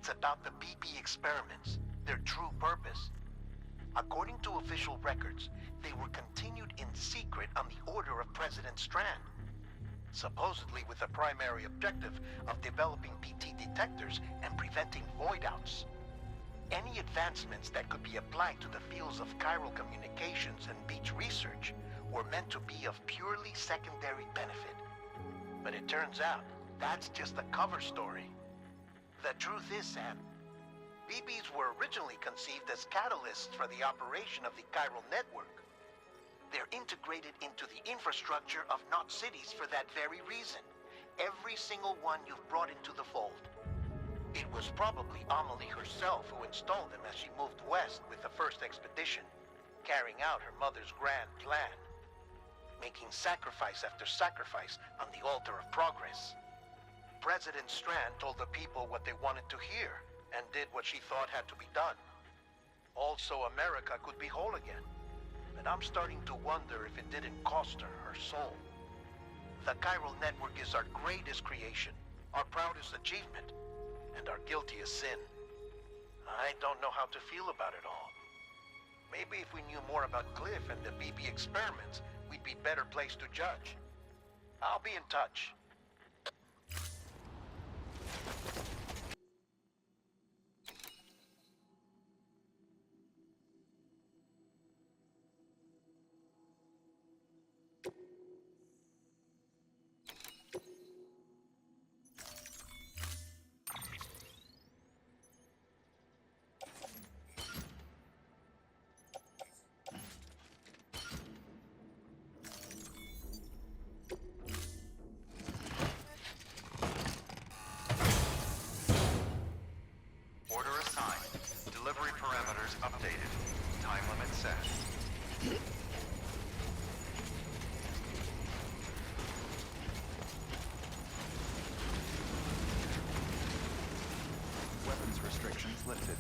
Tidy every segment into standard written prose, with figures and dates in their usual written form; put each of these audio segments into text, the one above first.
It's about the BP experiments, their true purpose. According to official records, they were continued in secret on the order of President Strand, supposedly with the primary objective of developing BT detectors and preventing void-outs. Any advancements that could be applied to the fields of chiral communications and beach research were meant to be of purely secondary benefit. But it turns out, that's just a cover story. The truth is, Sam, BBs were originally conceived as catalysts for the operation of the chiral network. They're integrated into the infrastructure of Knot cities for that very reason. Every single one you've brought into the fold. It was probably Amelie herself who installed them as she moved west with the first expedition, carrying out her mother's grand plan, making sacrifice after sacrifice on the altar of progress. President Strand told the people what they wanted to hear, and did what she thought had to be done. Also, America could be whole again. And I'm starting to wonder if it didn't cost her her soul. The chiral network is our greatest creation, our proudest achievement, and our guiltiest sin. I don't know how to feel about it all. Maybe if we knew more about Cliff and the BB experiments, we'd be better placed to judge. I'll be in touch. Updated. Time limit set. Weapons restrictions lifted.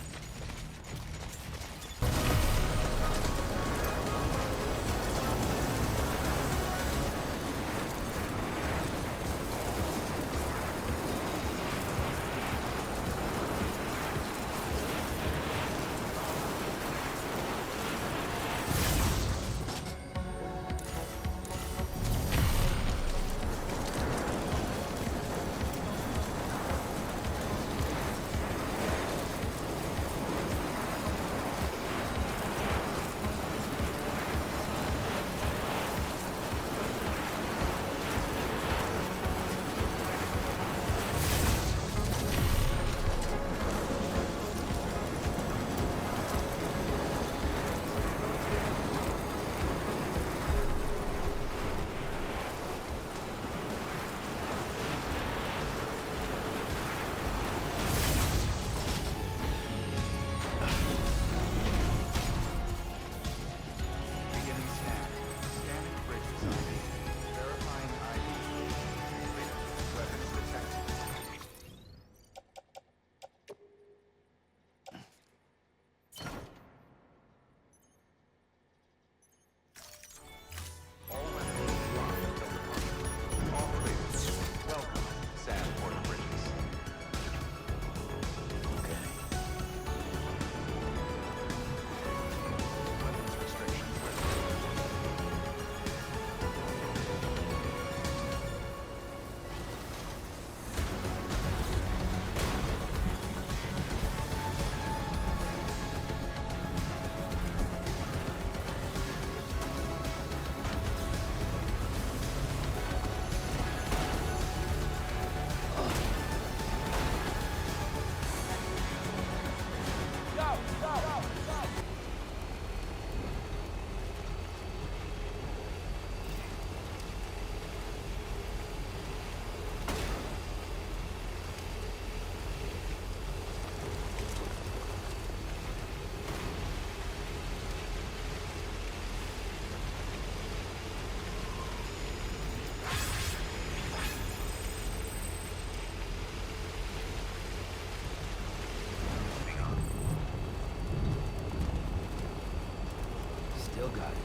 Still got it.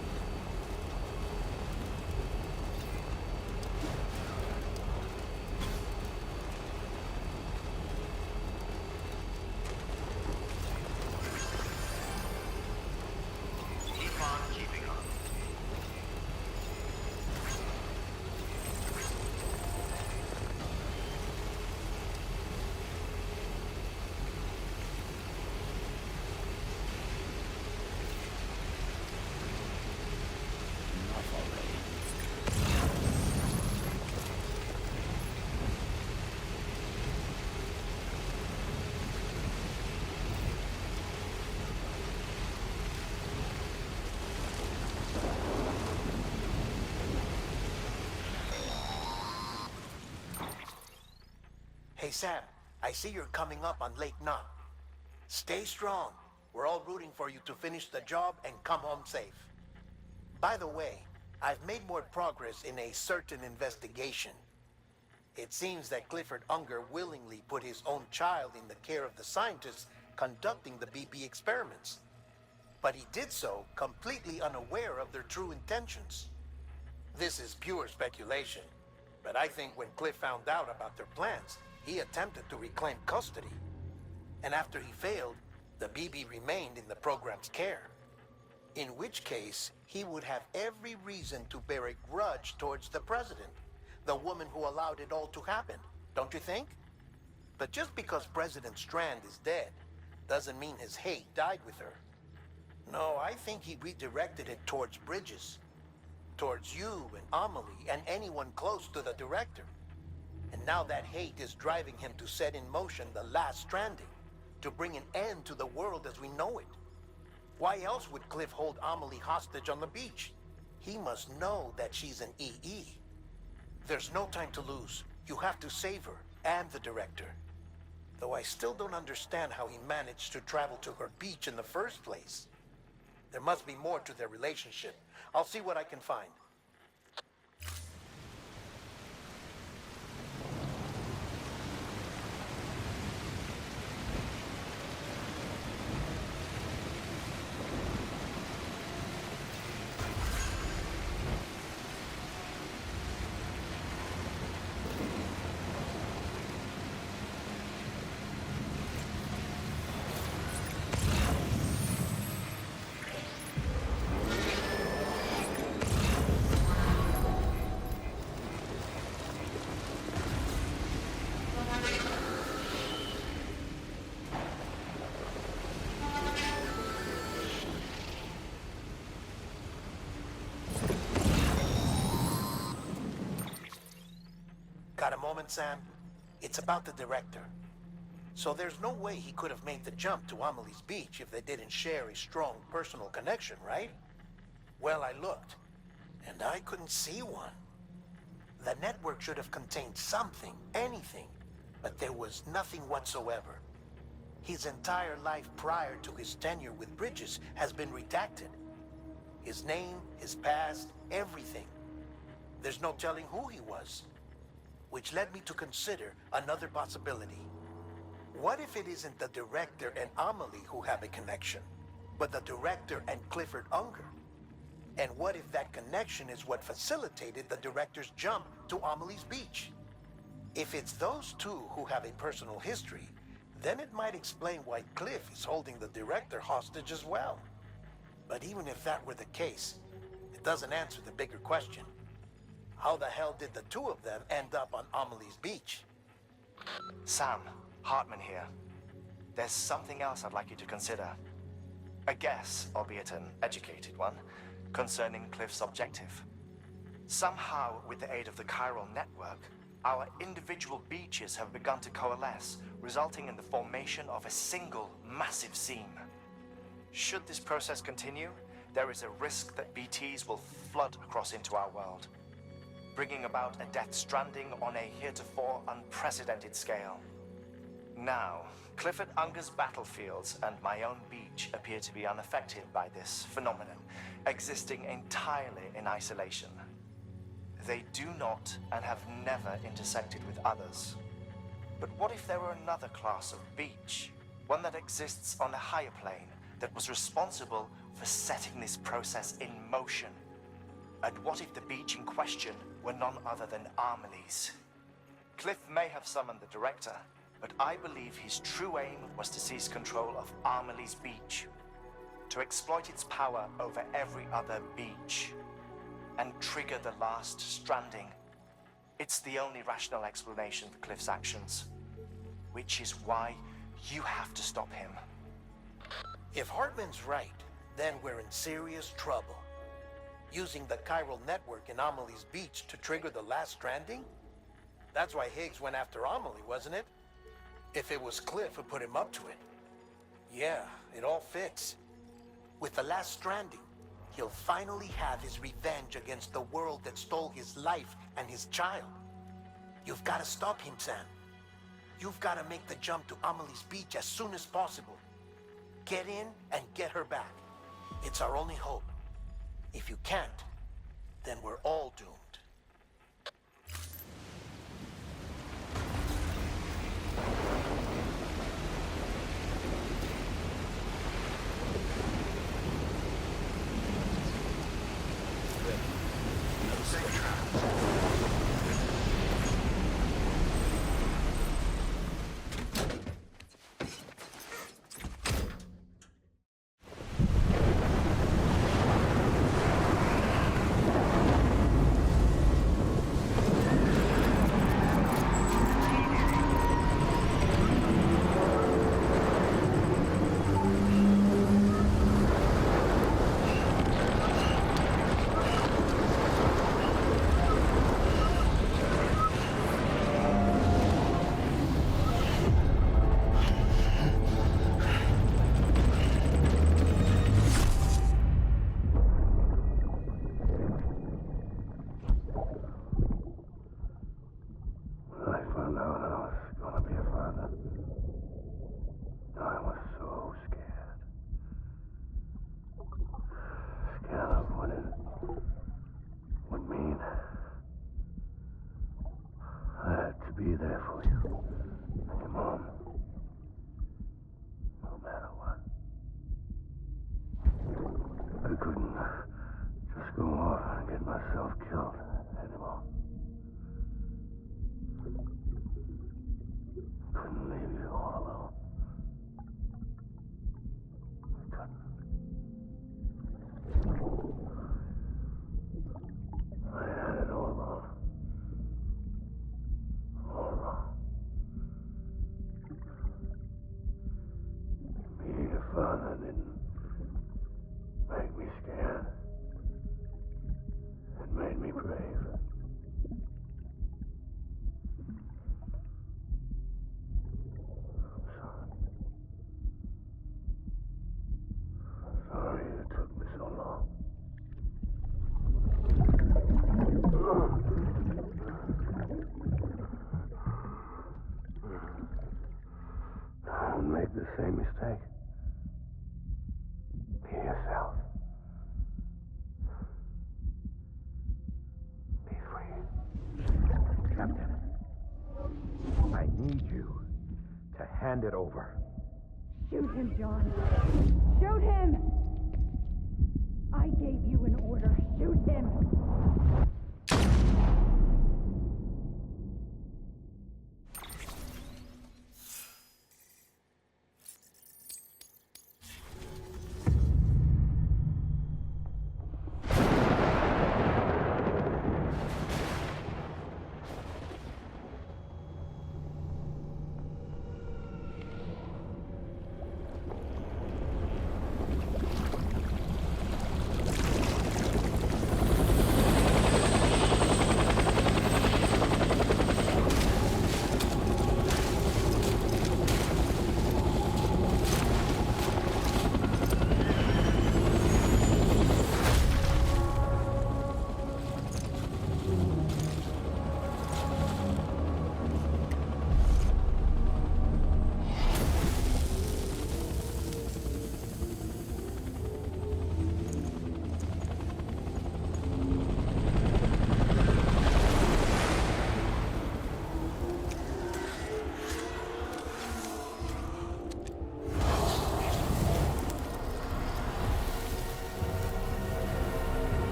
Hey Sam, I see you're coming up on Lake Knot. Stay strong. We're all rooting for you to finish the job and come home safe. By the way, I've made more progress in a certain investigation. It seems that Clifford Unger willingly put his own child in the care of the scientists conducting the BP experiments. But he did so completely unaware of their true intentions. This is pure speculation, but I think when Cliff found out about their plans, he attempted to reclaim custody. And after he failed, the BB remained in the program's care. In which case, he would have every reason to bear a grudge towards the president, the woman who allowed it all to happen, don't you think? But just because President Strand is dead, doesn't mean his hate died with her. No, I think he redirected it towards Bridges. Towards you and Amelie and anyone close to the director. And now that hate is driving him to set in motion the last stranding, to bring an end to the world as we know it. Why else would Cliff hold Amelie hostage on the beach? He must know that she's an EE. There's no time to lose. You have to save her and the director. Though I still don't understand how he managed to travel to her beach in the first place. There must be more to their relationship. I'll see what I can find. Got a moment, Sam? It's about the director. So there's no way he could have made the jump to Amelie's beach if they didn't share a strong personal connection, right? Well, I looked, and I couldn't see one. The network should have contained something, anything, but there was nothing whatsoever. His entire life prior to his tenure with Bridges has been redacted. His name, his past, everything. There's no telling who he was. Which led me to consider another possibility. What if it isn't the director and Amelie who have a connection, but the director and Clifford Unger? And what if that connection is what facilitated the director's jump to Amelie's beach? If it's those two who have a personal history, then it might explain why Cliff is holding the director hostage as well. But even if that were the case, it doesn't answer the bigger question. How the hell did the two of them end up on Amelie's beach? Sam, Hartman here. There's something else I'd like you to consider. A guess, albeit an educated one, concerning Cliff's objective. Somehow, with the aid of the chiral network, our individual beaches have begun to coalesce, resulting in the formation of a single massive seam. Should this process continue, there is a risk that BTs will flood across into our world, bringing about a Death Stranding on a heretofore unprecedented scale. Now, Clifford Unger's battlefields and my own beach appear to be unaffected by this phenomenon, existing entirely in isolation. They do not and have never intersected with others. But what if there were another class of beach, one that exists on a higher plane, that was responsible for setting this process in motion? And what if the beach in question were none other than Amelie's? Cliff may have summoned the director, but I believe his true aim was to seize control of Amelie's beach, to exploit its power over every other beach, and trigger the last stranding. It's the only rational explanation for Cliff's actions, which is why you have to stop him. If Hartman's right, then we're in serious trouble. Using the chiral network in Amelie's beach to trigger the last stranding? That's why Higgs went after Amelie, wasn't it? If it was Cliff who put him up to it. Yeah, it all fits. With the last stranding, he'll finally have his revenge against the world that stole his life and his child. You've got to stop him, Sam. You've got to make the jump to Amelie's beach as soon as possible. Get in and get her back. It's our only hope. If you can't, then we're all doomed. Safe travels. Be there for you, and your mom, no matter what. I couldn't just go off and get myself killed anymore. Couldn't leave you all alone. I couldn't. I had it all wrong. All wrong. Being a father didn't make me scared. It made me brave. I'm sorry. I'm sorry it took me so long. Don't make the same mistake. Be yourself. Be free. Captain, I need you to hand it over. Shoot him, John. Shoot him! I gave you an order. Shoot him!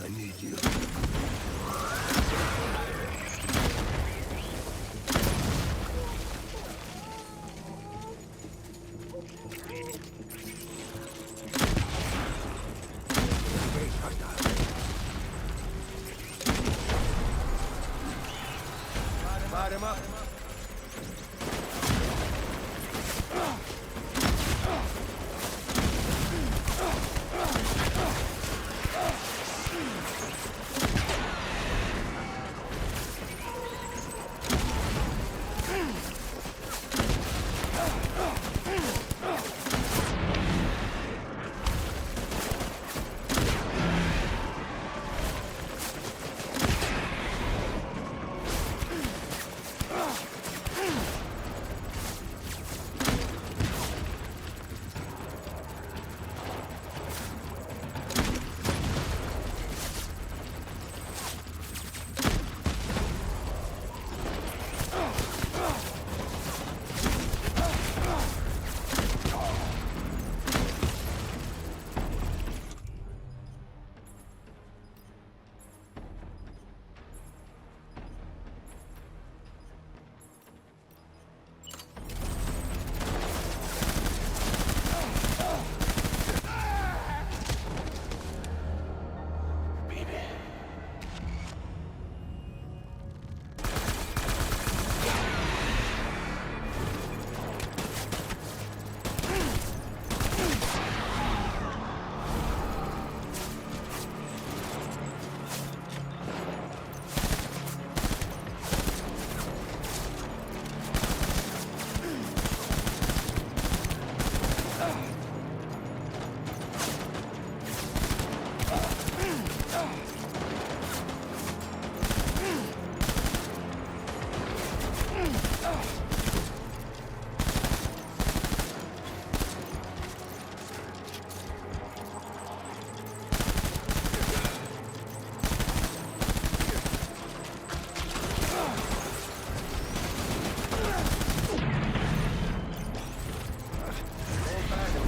I need you. Light him up.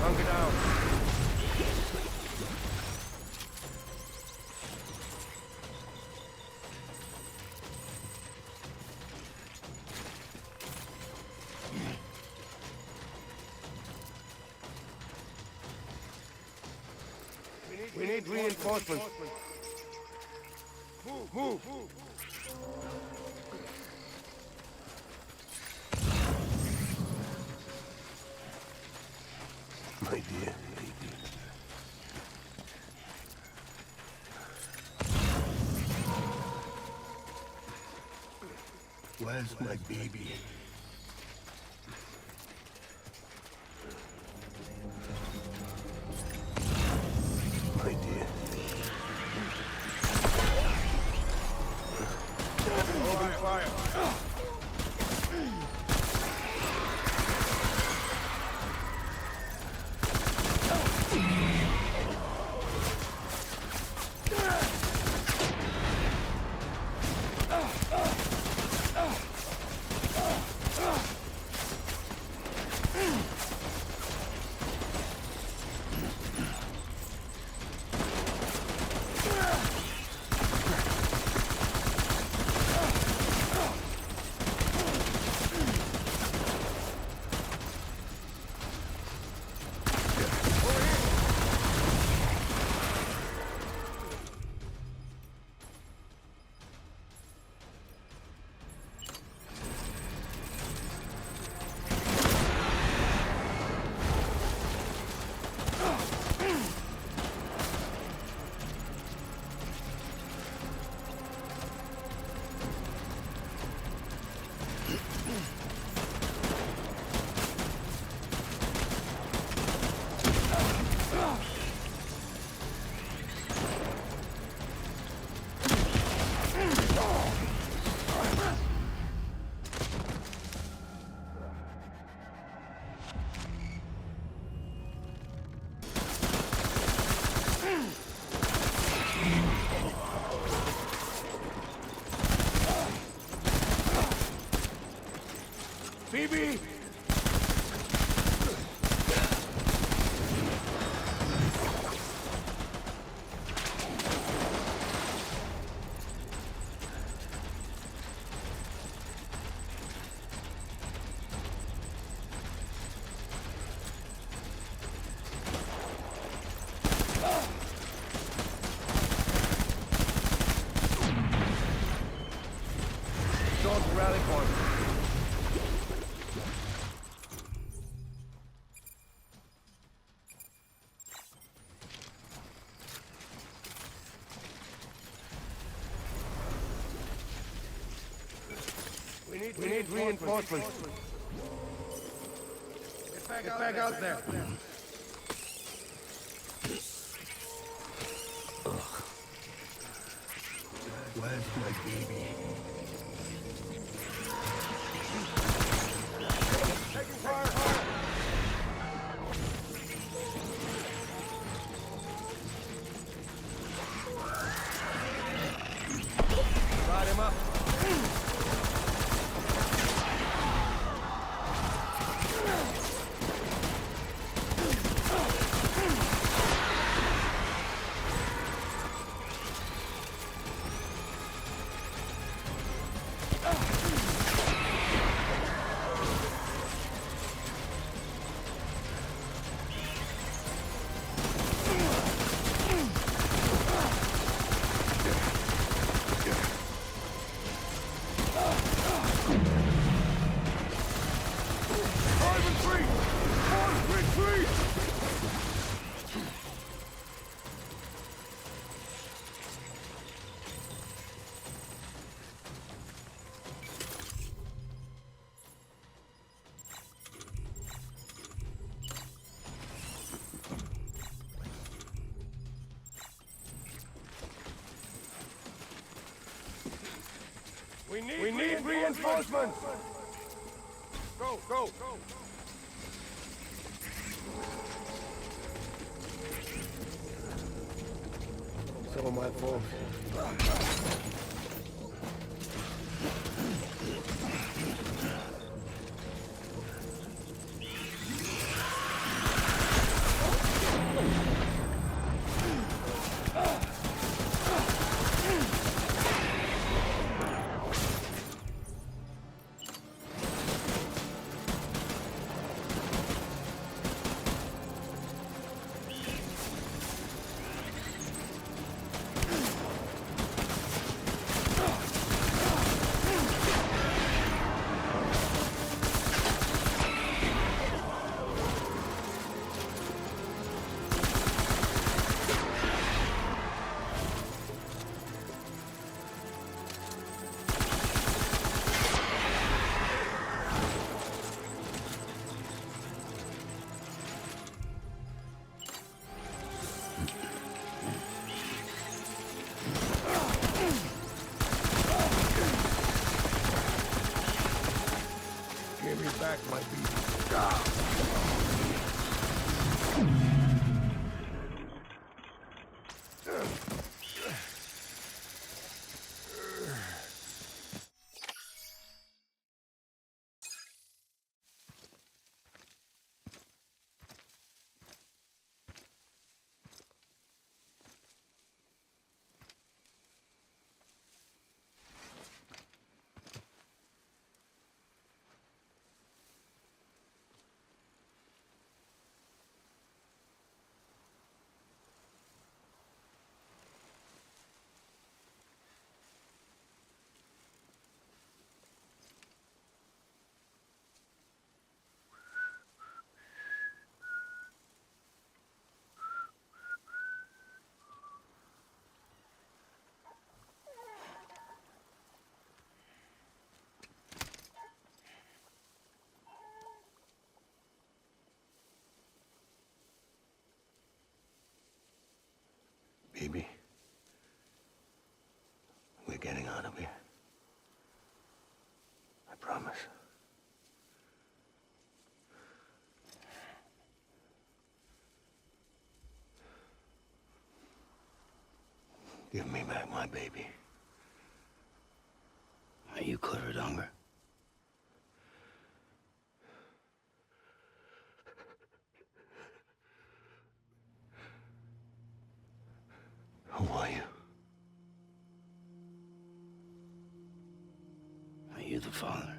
Hunker down. We need reinforcements. Move. My dear baby. Where's my baby? My dear. Open fire. Don't rally point. We need reinforcements. Get back out there. Where's my baby? Taking fire. Ride him up. We need reinforcements. Go. Some of my folks. Give me back my beat. Baby, we're getting out of here. I promise. Give me back my baby. Are you cleared, hunger? Who are you? Are you the father?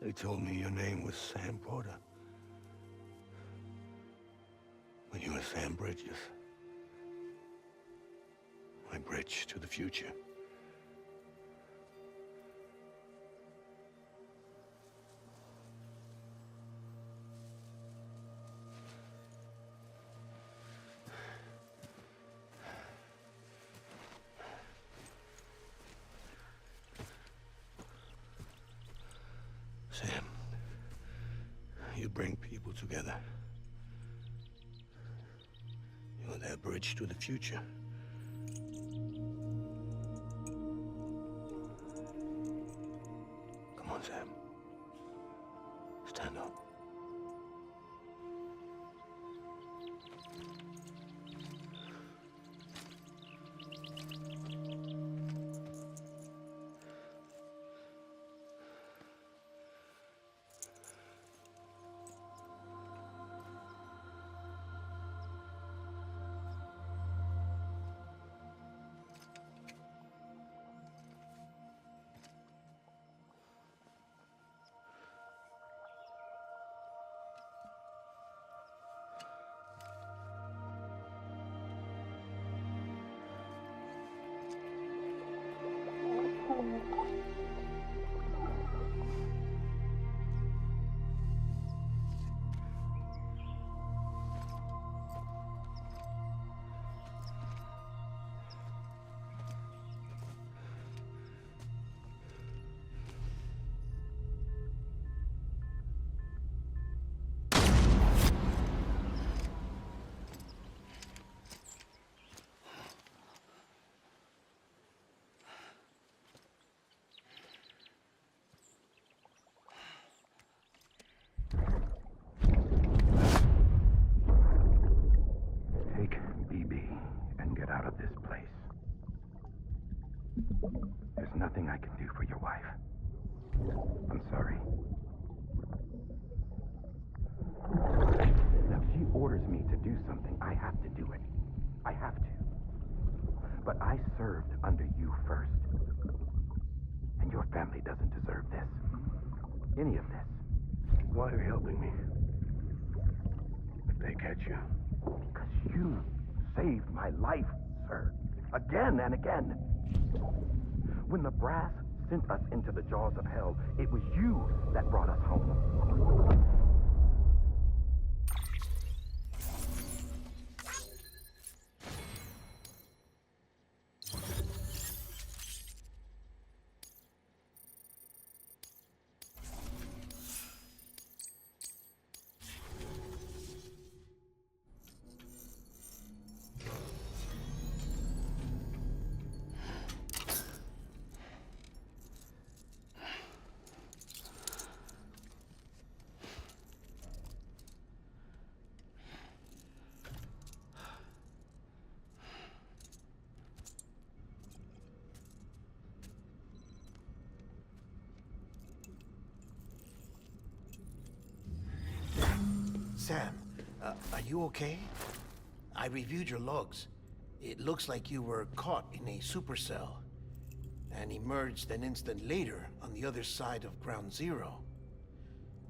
They told me your name was Sam Porter. When you were Sam Bridges. My bridge to the future. Sam, you bring people together. You're their bridge to the future. Come on, Sam. Stand up. Take BB and get out of this place. There's nothing I can do for your wife. I'm sorry. Now, if she orders me to do something, I have to do it. I have to. But I served under you first. And your family doesn't deserve this. Any of this. Why are you helping me? If they catch you. Because you saved my life, sir. Again and again. When the brass sent us into the jaws of hell, it was you that brought us home. Sam, are you okay? I reviewed your logs. It looks like you were caught in a supercell and emerged an instant later on the other side of Ground Zero.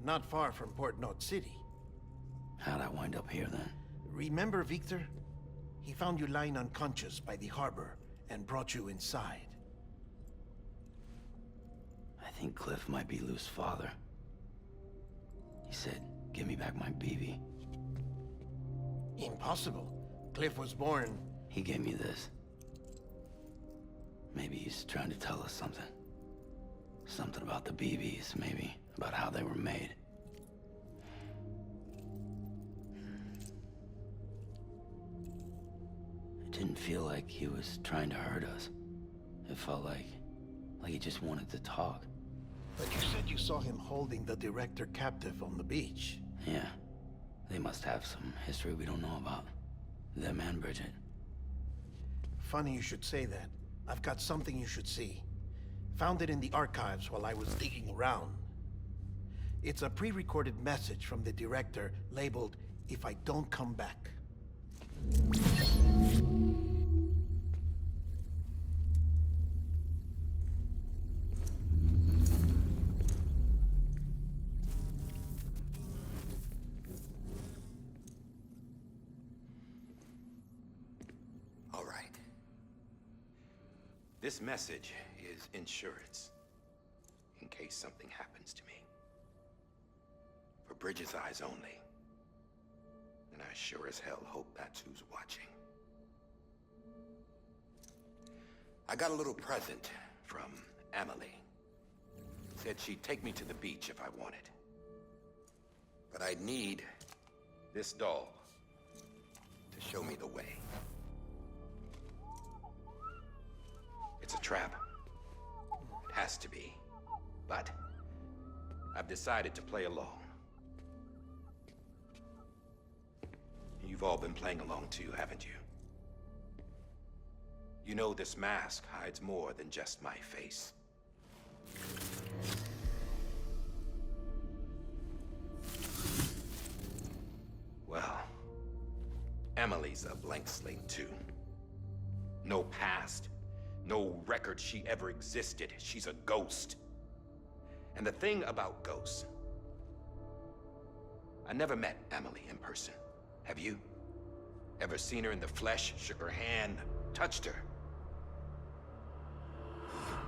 Not far from Port Knot City. How'd I wind up here then? Remember Victor? He found you lying unconscious by the harbor and brought you inside. I think Cliff might be Lou's father. He said, give me back my BB. Impossible. Cliff was born... He gave me this. Maybe he's trying to tell us something. Something about the BBs, maybe. About how they were made. It didn't feel like he was trying to hurt us. It felt like he just wanted to talk. But you said you saw him holding the director captive on the beach. Yeah. They must have some history we don't know about. Them and Bridget. Funny you should say that. I've got something you should see. Found it in the archives while I was digging around. It's a pre-recorded message from the director labeled, "If I don't come back." This message is insurance, in case something happens to me. For Bridget's eyes only. And I sure as hell hope that's who's watching. I got a little present from Emily. Said she'd take me to the beach if I wanted. But I'd need this doll to show me the way. It's a trap. It has to be. But I've decided to play along. You've all been playing along too, haven't you? You know this mask hides more than just my face. Well, Emily's a blank slate too. No past, no record she ever existed. She's a ghost. And the thing about ghosts, I never met Emily in person. Have you? Ever seen her in the flesh, shook her hand, touched her?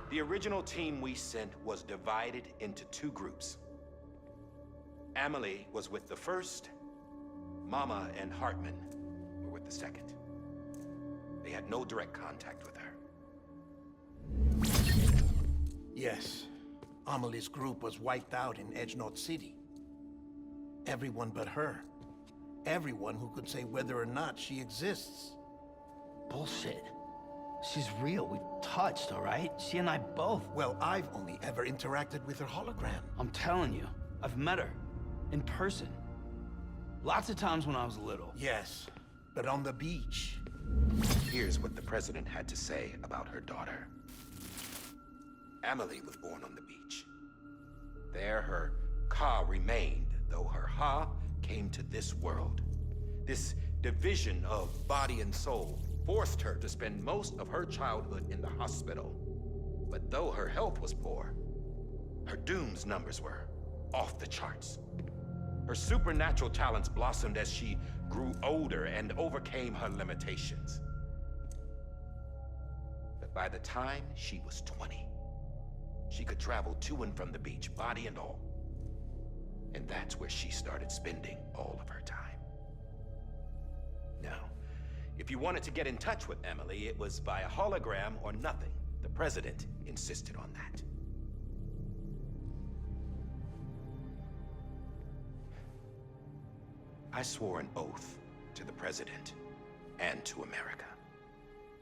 The original team we sent was divided into two groups. Emily was with the first, Mama and Hartman were with the second. They had no direct contact with her. Yes. Amelie's group was wiped out in Edgenorth City. Everyone but her. Everyone who could say whether or not she exists. Bullshit. She's real. We've touched, all right? She and I both. Well, I've only ever interacted with her hologram. I'm telling you, I've met her. In person. Lots of times when I was little. Yes, but on the beach. Here's what the president had to say about her daughter. Emily was born on the beach. There her Ka remained, though her Ha came to this world. This division of body and soul forced her to spend most of her childhood in the hospital. But though her health was poor, her Doom's numbers were off the charts. Her supernatural talents blossomed as she grew older and overcame her limitations. But by the time she was 20, she could travel to and from the beach, body and all. And that's where she started spending all of her time. Now, if you wanted to get in touch with Emily, it was via hologram or nothing. The president insisted on that. I swore an oath to the president and to America.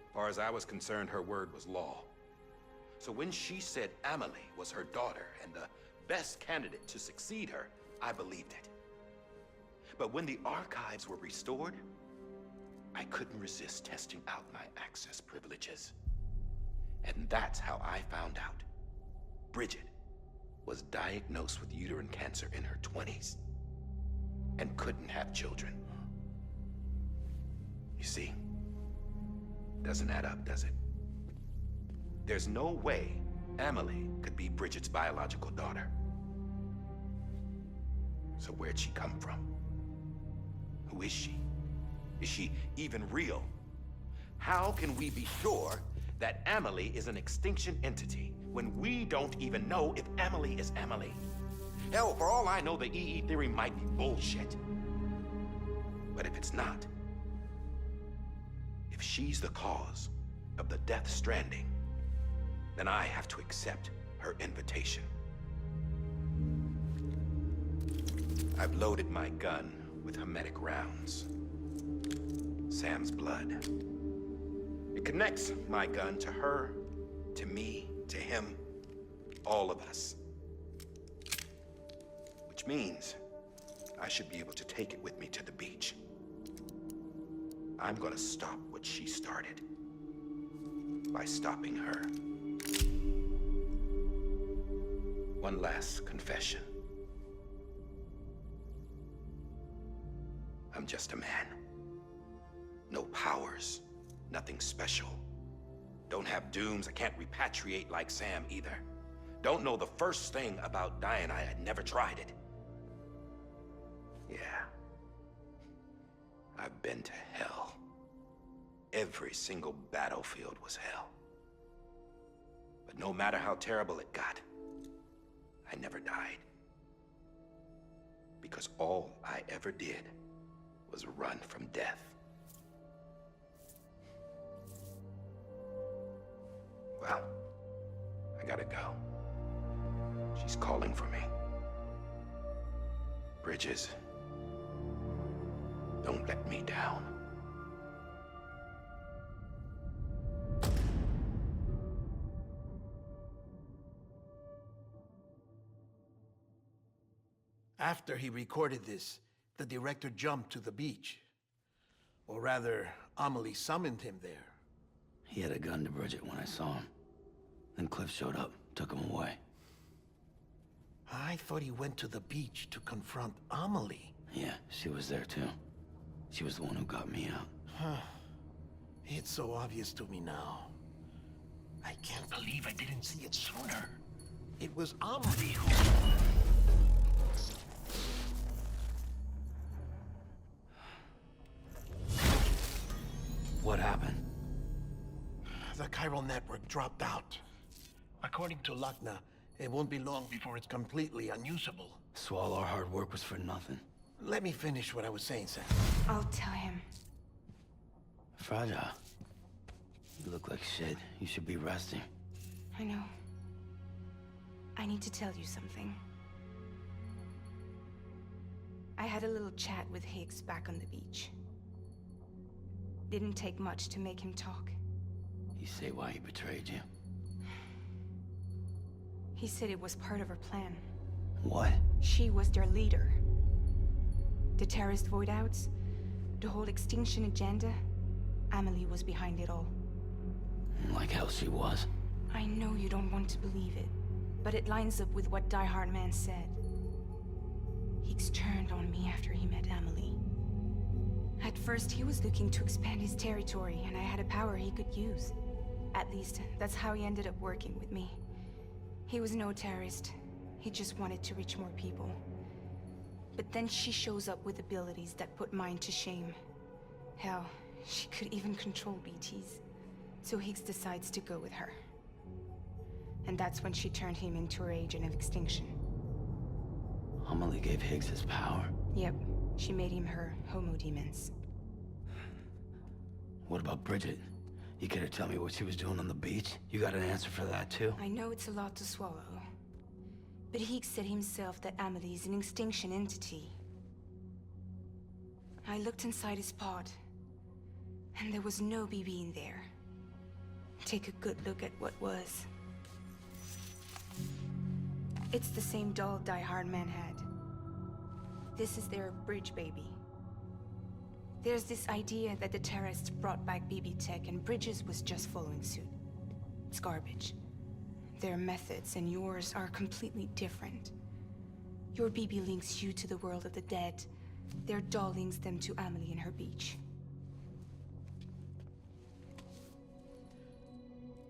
As far as I was concerned, her word was law. So when she said Emily was her daughter and the best candidate to succeed her, I believed it. But when the archives were restored, I couldn't resist testing out my access privileges. And that's how I found out. Bridget was diagnosed with uterine cancer in her 20s and couldn't have children. You see, doesn't add up, does it? There's no way Emily could be Bridget's biological daughter. So where'd she come from? Who is she? Is she even real? How can we be sure that Emily is an extinction entity when we don't even know if Emily is Emily? Hell, for all I know, the EE theory might be bullshit. But if it's not, if she's the cause of the Death Stranding, then I have to accept her invitation. I've loaded my gun with hermetic rounds. Sam's blood. It connects my gun to her, to me, to him, all of us. Which means I should be able to take it with me to the beach. I'm gonna stop what she started by stopping her. One last confession. I'm just a man. No powers, nothing special. Don't have dooms, I can't repatriate like Sam either. Don't know the first thing about dying, I had never tried it. Yeah. I've been to hell. Every single battlefield was hell. But no matter how terrible it got, I never died. Because all I ever did was run from death. Well, I gotta go. She's calling for me. Bridges, don't let me down. After he recorded this, the director jumped to the beach. Or rather, Amelie summoned him there. He had a gun to Bridget when I saw him. Then Cliff showed up, took him away. I thought he went to the beach to confront Amelie. Yeah, she was there too. She was the one who got me out. It's so obvious to me now. I can't believe I didn't see it sooner. It was Amelie who... What happened? The chiral network dropped out. According to Lakna, it won't be long before it's completely unusable. So all our hard work was for nothing. Let me finish what I was saying, Sam. I'll tell him. Fragile. You look like shit. You should be resting. I know. I need to tell you something. I had a little chat with Higgs back on the beach. Didn't take much to make him talk. You say why he betrayed you? He said it was part of her plan. What? She was their leader. The terrorist void-outs, the whole extinction agenda, Amelie was behind it all. Like hell she was. I know you don't want to believe it, but it lines up with what Die Hard Man said. Higgs turned on me after he met Amelie. At first, he was looking to expand his territory, and I had a power he could use. At least, that's how he ended up working with me. He was no terrorist. He just wanted to reach more people. But then she shows up with abilities that put mine to shame. Hell, she could even control BTs. So Higgs decides to go with her. And that's when she turned him into her agent of extinction. Amelie gave Higgs his power. Yep, she made him her homo demons. What about Bridget? You care to tell me what she was doing on the beach? You got an answer for that too? I know it's a lot to swallow. But Higgs said himself that Amelie is an extinction entity. I looked inside his pod, and there was no BB in there. Take a good look at what was. It's the same doll Die Hard Man had. This is their bridge baby. There's this idea that the terrorists brought back BB tech and Bridges was just following suit. It's garbage. Their methods and yours are completely different. Your BB links you to the world of the dead. Their doll links them to Amelie and her beach.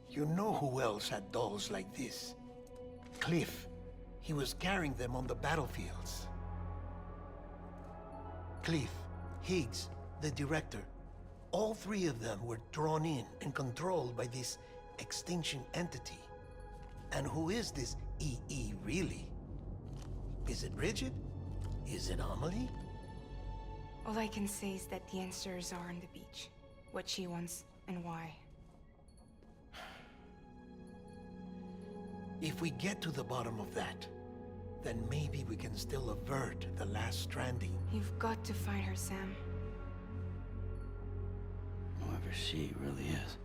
You know who else had dolls like this? Cliff. He was carrying them on the battlefields. Cliff, Higgs, the director. All three of them were drawn in and controlled by this extinction entity. And who is this EE really? Is it Bridget? Is it Amelie? All I can say is that the answers are on the beach. What she wants and why. If we get to the bottom of that, then maybe we can still avert the last stranding. You've got to find her, Sam. Whoever she really is.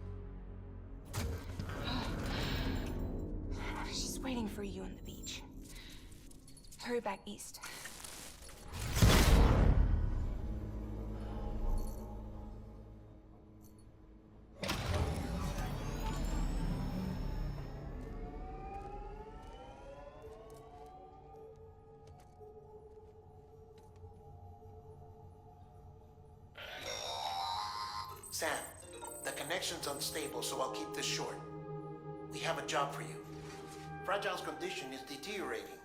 She's waiting for you on the beach. Hurry back east. Sam, the connection's unstable, so I'll keep this short. We have a job for you. Fragile's condition is deteriorating.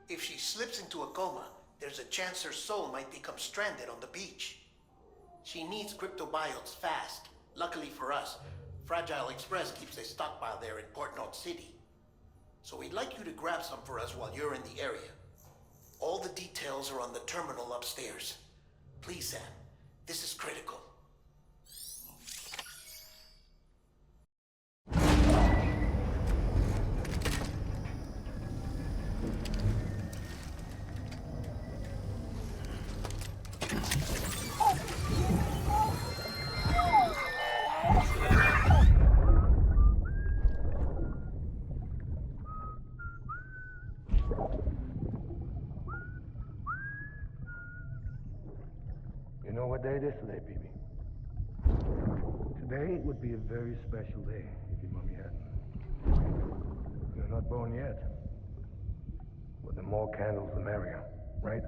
If she slips into a coma, there's a chance her soul might become stranded on the beach. She needs cryptobiotes fast. Luckily for us, Fragile Express keeps a stockpile there in Port Knot City. So we'd like you to grab some for us while you're in the area. All the details are on the terminal upstairs. Please, Sam. This is critical. You know what day it is today, BB? Today would be a very special day if your mommy hadn't. You're not born yet. But the more candles, the merrier, right?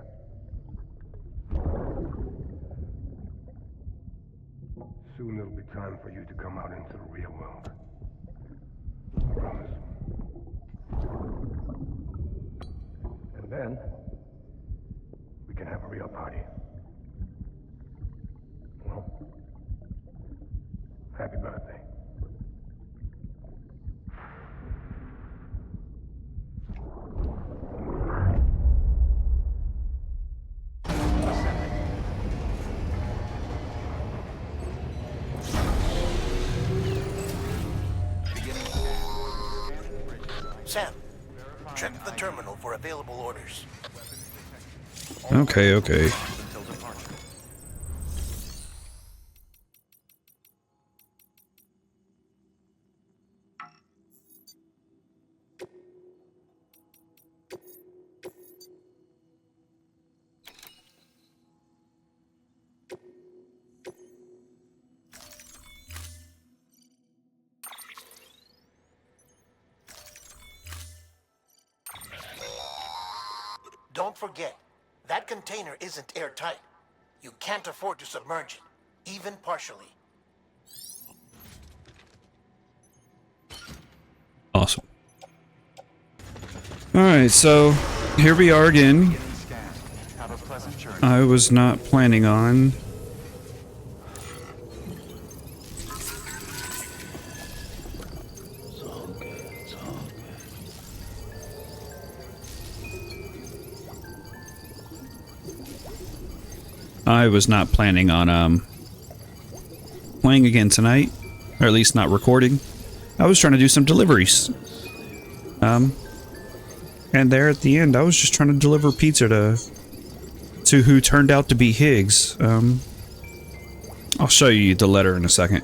Soon it'll be time for you to come out into the real world. I promise. And then, we can have a real party. Well, happy birthday. Sam, check the terminal for available orders. Okay, okay. Don't forget, that container isn't airtight. You can't afford to submerge it, even partially. Awesome. Alright, so here we are again. I was not planning on playing again tonight, or at least not recording. I was trying to do some deliveries. And there at the end, I was just trying to deliver pizza to who turned out to be Higgs. I'll show you the letter in a second.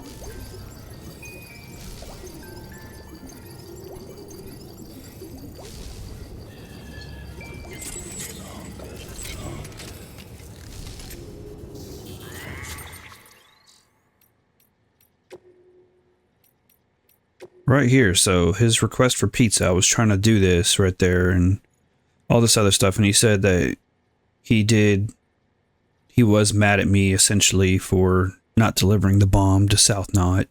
Right here, so his request for pizza, I was trying to do this right there and all this other stuff, and he said that he was mad at me essentially for not delivering the bomb to South Knot.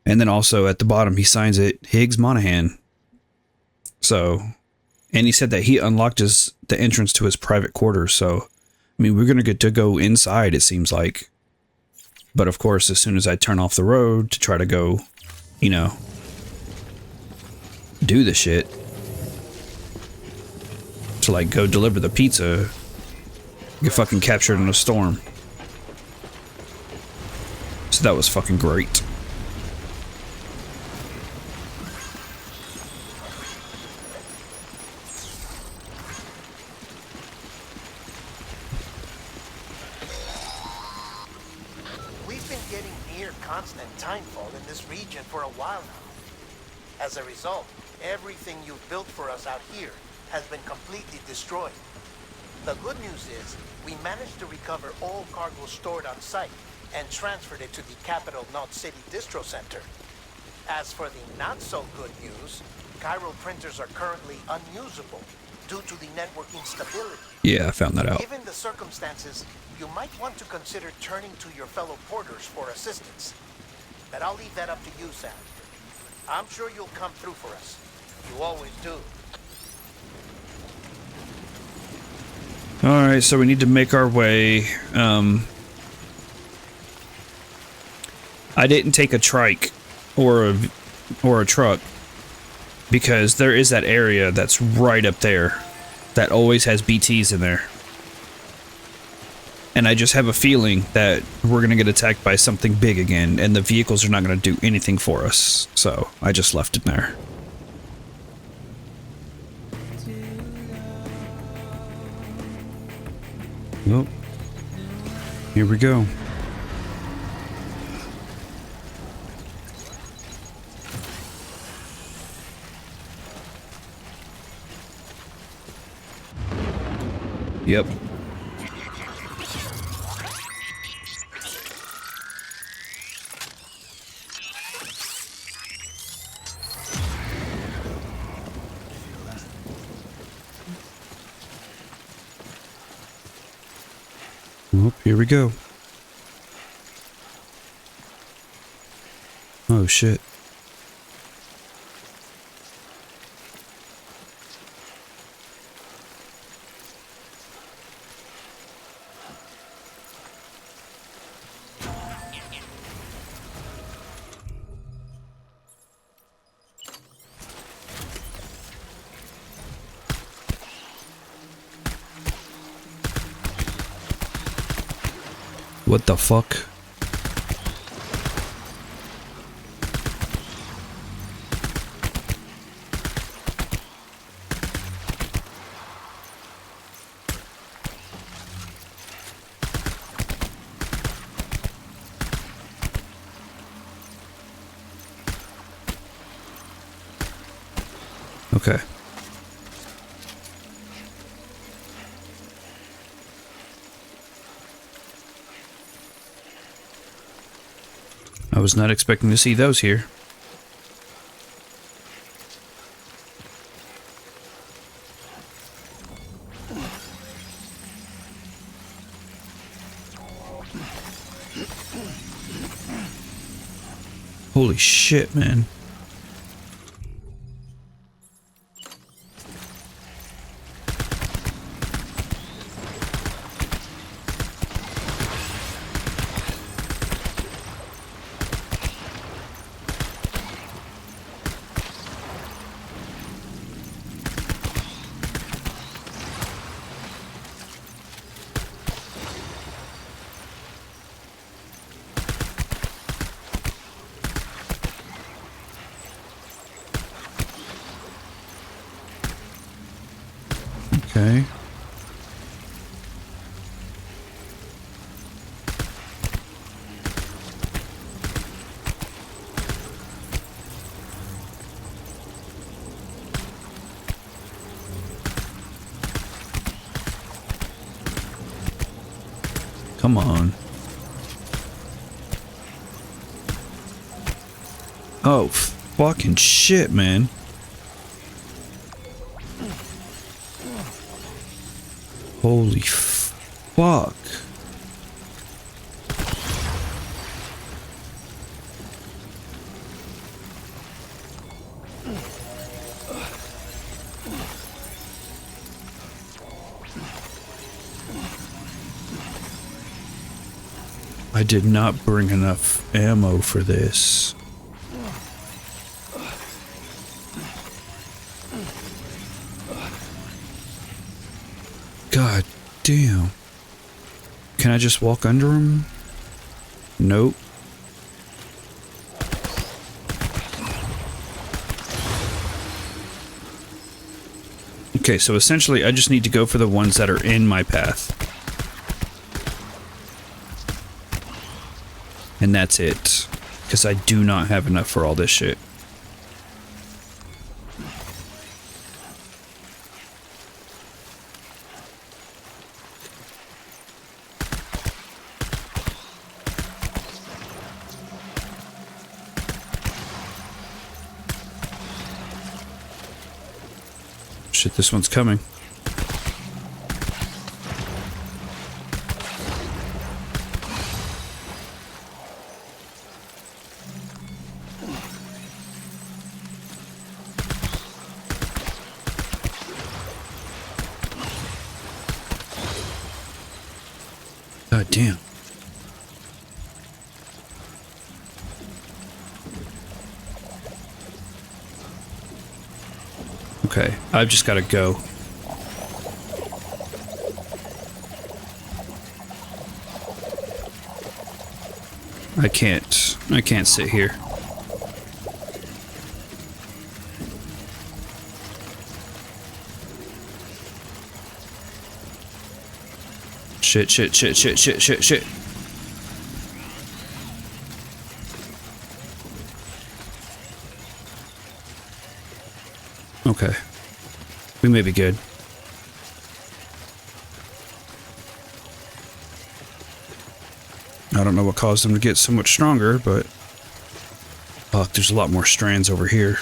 And then also at the bottom he signs it Higgs Monahan. So, and he said that he unlocked the entrance to his private quarters, so I mean we're gonna get to go inside, it seems like. But of course, as soon as I turn off the road to try to go, you know, do the shit to like go deliver the pizza, get fucking captured in a storm. So that was fucking great. We've been getting near constant timefall in this region for a while now. As a result, everything you've built for us out here has been completely destroyed. The good news is, we managed to recover all cargo stored on site and transferred it to the capital Knot City Distro Center. As for the not-so-good news, Chiral printers are currently unusable due to the network instability. Yeah, I found that out. Given the circumstances, you might want to consider turning to your fellow porters for assistance. But I'll leave that up to you, Sam. I'm sure you'll come through for us. You always do. Alright, so we need to make our way. I didn't take a trike or a truck, because there is that area that's right up there that always has BTs in there. And I just have a feeling that we're going to get attacked by something big again, and the vehicles are not going to do anything for us. So I just left it there. Well, here we go. Yep. Oh, here we go. Oh, shit. What the fuck? Okay. I was not expecting to see those here. Holy shit, man. Okay. Come on. Oh, fucking shit, man. Holy fuck. I did not bring enough ammo for this. God damn. Can I just walk under him? Nope. Okay, so essentially I just need to go for the ones that are in my path. And that's it. Because I do not have enough for all this shit. Shit, this one's coming. God damn. Okay, I've just got to go. I can't sit here. Shit, shit, shit, shit, shit, shit, shit. Okay. We may be good. I don't know what caused them to get so much stronger, but... Fuck, there's a lot more strands over here.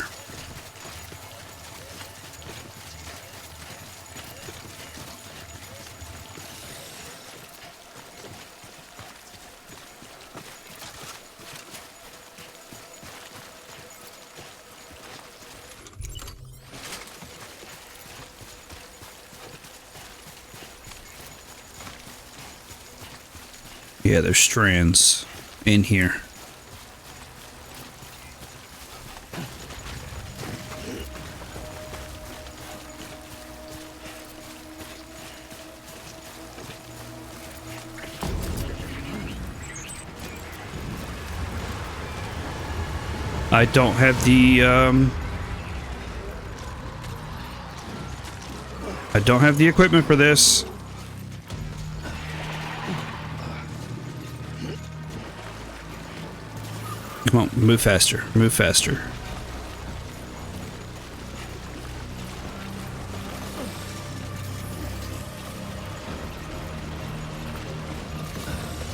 Yeah, there's strands in here. I don't have the, I don't have the equipment for this. Come on, move faster, move faster.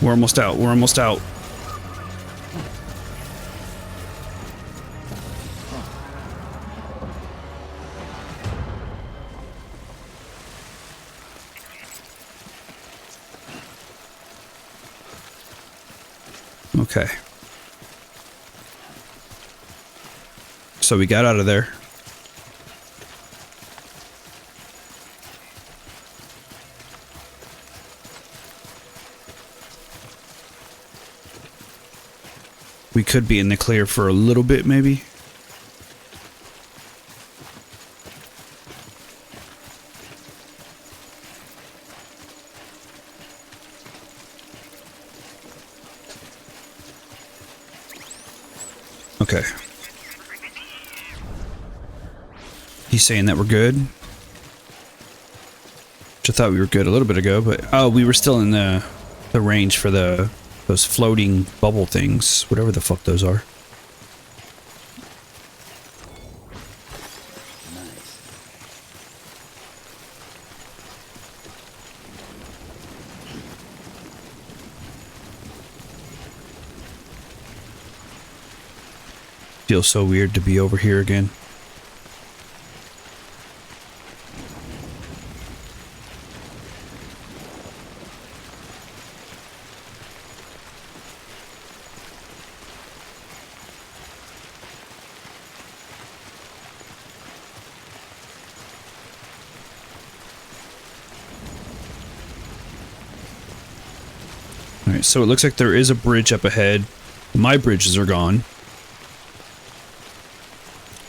We're almost out, we're almost out. Okay. So we got out of there. We could be in the clear for a little bit, maybe. Okay. He's saying that we're good. Which I thought we were good a little bit ago, but oh, we were still in the range for those floating bubble things, whatever the fuck those are. Feels so weird to be over here again. Alright, so it looks like there is a bridge up ahead. My bridges are gone.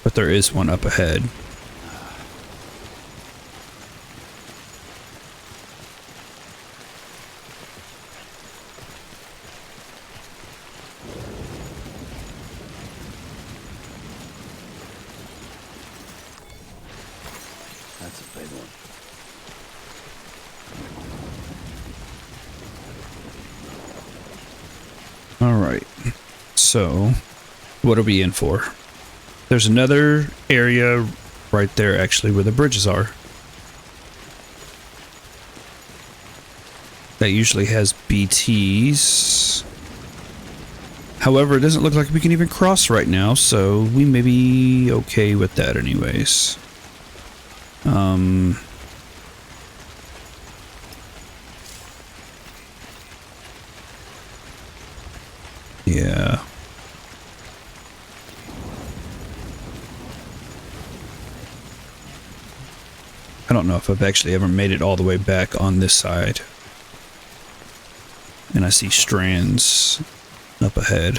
But there is one up ahead. That's a big one. All right. So, what are we in for? There's another area right there, actually, where the bridges are. That usually has BTs. However, it doesn't look like we can even cross right now, so we may be okay with that anyways. Yeah. I don't know if I've actually ever made it all the way back on this side. And I see strands up ahead.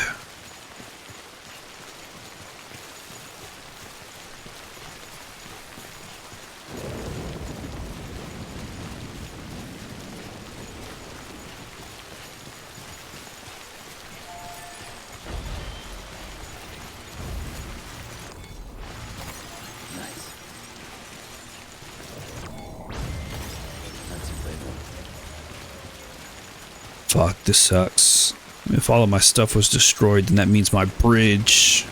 Fuck, this sucks. If all of my stuff was destroyed, then that means my bridge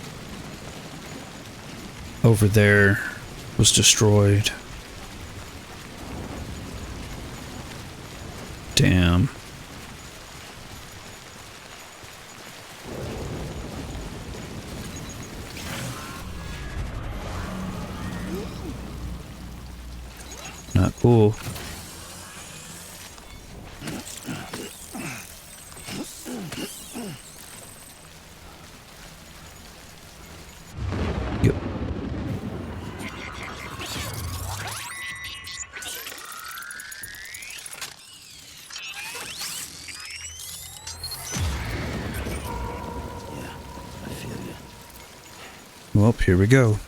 over there was destroyed. Damn. Not cool. Yep. Well, here we go.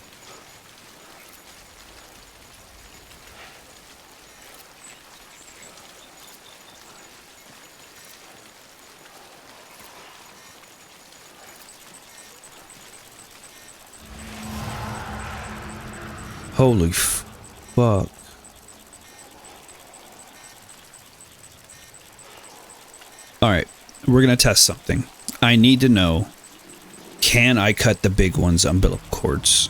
Holy fuck. Alright, we're gonna test something. I need to know, can I cut the big one's umbilical cords?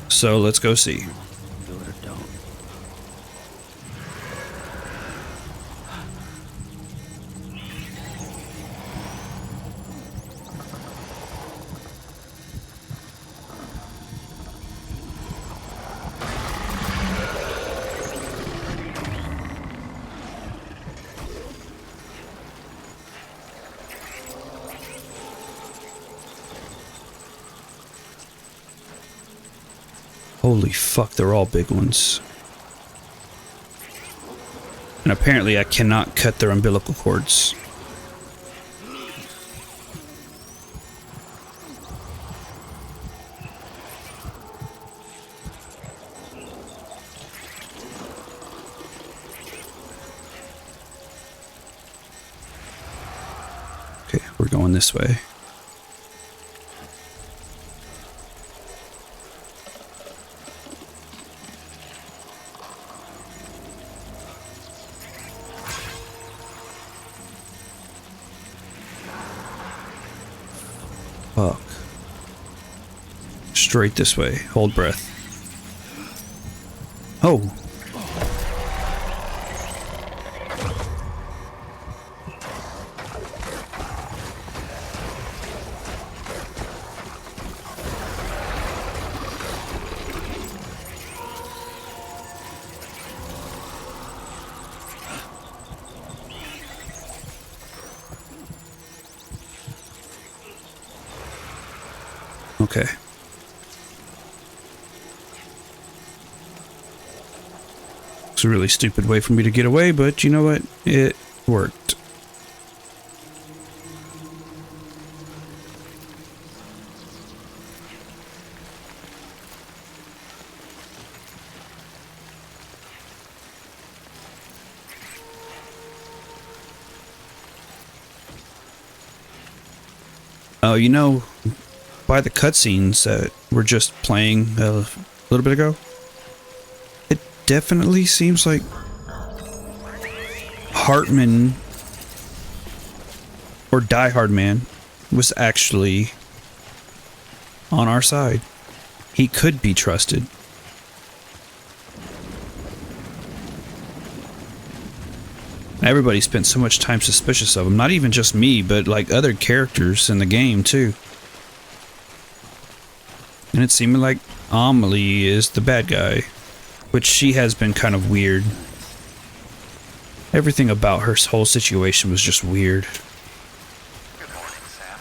So let's go see. Do it or don't. Holy fuck, they're all big ones. And apparently I cannot cut their umbilical cords. Okay, we're going this way. Fuck. Straight this way. Hold breath. Oh. Okay. It's a really stupid way for me to get away, but you know what? It worked. Oh, you know, by the cutscenes that were just playing a little bit ago, it definitely seems like Hartman or Die Hard Man was actually on our side. He could be trusted. Everybody spent so much time suspicious of him. Not even just me, but like other characters in the game too. And it seemed like Amelie is the bad guy, which she has been kind of weird. Everything about her whole situation was just weird. Good morning, Sam.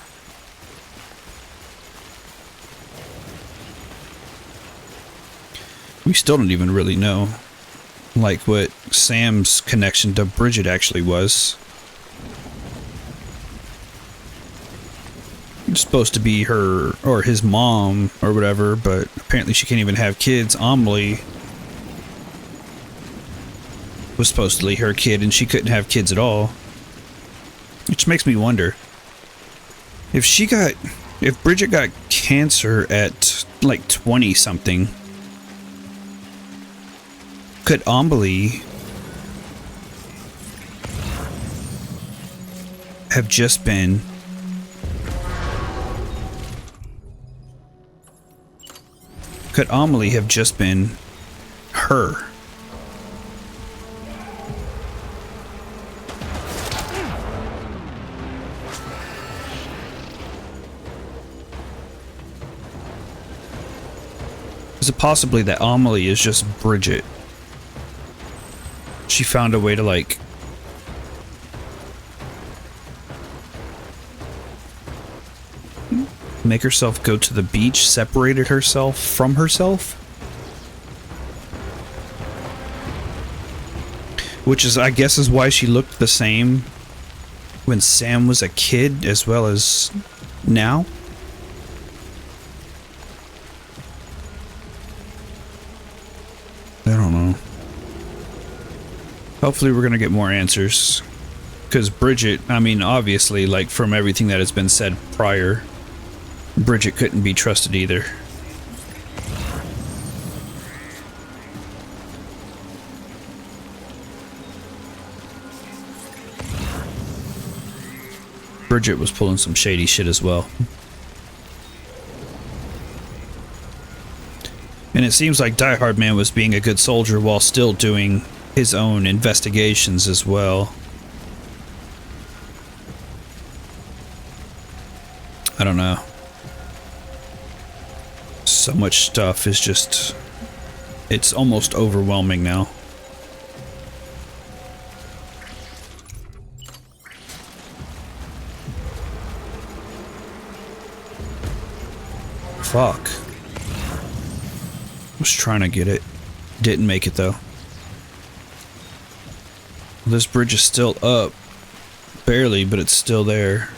We still don't even really know, like, what Sam's connection to Bridget actually was. It's supposed to be her or his mom or whatever, but apparently she can't even have kids. Amelie was supposedly her kid and she couldn't have kids at all. Which makes me wonder if Bridget got cancer at like 20 something, could Amelie have just been Could Amelie have just been her? Is it possibly that Amelie is just Bridget? She found a way to, like, make herself go to the beach, separated herself from herself? Which is, I guess, is why she looked the same when Sam was a kid as well as now? I don't know. Hopefully we're gonna get more answers. Because Bridget, I mean, obviously, like, from everything that has been said prior, Bridget couldn't be trusted either. Bridget was pulling some shady shit as well. And it seems like Die Hard Man was being a good soldier while still doing his own investigations as well. I don't know. So much stuff is just... it's almost overwhelming now. Fuck. Was trying to get it. Didn't make it though. This bridge is still up. Barely, but it's still there.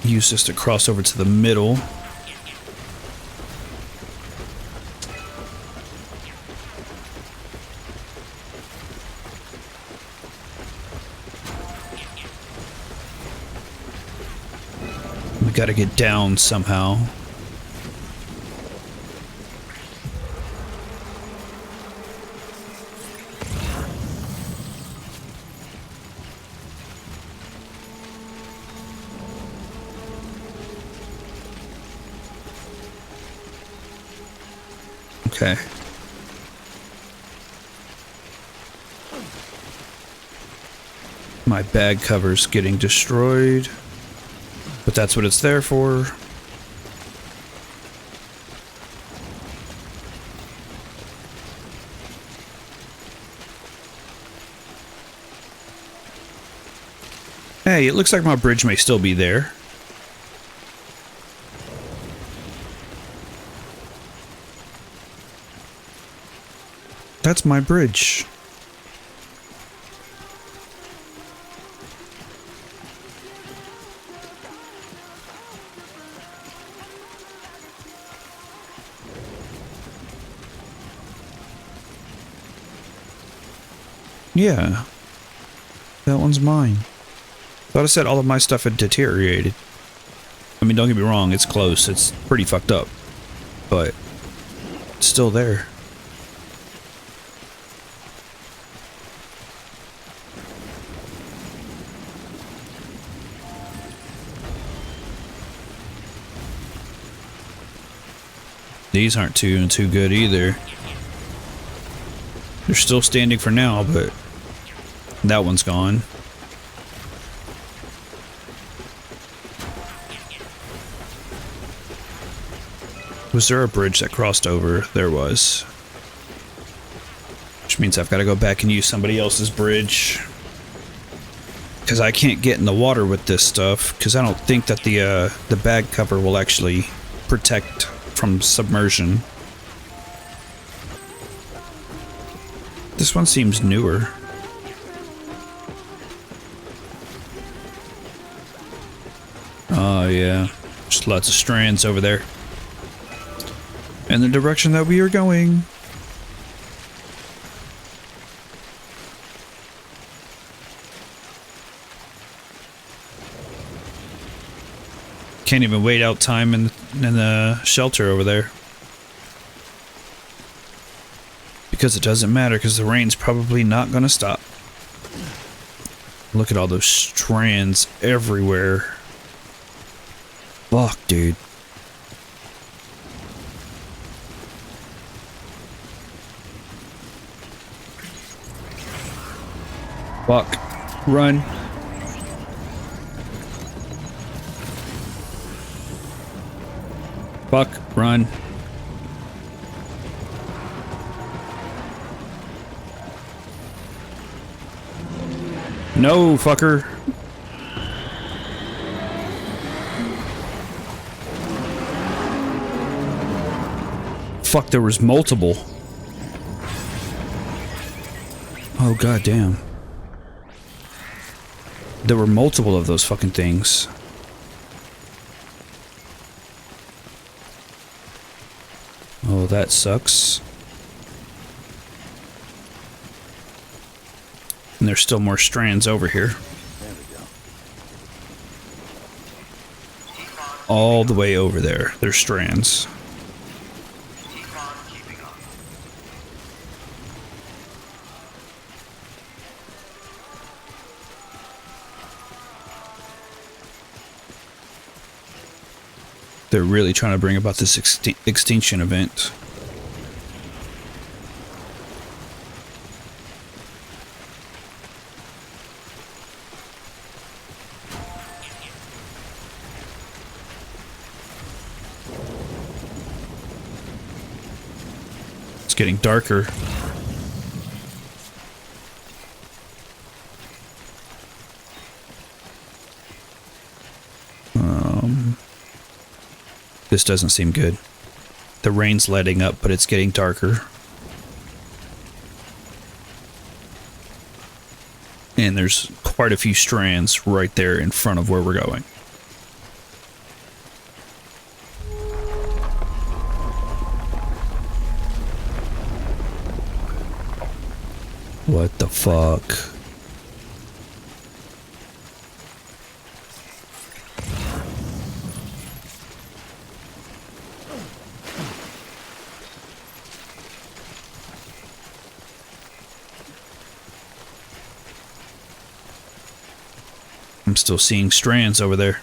Use this to cross over to the middle. We gotta get down somehow. Okay. My bag cover's getting destroyed, but that's what it's there for. Hey, it looks like my bridge may still be there. That's my bridge. Yeah. That one's mine. Thought I said all of my stuff had deteriorated. I mean, don't get me wrong, it's close. It's pretty fucked up. But it's still there. These aren't too good either. They're still standing for now, but that one's gone. Was there a bridge that crossed over? There was. Which means I've got to go back and use somebody else's bridge. Because I can't get in the water with this stuff. Because I don't think that the bag cover will actually protect from submersion. This one seems newer. Oh yeah, just lots of strands over there. In the direction that we are going. Can't even wait out time in the shelter over there. Because it doesn't matter, because the rain's probably not going to stop. Look at all those strands everywhere. Fuck, dude. Fuck. Run. Fuck. Run. No, fucker. Fuck, there was multiple. Oh, goddamn. There were multiple of those fucking things. Oh, that sucks. And there's still more strands over here. There we go. All the way over there. There's strands. They're really trying to bring about this extinction event. It's getting darker. This doesn't seem good. The rain's letting up, but it's getting darker. And there's quite a few strands right there in front of where we're going. What the fuck? I'm still seeing strands over there.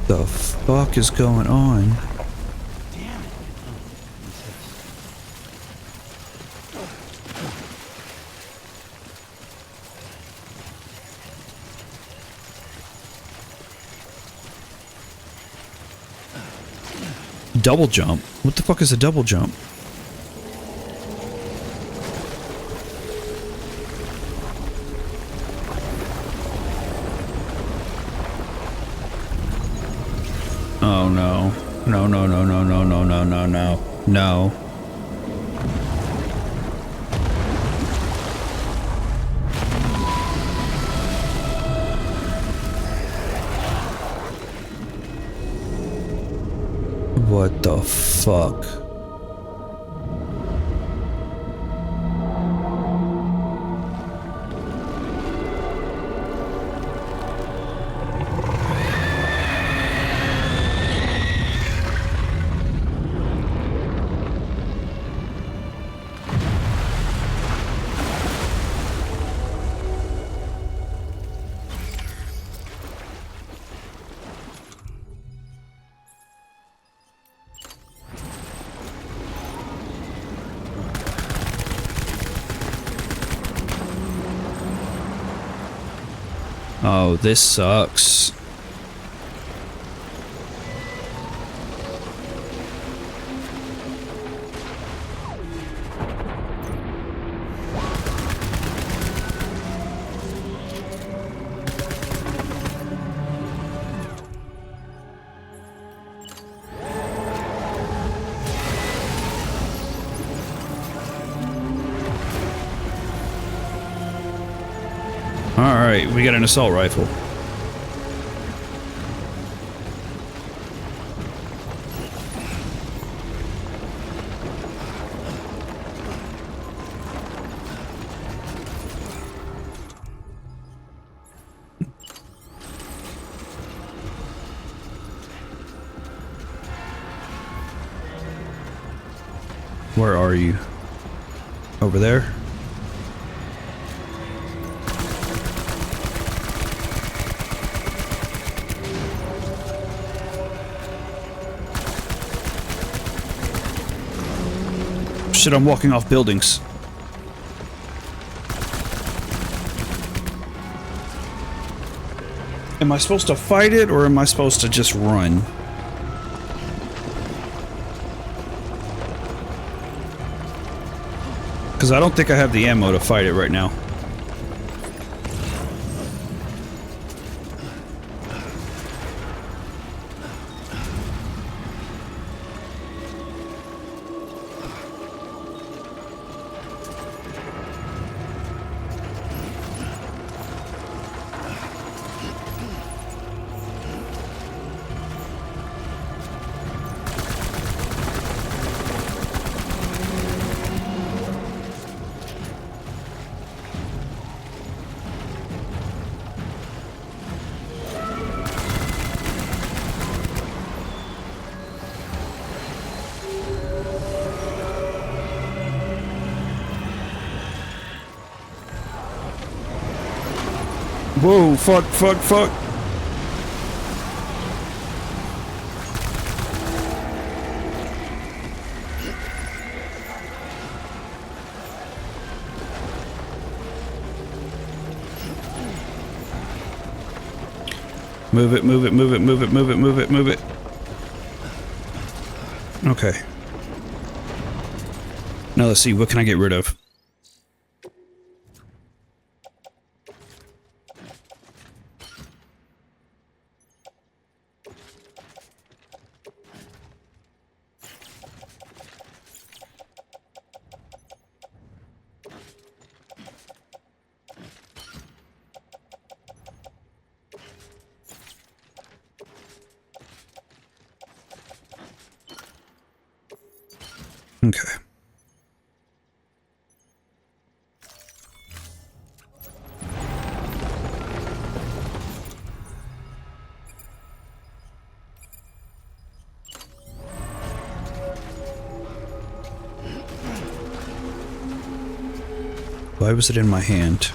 The fuck is going on? Double jump? What the fuck is a double jump? Oh no. No, no, no, no, no, no, no, no, no. No. What the fuck? Oh, this sucks. Alright, we got an assault rifle. Where are you? Over there? Shit, I'm walking off buildings. Am I supposed to fight it, or am I supposed to just run? Because I don't think I have the ammo to fight it right now. Whoa, fuck, fuck, fuck. Move it, move it, move it, move it, move it, move it, move it. Okay. Now let's see, what can I get rid of? Okay. Why was it in my hand?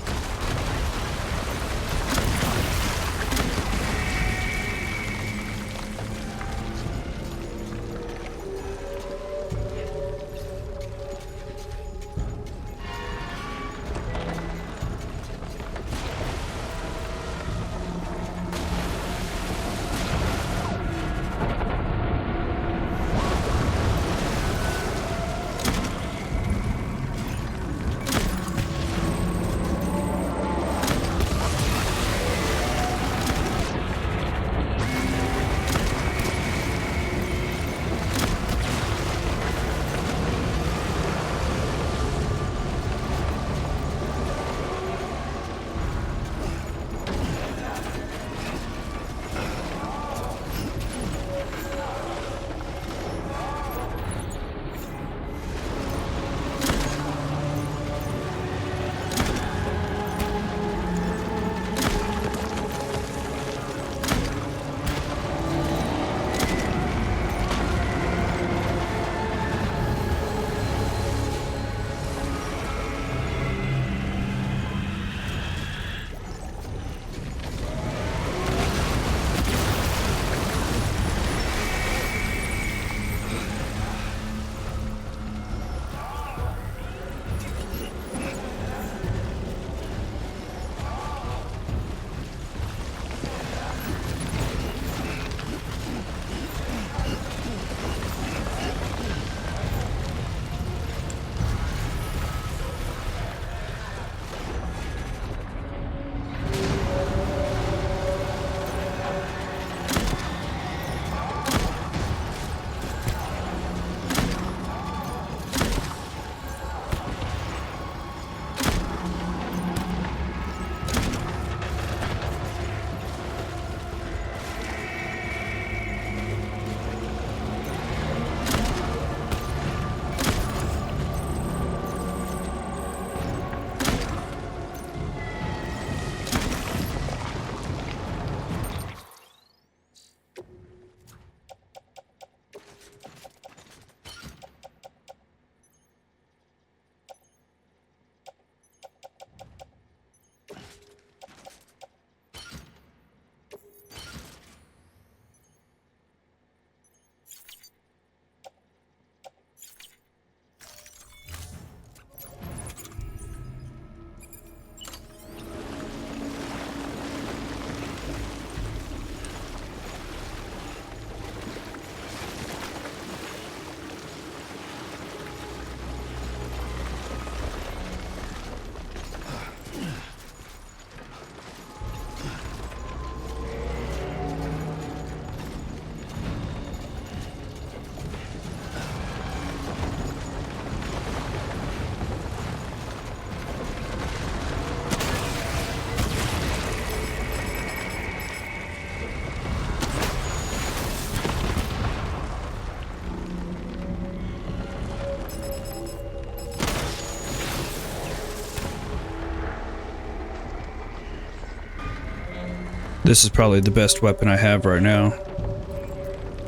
This is probably the best weapon I have right now.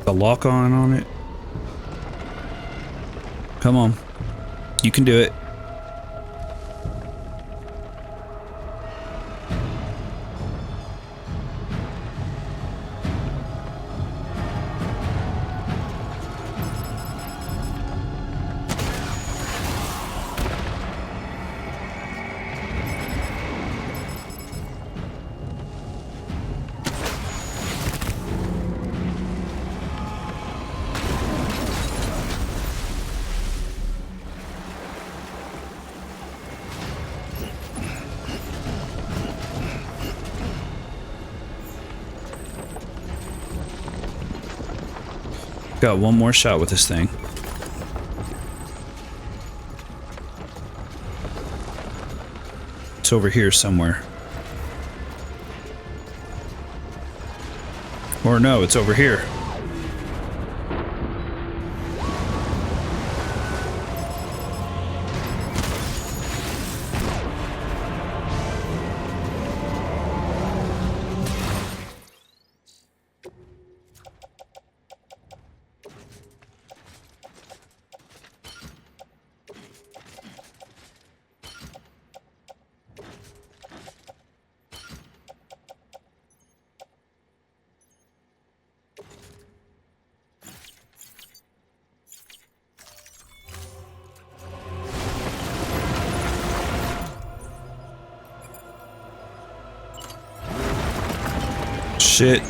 The lock on it. Come on. You can do it. Got one more shot with this thing. It's over here somewhere. Or no, it's over here. Shit.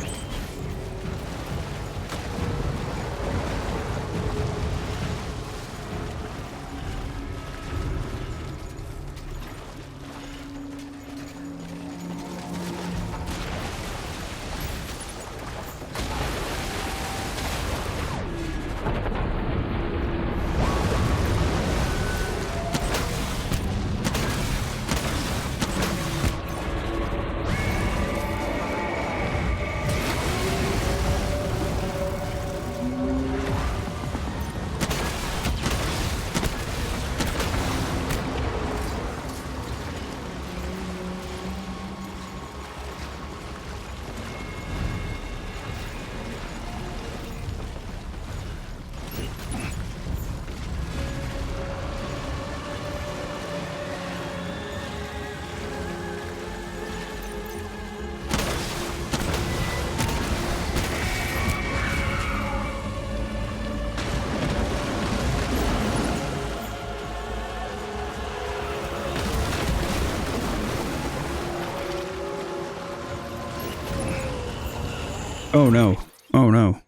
Oh no. Oh no.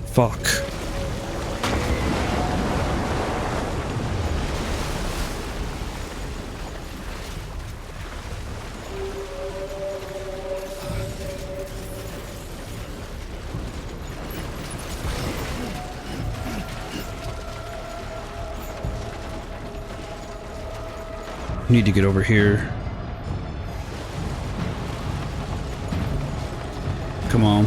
Fuck. Need to get over here. Come on.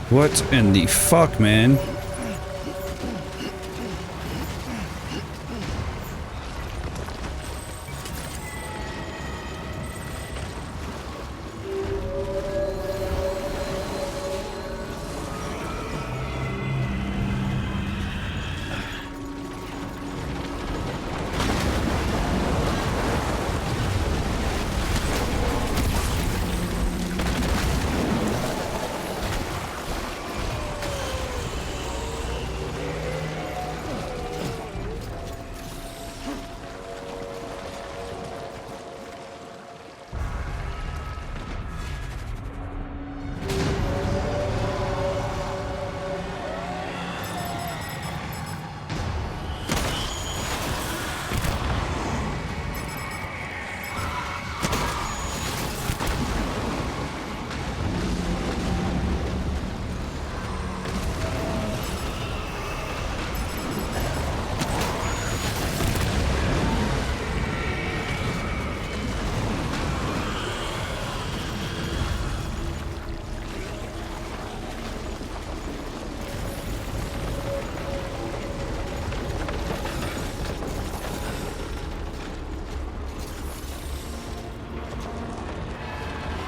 What in the fuck, man?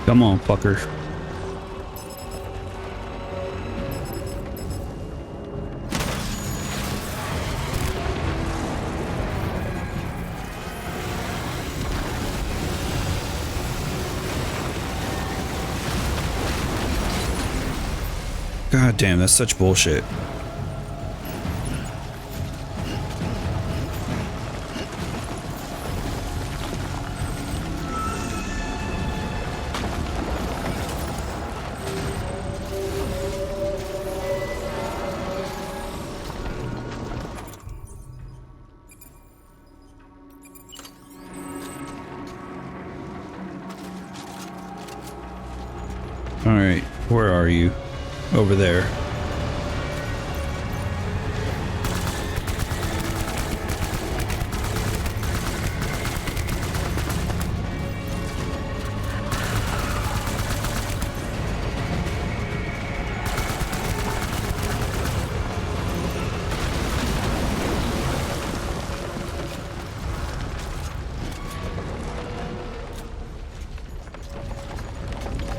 Come on, fucker. God damn, that's such bullshit. Alright, where are you? Over there.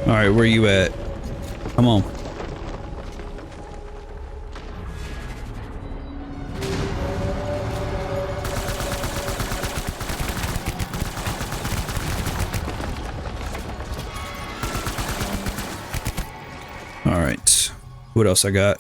Alright, where you at? Come on. Alright. What else I got?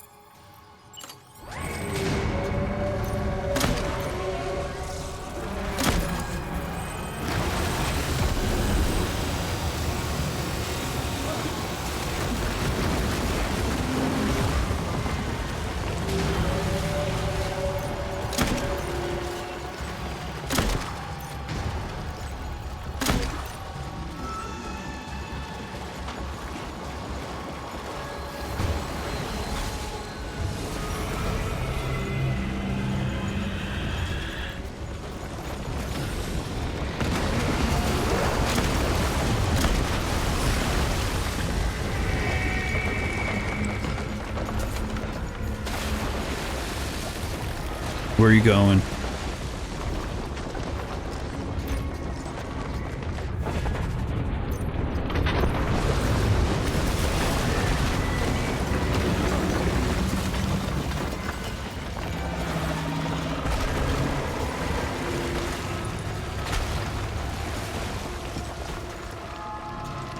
Where are you going?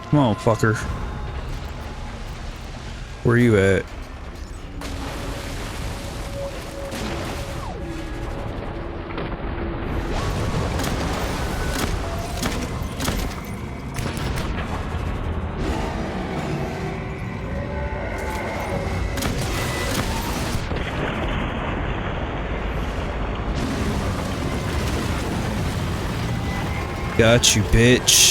Come on, fucker. Where are you at? Got you, bitch.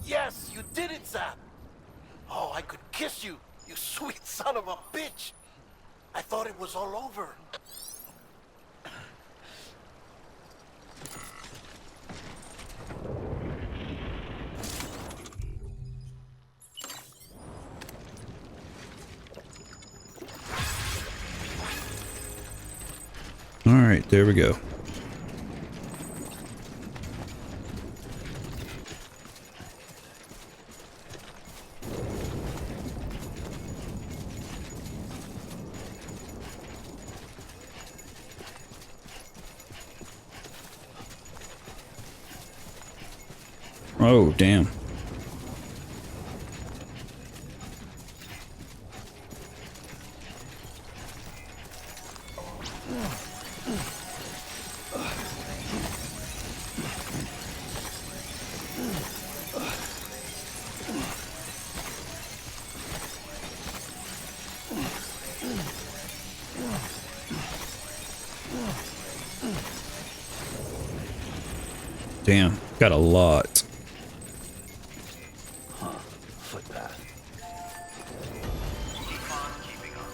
Yes, you did it, Sam! Oh, I could kiss you, you sweet son of a bitch! I thought it was all over. All right, there we go. Oh, damn. Damn, got a lot. Footpath. Keep on keeping on.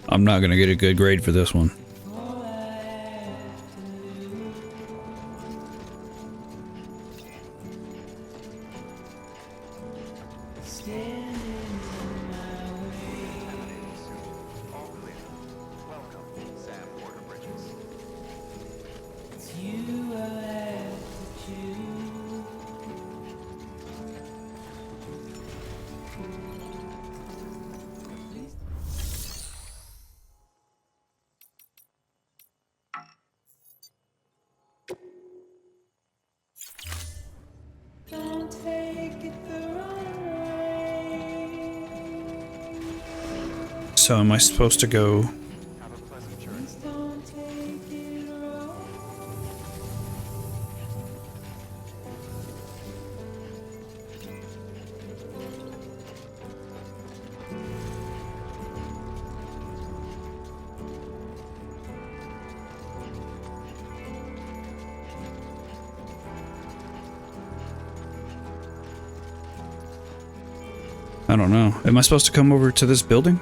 I'm not gonna get a good grade for this one. So am I supposed to go? I don't know. Am I supposed to come over to this building?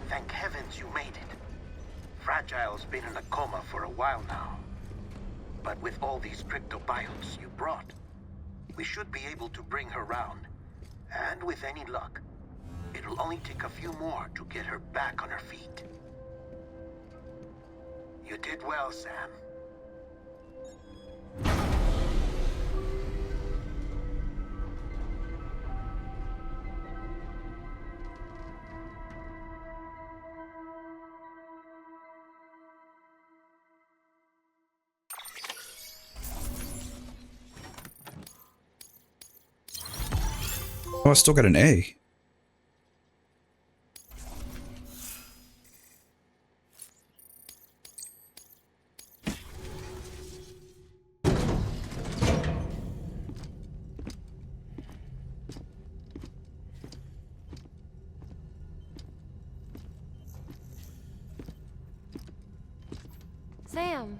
Thank heavens you made it. Fragile's been in a coma for a while now. But with all these cryptobiotes you brought, we should be able to bring her round. And with any luck, it'll only take a few more to get her back on her feet. You did well, Sam. Oh, I still got an A. Sam.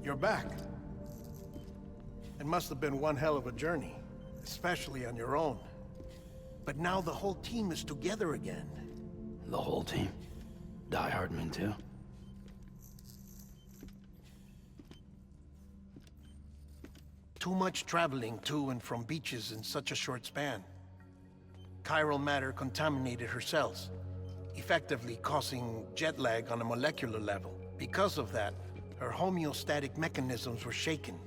You're back. It must have been one hell of a journey, especially on your own. But now the whole team is together again. The whole team? Die Hardman too? Too much traveling to and from beaches in such a short span. Chiral matter contaminated her cells. effectively causing jet lag on a molecular level. Because of that, her homeostatic mechanisms were shaken.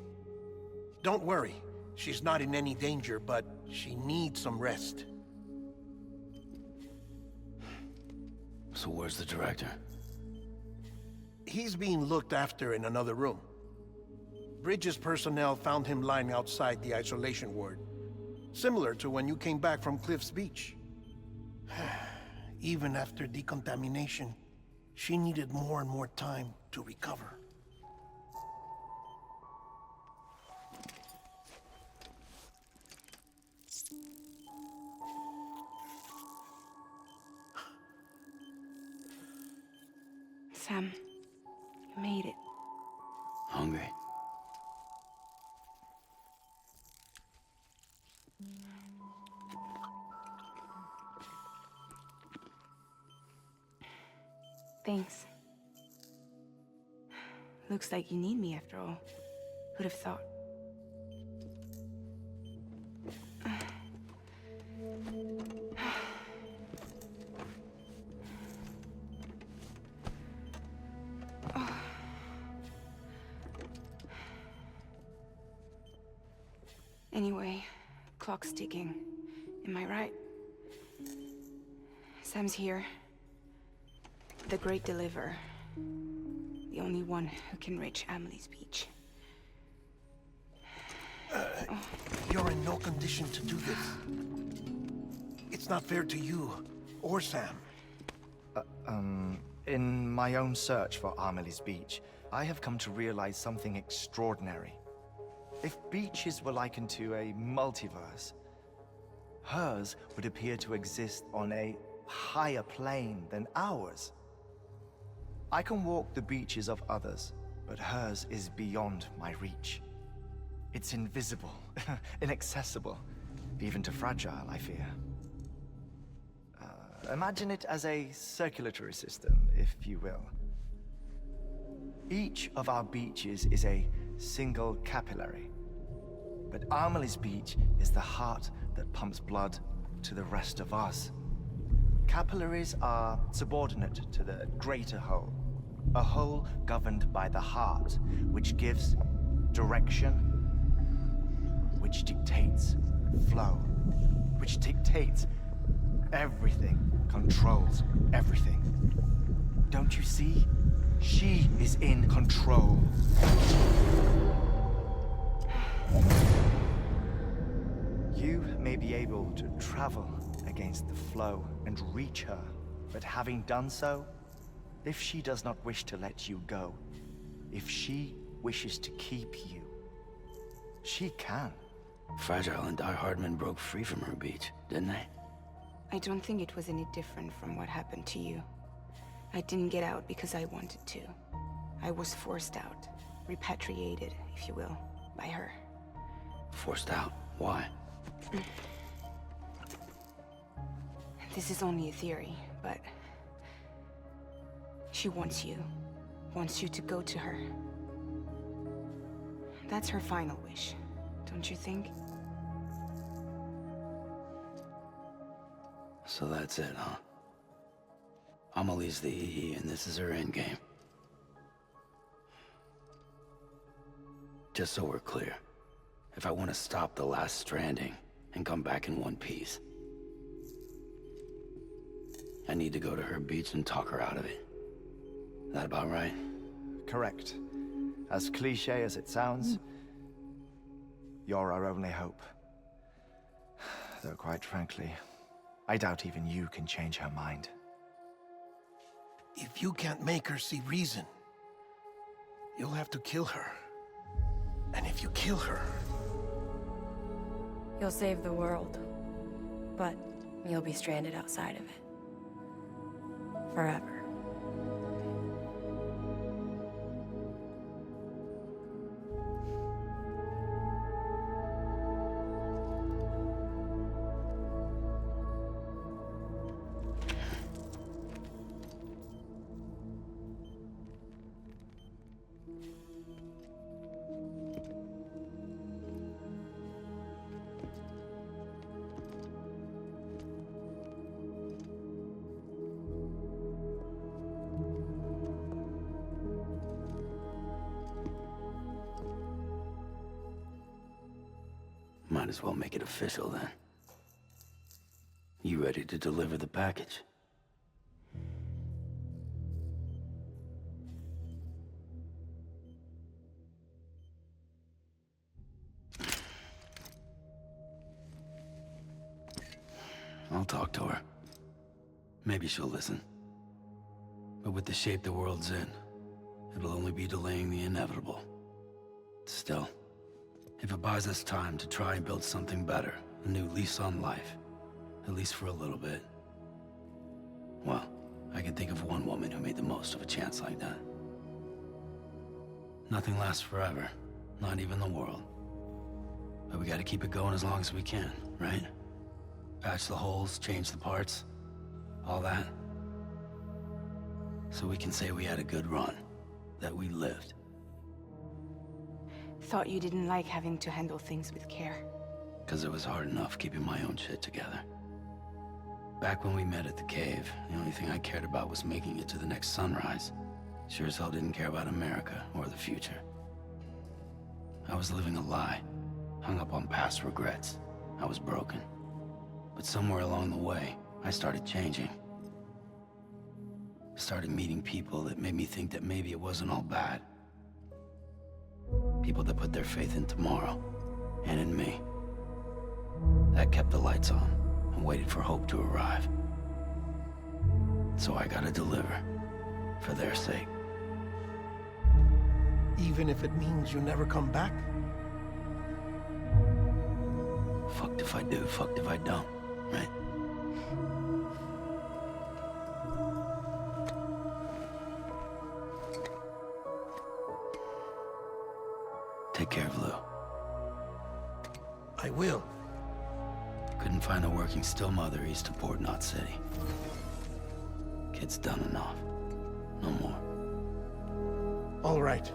Don't worry, she's not in any danger, but she needs some rest. So where's the director? He's being looked after in another room. Bridges personnel found him lying outside the isolation ward. Similar to when you came back from Cliff's Beach. Even after decontamination, she needed more and more time to recover. Sam, you made it. Hungry? Thanks. Looks like you need me after all. Who'd have thought? Anyway, clock's ticking. Am I right? Sam's here. The Great Deliverer. The only one who can reach Amelie's Beach. You're in no condition to do this. It's not fair to you, or Sam. In my own search for Amelie's Beach, I have come to realize something extraordinary. If beaches were likened to a multiverse, hers would appear to exist on a higher plane than ours. I can walk the beaches of others, but hers is beyond my reach. It's invisible, inaccessible, even to fragile, I fear. Imagine it as a circulatory system, if you will. Each of our beaches is a single capillary. But Amelie's Beach is the heart that pumps blood to the rest of us. Capillaries are subordinate to the greater whole. A whole governed by the heart, which gives direction, which dictates flow, which dictates everything, controls everything. Don't you see? She is in control. You may be able to travel against the flow and reach her, but having done so, if she does not wish to let you go, if she wishes to keep you, she can. Fragile and Die Hardman broke free from her beach, didn't they? I don't think it was any different from what happened to you. I didn't get out because I wanted to. I was forced out, repatriated, if you will, by her. Forced out? Why? This is only a theory, but she wants you to go to her. That's her final wish, don't you think? So that's it, huh? Amelie's the EE, and this is her endgame. Just so we're clear, if I want to stop the last stranding and come back in one piece, I need to go to her beach and talk her out of it. That about right? Correct. As cliché as it sounds, you're our only hope. Though quite frankly, I doubt even you can change her mind. If you can't make her see reason, you'll have to kill her. And if you kill her... You'll save the world, but you'll be stranded outside of it. Forever. as well make it official then. You ready to deliver the package? I'll talk to her. Maybe she'll listen. But with the shape the world's in, it'll only be delaying the inevitable. Still, if it buys us time to try and build something better, a new lease on life, at least for a little bit, well, I can think of one woman who made the most of a chance like that. Nothing lasts forever, not even the world. But we gotta keep it going as long as we can, right? Patch the holes, change the parts, all that. So we can say we had a good run, that we lived. Thought you didn't like having to handle things with care. 'Cause it was hard enough keeping my own shit together. Back when we met at the cave, the only thing I cared about was making it to the next sunrise. Sure as hell didn't care about America or the future. I was living a lie, hung up on past regrets. I was broken. But somewhere along the way, I started changing. Started meeting people that made me think that maybe it wasn't all bad. People that put their faith in tomorrow, and in me. That kept the lights on, and waited for hope to arrive. So I gotta deliver, for their sake. Even if it means you never come back? Fucked if I do, fucked if I don't, right? Take care of Lou. I will. Couldn't find a working still mother east of Port Knot City. Kid's done enough. No more. All right.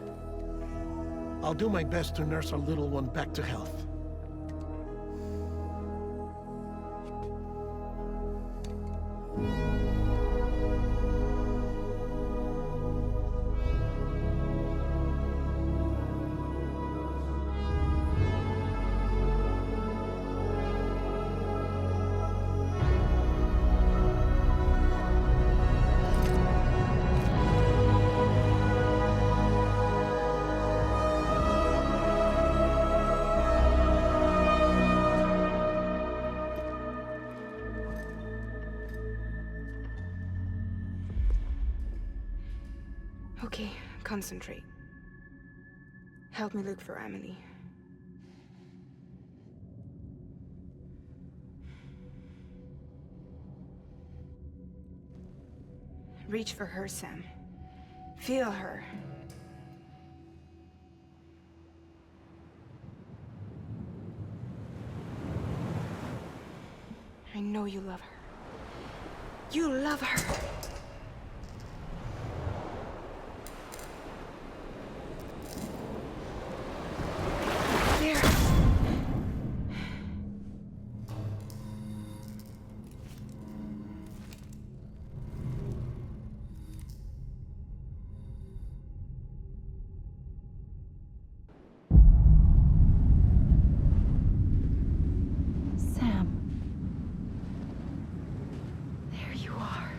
I'll do my best to nurse our little one back to health. Okay, concentrate. Help me look for Emily. Reach for her, Sam. Feel her. I know you love her. You love her. There. Sam. There you are.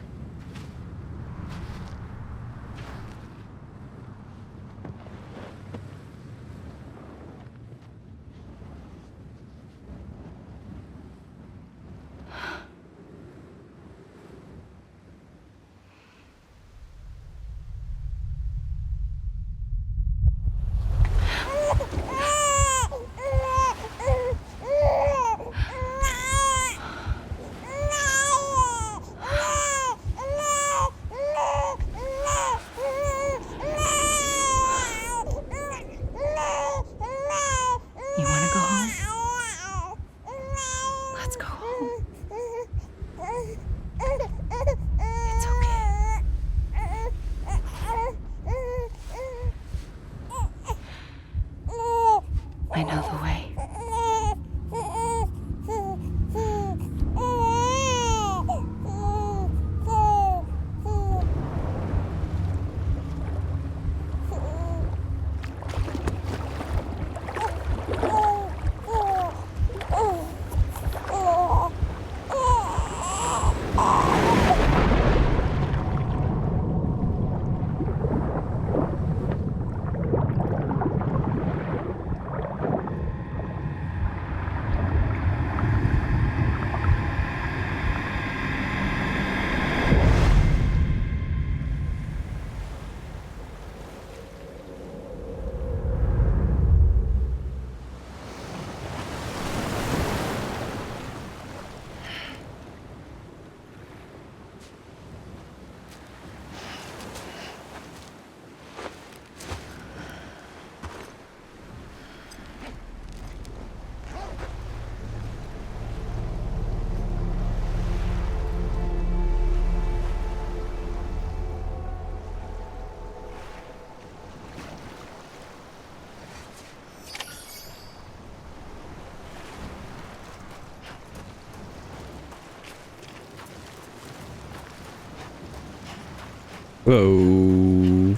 Whoa.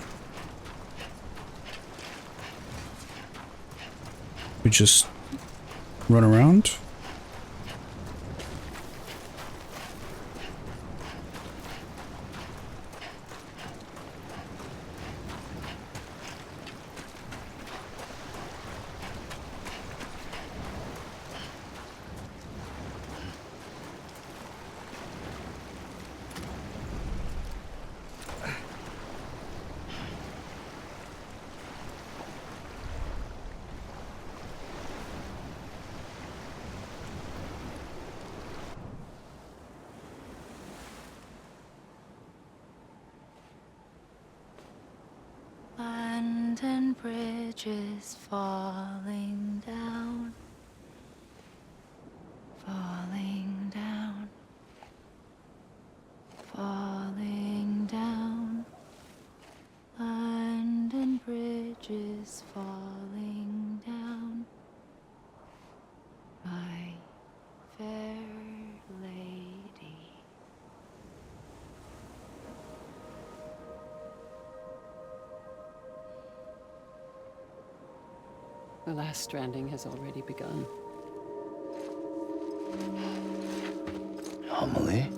We just run around? Land and bridges falling down, falling down, falling down. Land and bridges falling down, my fair lady. The last stranding has already begun. Amelie?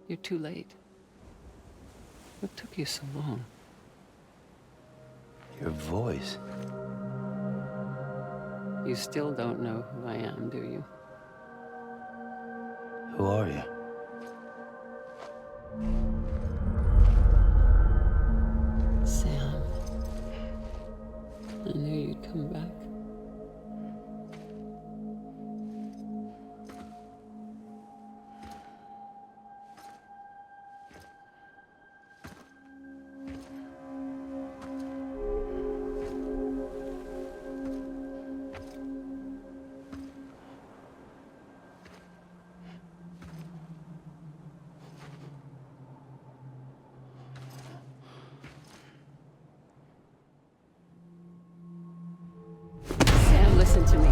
You're too late. What took you so long? Your voice. You still don't know who I am, do you? Who are you? Sam. I knew you'd come back. Sam, listen to me.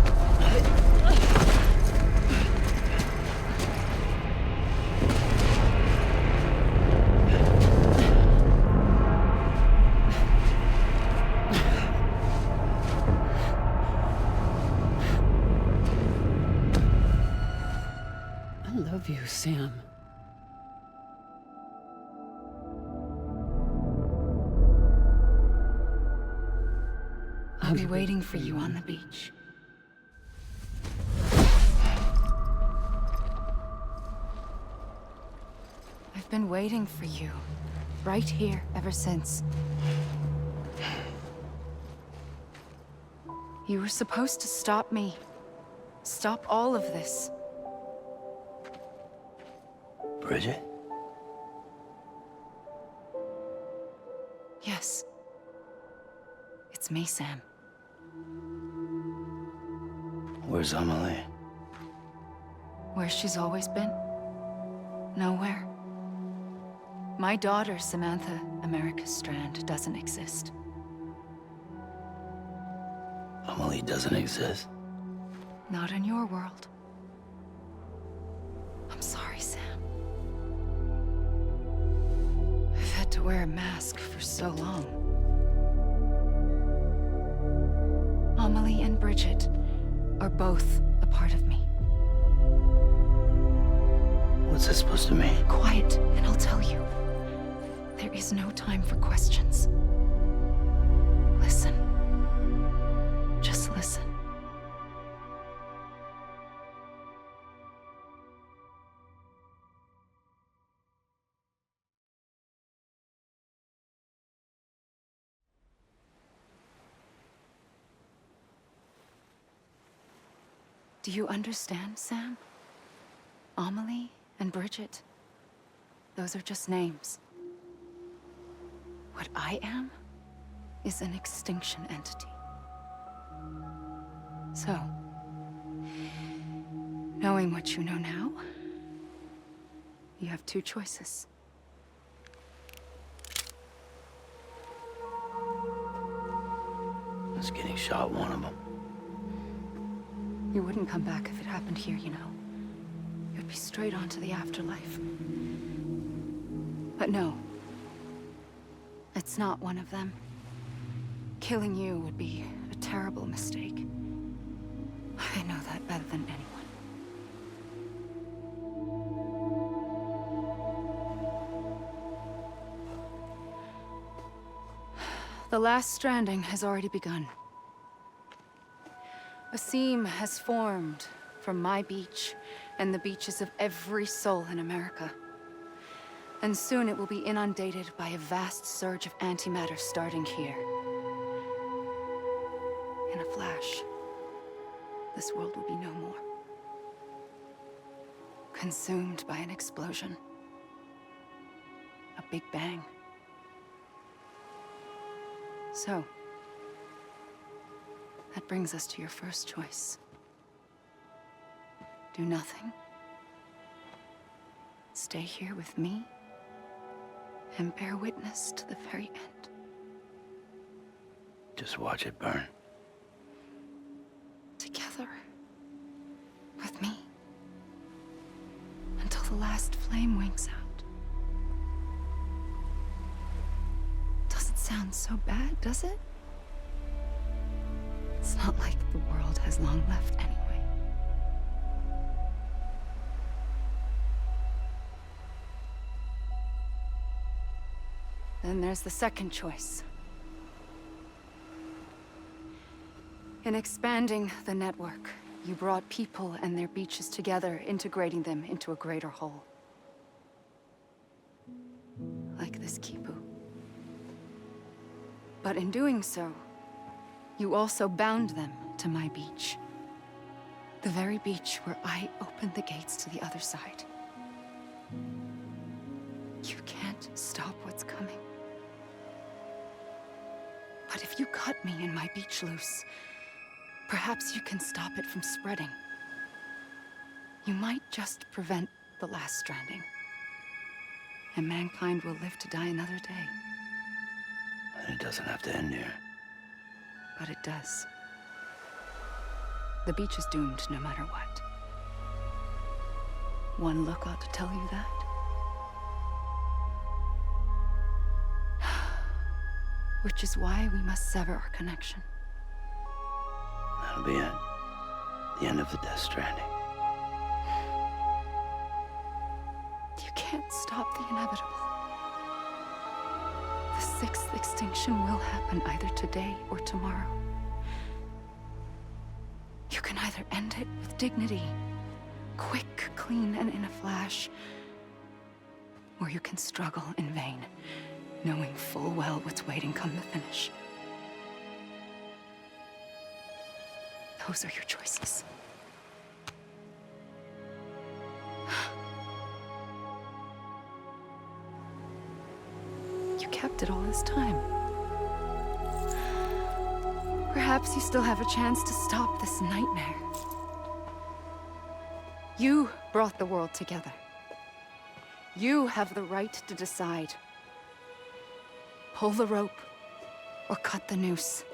I love you, Sam. I'll be waiting for you on the beach. I've been waiting for you, right here, ever since. You were supposed to stop me. Stop all of this. Bridget? Yes. It's me, Sam. Where's Amelie? Where she's always been. Nowhere. My daughter, Samantha America Strand, doesn't exist. Amelie doesn't exist? Not in your world. I'm sorry, Sam. I've had to wear a mask for so long. Amelie and Bridget are both a part of me. What's that supposed to mean? Quiet, and I'll tell you. There is no time for questions. Listen. Just listen. Do you understand, Sam? Amelie and Bridget, those are just names. What I am is an extinction entity. So, knowing what you know now, you have two choices. Was getting shot one of them? You wouldn't come back if it happened here, you know. You'd be straight on to the afterlife. But no. It's not one of them. Killing you would be a terrible mistake. I know that better than anyone. The last stranding has already begun. A seam has formed from my beach and the beaches of every soul in America. And soon it will be inundated by a vast surge of antimatter starting here. In a flash, this world will be no more. Consumed by an explosion. A big bang. So, that brings us to your first choice. Do nothing. Stay here with me and bear witness to the very end. Just watch it burn. Together. With me. Until the last flame winks out. Doesn't sound so bad, does it? It's not like the world has long left anyway. Then there's the second choice. In expanding the network, you brought people and their beaches together, integrating them into a greater whole. Like this Kipu. But in doing so, you also bound them to my beach. The very beach where I opened the gates to the other side. You can't stop what's coming. But if you cut me and my beach loose, perhaps you can stop it from spreading. You might just prevent the last stranding. And mankind will live to die another day. And it doesn't have to end here. But it does. The beach is doomed no matter what. One look ought to tell you that. Which is why we must sever our connection. That'll be it. The end of the Death Stranding. You can't stop the inevitable. The sixth extinction will happen either today or tomorrow. You can either end it with dignity, quick, clean, and in a flash, or you can struggle in vain, knowing full well what's waiting come the finish. Those are your choices. You kept it all this time. Perhaps you still have a chance to stop this nightmare. You brought the world together. You have the right to decide. Pull the rope or cut the noose.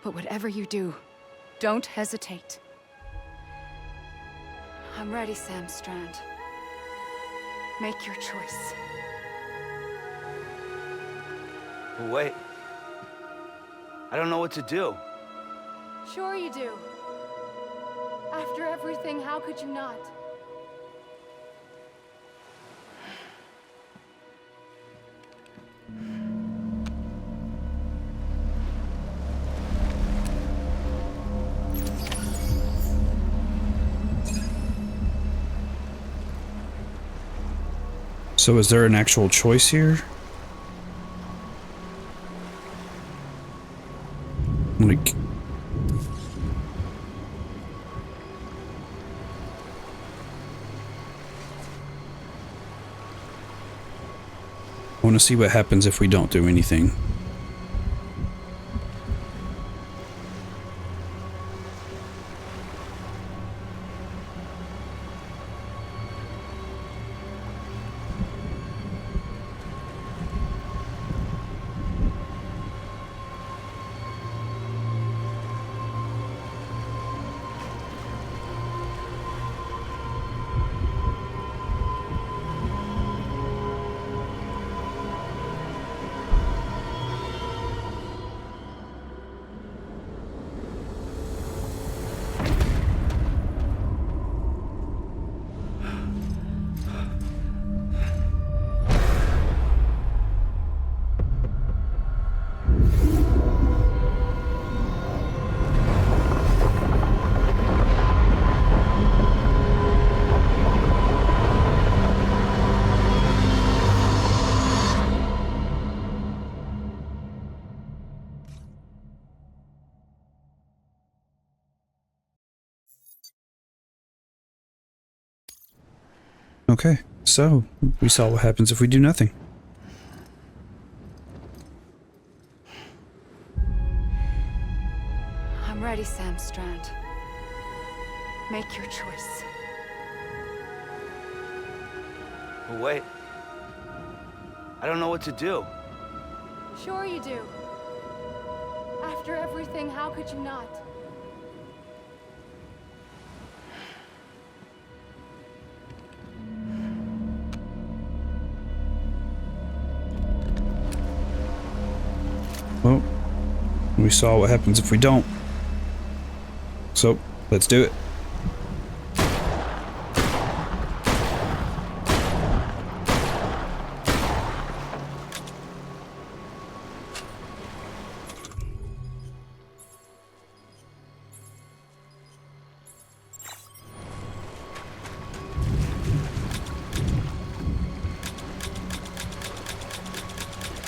But whatever you do, don't hesitate. I'm ready, Sam Strand. Make your choice. Wait. I don't know what to do. Sure you do. After everything, how could you not? So is there an actual choice here? Like... I want to see what happens if we don't do anything. Okay, so we saw what happens if we do nothing. I'm ready, Sam Strand. Make your choice. But wait. I don't know what to do. Sure you do. After everything, how could you not? Well, we saw what happens if we don't. So, let's do it.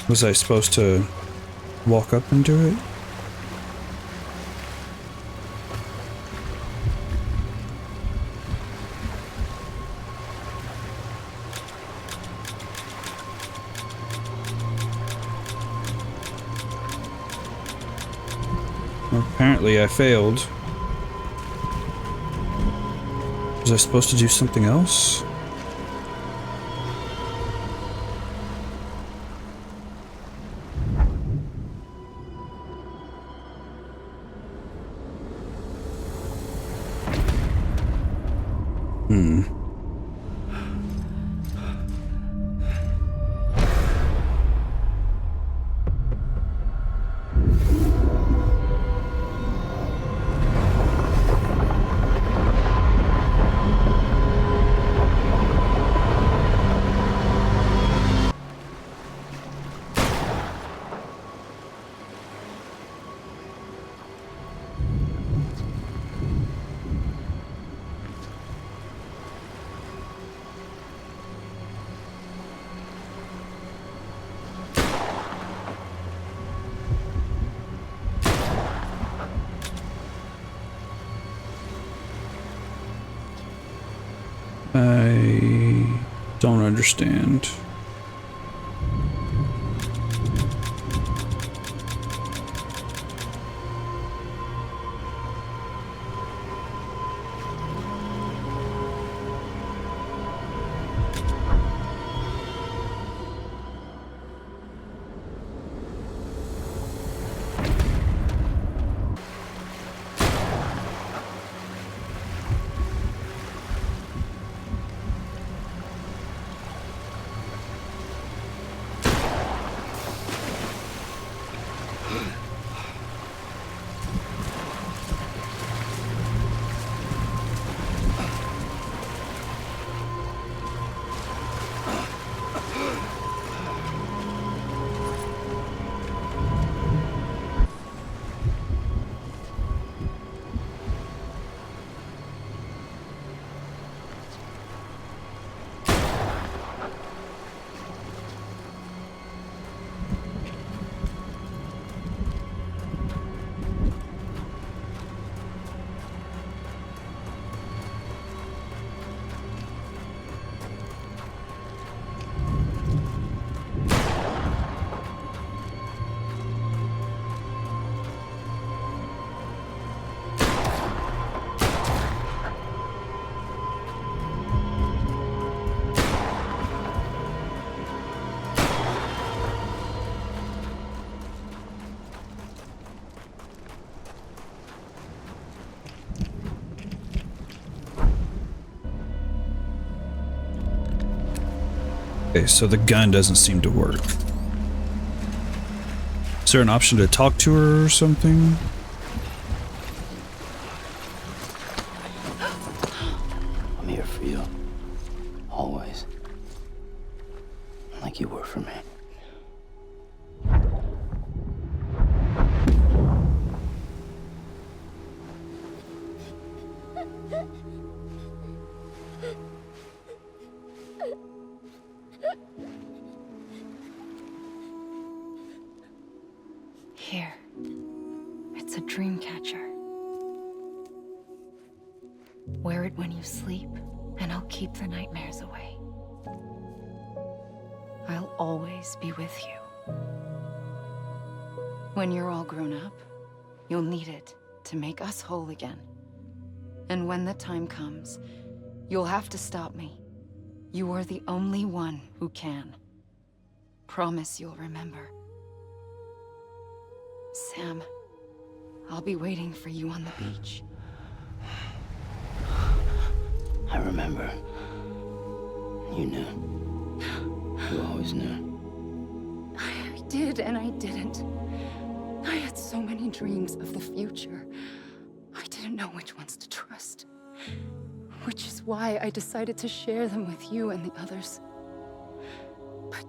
Was I supposed to walk up and do it? Well, apparently I failed. Was I supposed to do something else? I don't understand. Okay, so the gun doesn't seem to work. Is there an option to talk to her or something? I'm here for you. Always. Like you were for me. Here. It's a dream catcher. Wear it when you sleep, and I'll keep the nightmares away. I'll always be with you. When you're all grown up, you'll need it to make us whole again. And when the time comes, you'll have to stop me. You are the only one who can. Promise you'll remember. Sam, I'll be waiting for you on the beach. I remember. You knew. You always knew. I did and I didn't. I had so many dreams of the future. I didn't know which ones to trust. Which is why I decided to share them with you and the others. But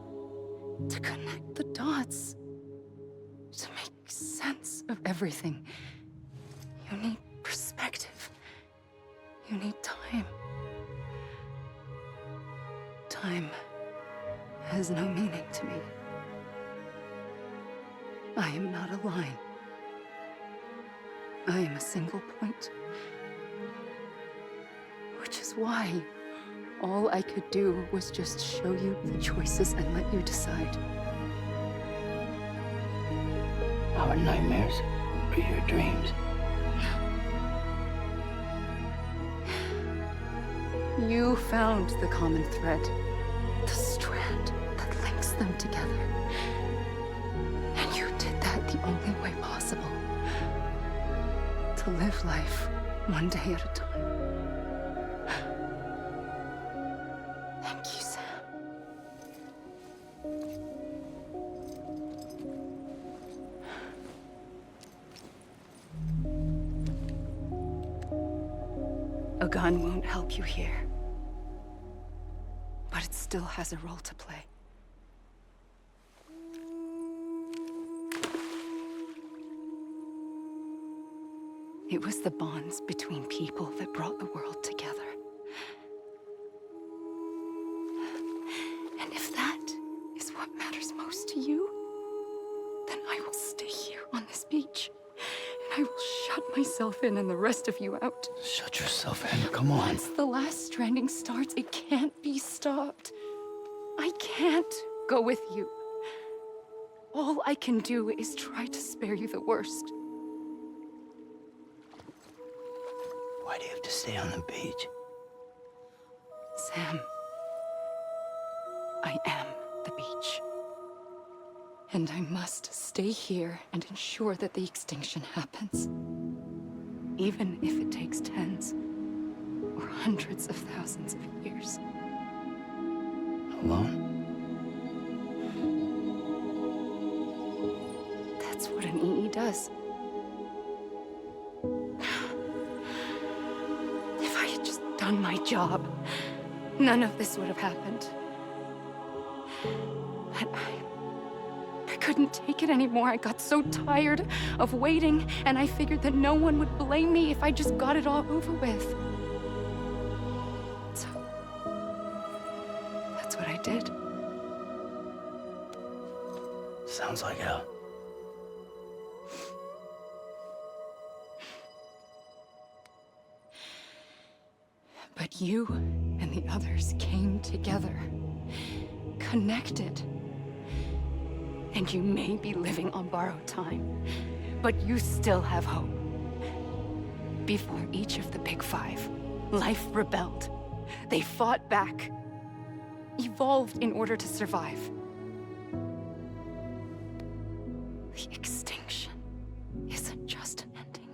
to connect the dots, to make sense of everything, you need perspective. You need time. Time has no meaning to me. I am not a line. I am a single point. Which is why all I could do was just show you the choices and let you decide. Our nightmares are your dreams. You found the common thread, the strand that links them together. And you did that the only way possible. To live life one day at a time. Thank you, Sam. A gun won't help you here. But it still has a role to play. It was the bonds between people that brought the world together. And if that is what matters most to you, then I will stay here on this beach. And I will shut myself in and the rest of you out. Shut yourself in, come on. Once the last stranding starts, it can't be stopped. I can't go with you. All I can do is try to spare you the worst. Why do you have to stay on the beach? Sam, I am the beach. And I must stay here and ensure that the extinction happens. Even if it takes tens or hundreds of thousands of years. Alone? That's what an EE does. If I had just done my job, none of this would have happened. But I couldn't take it anymore. I got so tired of waiting, and I figured that no one would blame me if I just got it all over with. So, that's what I did. Sounds like hell. But you and the others came together, connected. And you may be living on borrowed time, but you still have hope. Before each of the Big Five, life rebelled. They fought back, evolved in order to survive. The extinction isn't just an ending.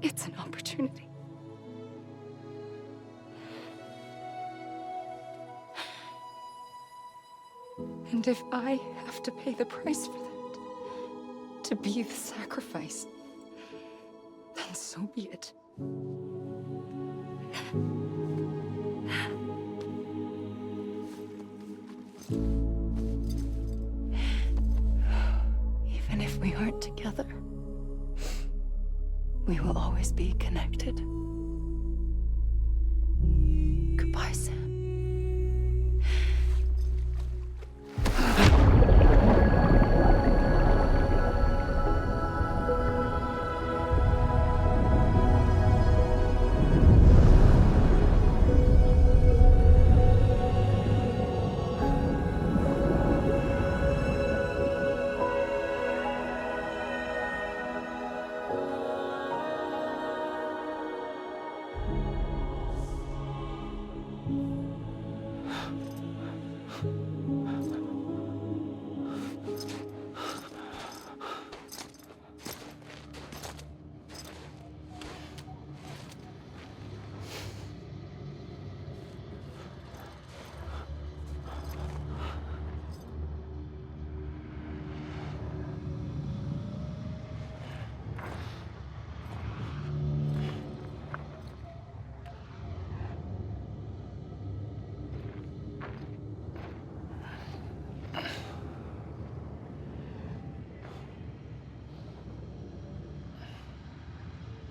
It's an opportunity. And if I have to pay the price for that, to be the sacrifice, then so be it. Even if we aren't together, we will always be connected. Goodbye, Sam.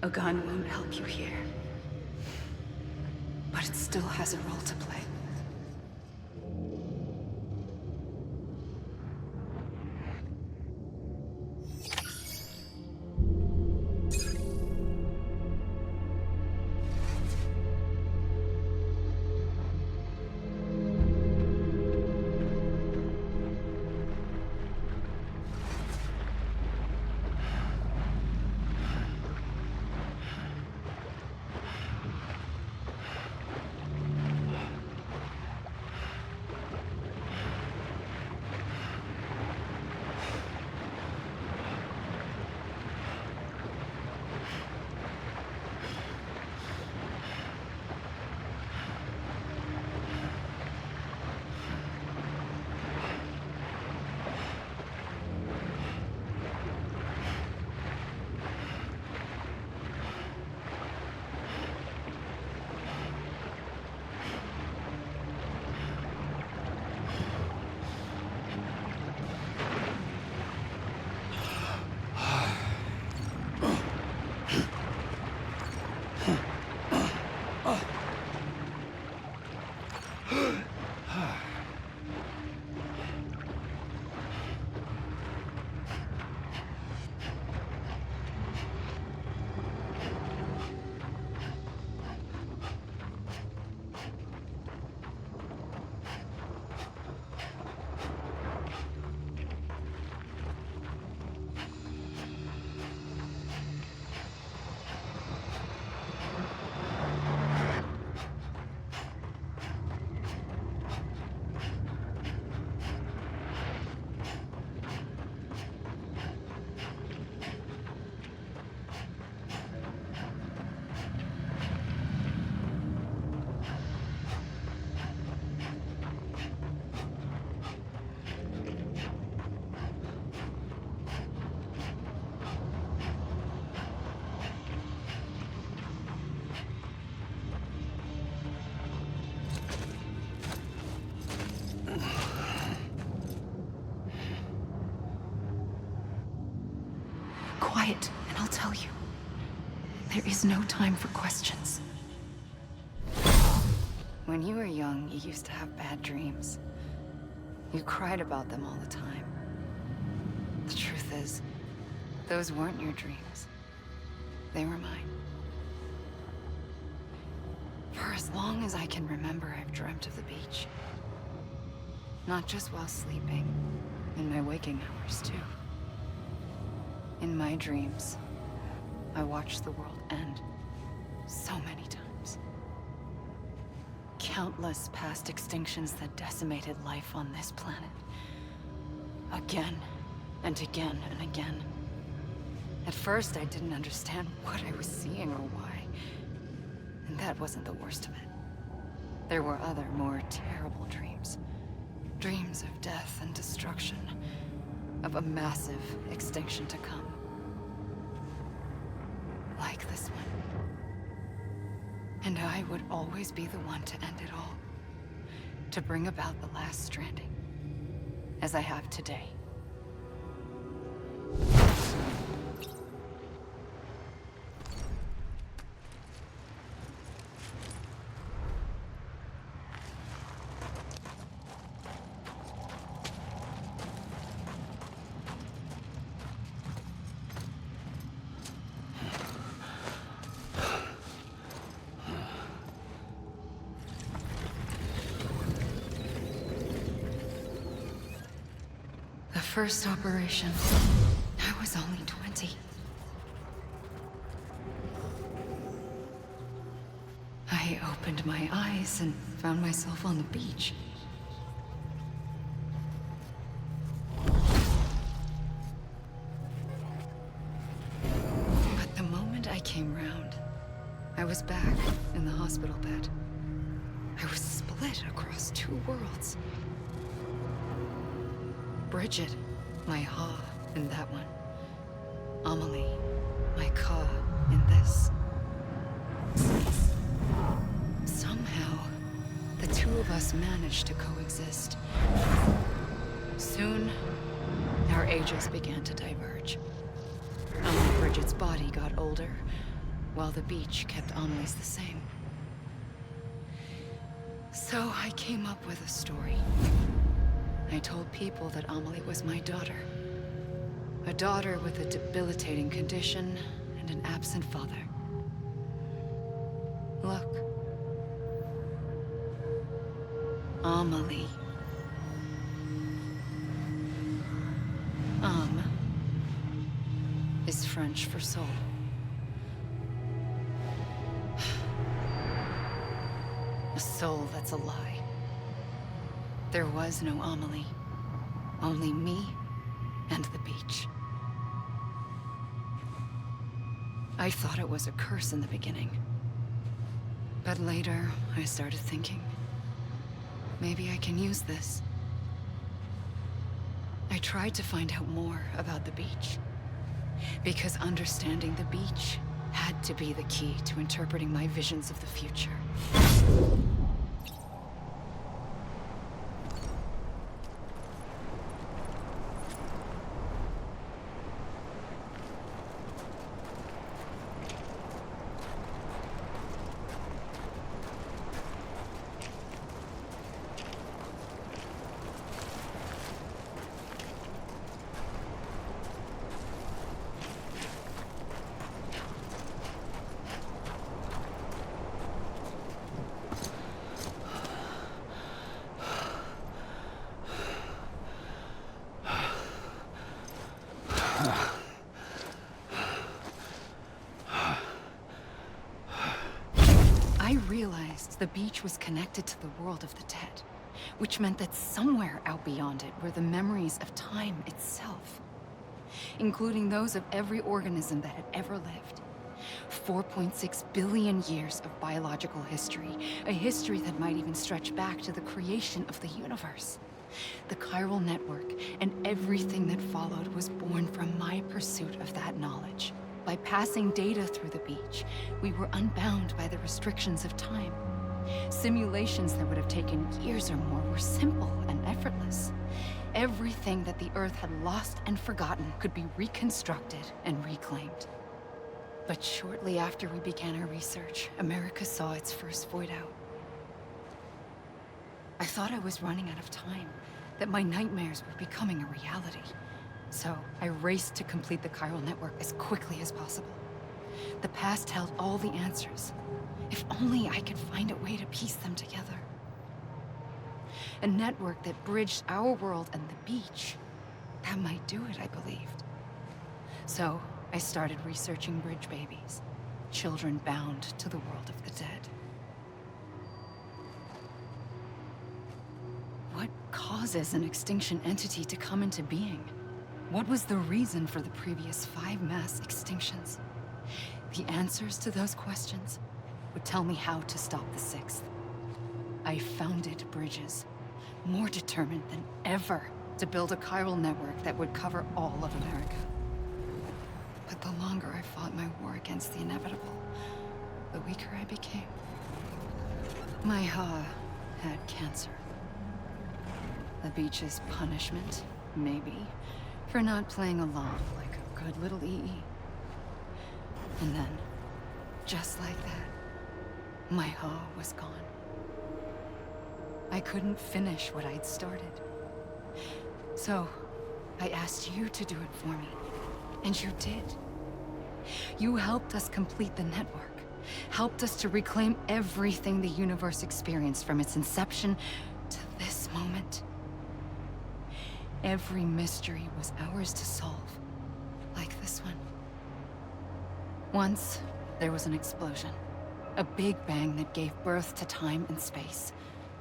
A gun won't help you here. But it still has a role to play. Quiet, and I'll tell you. There is no time for questions. When you were young, you used to have bad dreams. You cried about them all the time. The truth is, those weren't your dreams. They were mine. For as long as I can remember, I've dreamt of the beach. Not just while sleeping, in my waking hours, too. In my dreams, I watched the world end so many times. Countless past extinctions that decimated life on this planet. Again, and again, and again. At first, I didn't understand what I was seeing or why. And that wasn't the worst of it. There were other, more terrible dreams. Dreams of death and destruction. Of a massive extinction to come. Like this one. And I would always be the one to end it all. To bring about the last stranding. As I have today. First operation, I was only 20. I opened my eyes and found myself on the beach. But the moment I came round, I was back in the hospital bed. I was split across two worlds. Bridget, my Ha in that one. Amelie, my Ka in this. Somehow, the two of us managed to coexist. Soon, our ages began to diverge. Bridget's body got older, while the beach kept Amelie's the same. So I came up with a story. I told people that Amelie was my daughter. A daughter with a debilitating condition and an absent father. Look. Amelie. Is French for soul. A soul that's a lie. There was no Amelie. Only me and the beach. I thought it was a curse in the beginning. But later, I started thinking, maybe I can use this. I tried to find out more about the beach. Because understanding the beach had to be the key to interpreting my visions of the future. I realized the beach was connected to the world of the dead, which meant that somewhere out beyond it were the memories of time itself, including those of every organism that had ever lived. 4.6 billion years of biological history, a history that might even stretch back to the creation of the universe. The chiral network and everything that followed was born from my pursuit of that knowledge. By passing data through the beach, we were unbound by the restrictions of time. Simulations that would have taken years or more were simple and effortless. Everything that the Earth had lost and forgotten could be reconstructed and reclaimed. But shortly after we began our research, America saw its first void out. I thought I was running out of time, that my nightmares were becoming a reality. So I raced to complete the chiral network as quickly as possible. The past held all the answers. If only I could find a way to piece them together. A network that bridged our world and the beach. That might do it, I believed. So I started researching bridge babies, children bound to the world of the dead. What causes an extinction entity to come into being? What was the reason for the previous 5 mass extinctions? The answers to those questions would tell me how to stop the 6th. I founded bridges, more determined than ever to build a chiral network that would cover all of America. But the longer I fought my war against the inevitable, the weaker I became. My Ha had cancer. The beach's punishment, maybe, for not playing along like a good little EE. And then, just like that, my Ha was gone. I couldn't finish what I'd started. So, I asked you to do it for me, and you did. You helped us complete the network, helped us to reclaim everything the universe experienced from its inception to this moment. Every mystery was ours to solve, like this one. Once, there was an explosion. A big bang that gave birth to time and space.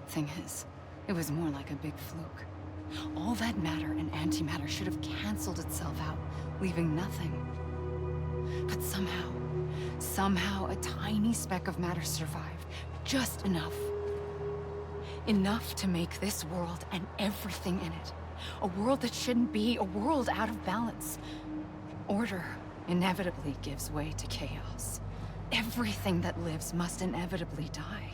Thing is, it was more like a big fluke. All that matter and antimatter should have canceled itself out, leaving nothing. But somehow a tiny speck of matter survived. Just enough. Enough to make this world and everything in it. A world that shouldn't be, a world out of balance. Order inevitably gives way to chaos. Everything that lives must inevitably die.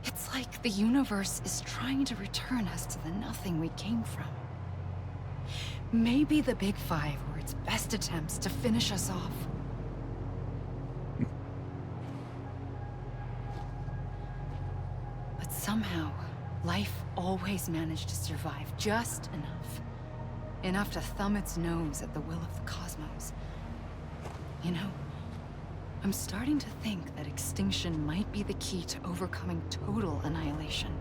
It's like the universe is trying to return us to the nothing we came from. Maybe the Big Five were its best attempts to finish us off. Somehow, life always managed to survive just enough. Enough to thumb its nose at the will of the cosmos. You know, I'm starting to think that extinction might be the key to overcoming total annihilation.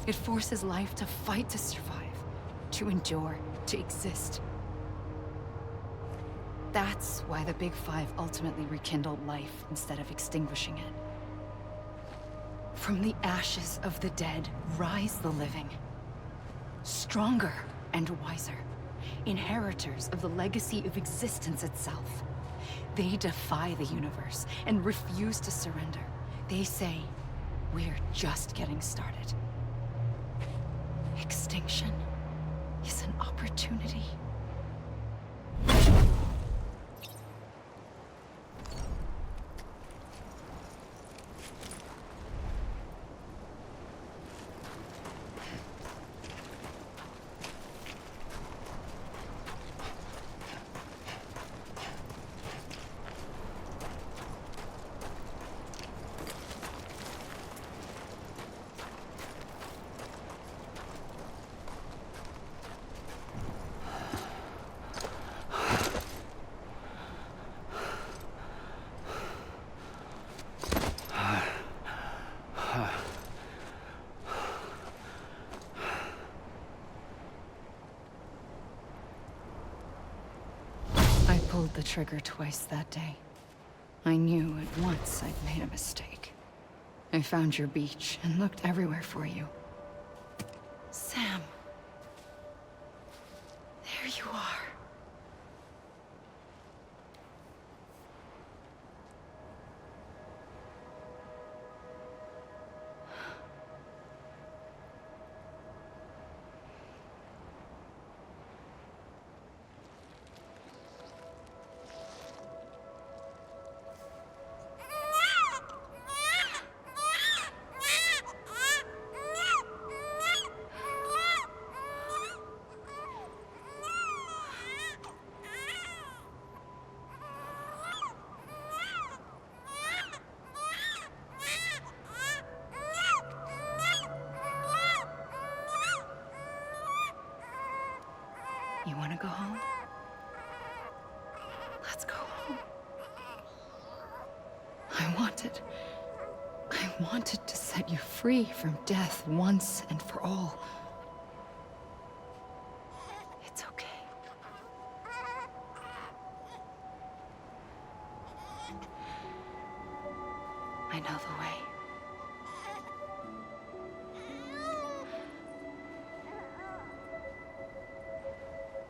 It forces life to fight to survive, to endure, to exist. That's why the Big Five ultimately rekindled life instead of extinguishing it. From the ashes of the dead rise the living. Stronger and wiser. Inheritors of the legacy of existence itself. They defy the universe and refuse to surrender. They say, we're just getting started. Extinction is an opportunity. I pulled the trigger twice that day. I knew at once I'd made a mistake. I found your beach and looked everywhere for you. Sam. There you are. You want to go home? Let's go home. I wanted to set you free from death once and for all. It's okay. I know the way.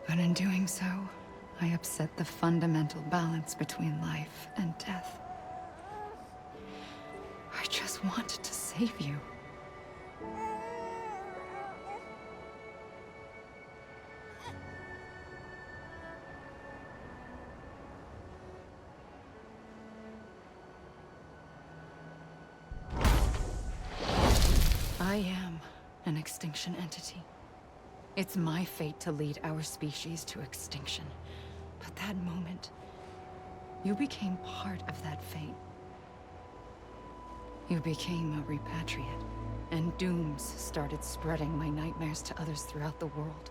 But in doing so, I upset the fundamental balance between life and death. I just wanted to save you. I am an extinction entity. It's my fate to lead our species to extinction. But that moment, you became part of that fate. You became a repatriate, and dooms started spreading my nightmares to others throughout the world.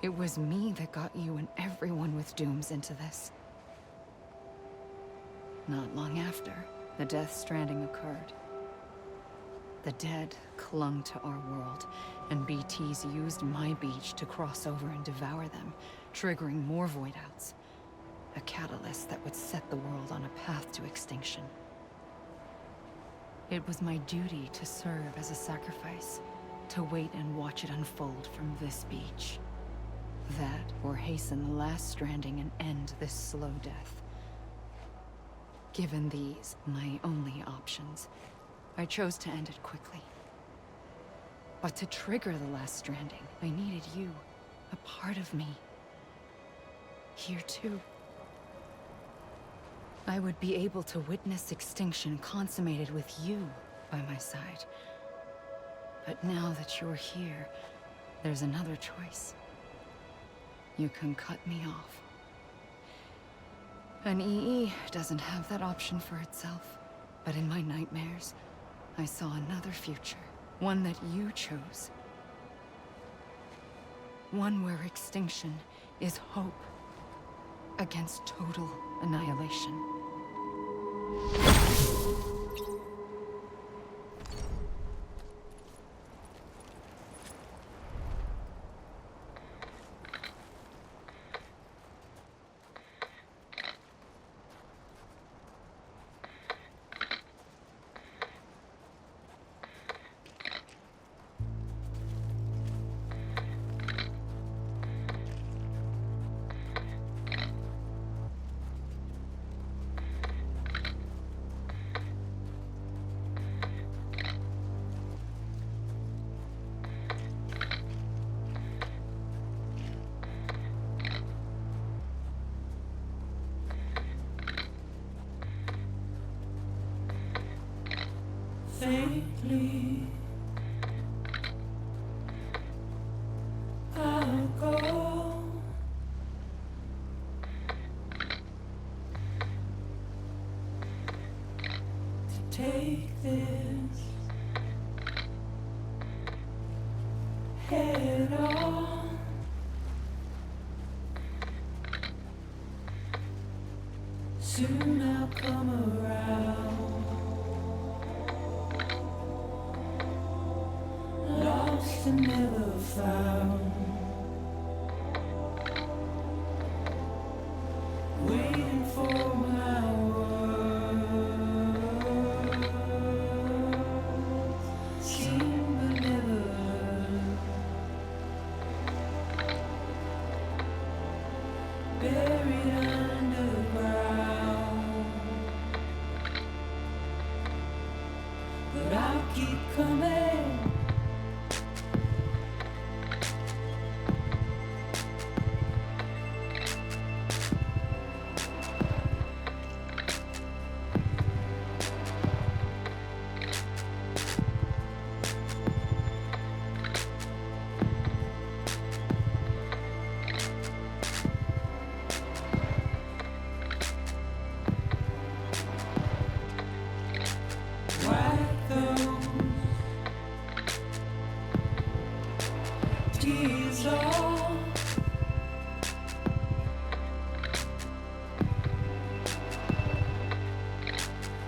It was me that got you and everyone with dooms into this. Not long after, the Death Stranding occurred. The dead clung to our world, and BTs used my beach to cross over and devour them, triggering more void-outs. A catalyst that would set the world on a path to extinction. It was my duty to serve as a sacrifice, to wait and watch it unfold from this beach. That, or hasten the last stranding and end this slow death. Given these, my only options, I chose to end it quickly. But to trigger the last stranding, I needed you, a part of me. Here too. I would be able to witness extinction consummated with you by my side. But now that you're here, there's another choice. You can cut me off. An EE doesn't have that option for itself, but in my nightmares, I saw another future. One that you chose. One where extinction is hope against total annihilation. Faintly, I'll go. To take this head on. Soon I'll come around. Lost and never found. Waiting for my words. Seen but never heard. Buried underground. But I'll keep coming. Wipe those tears off.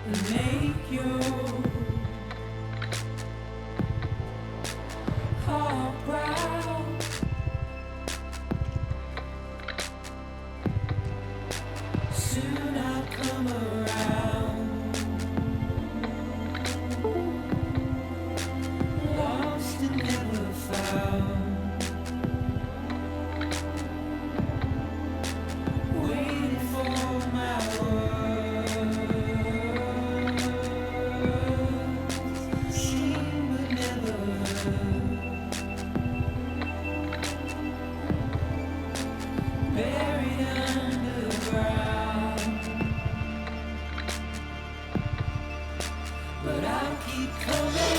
And make your heart proud. Soon I'll come around. Lost and never found. Waiting for my words. Seen but never heard. Buried underground. But I'll keep coming.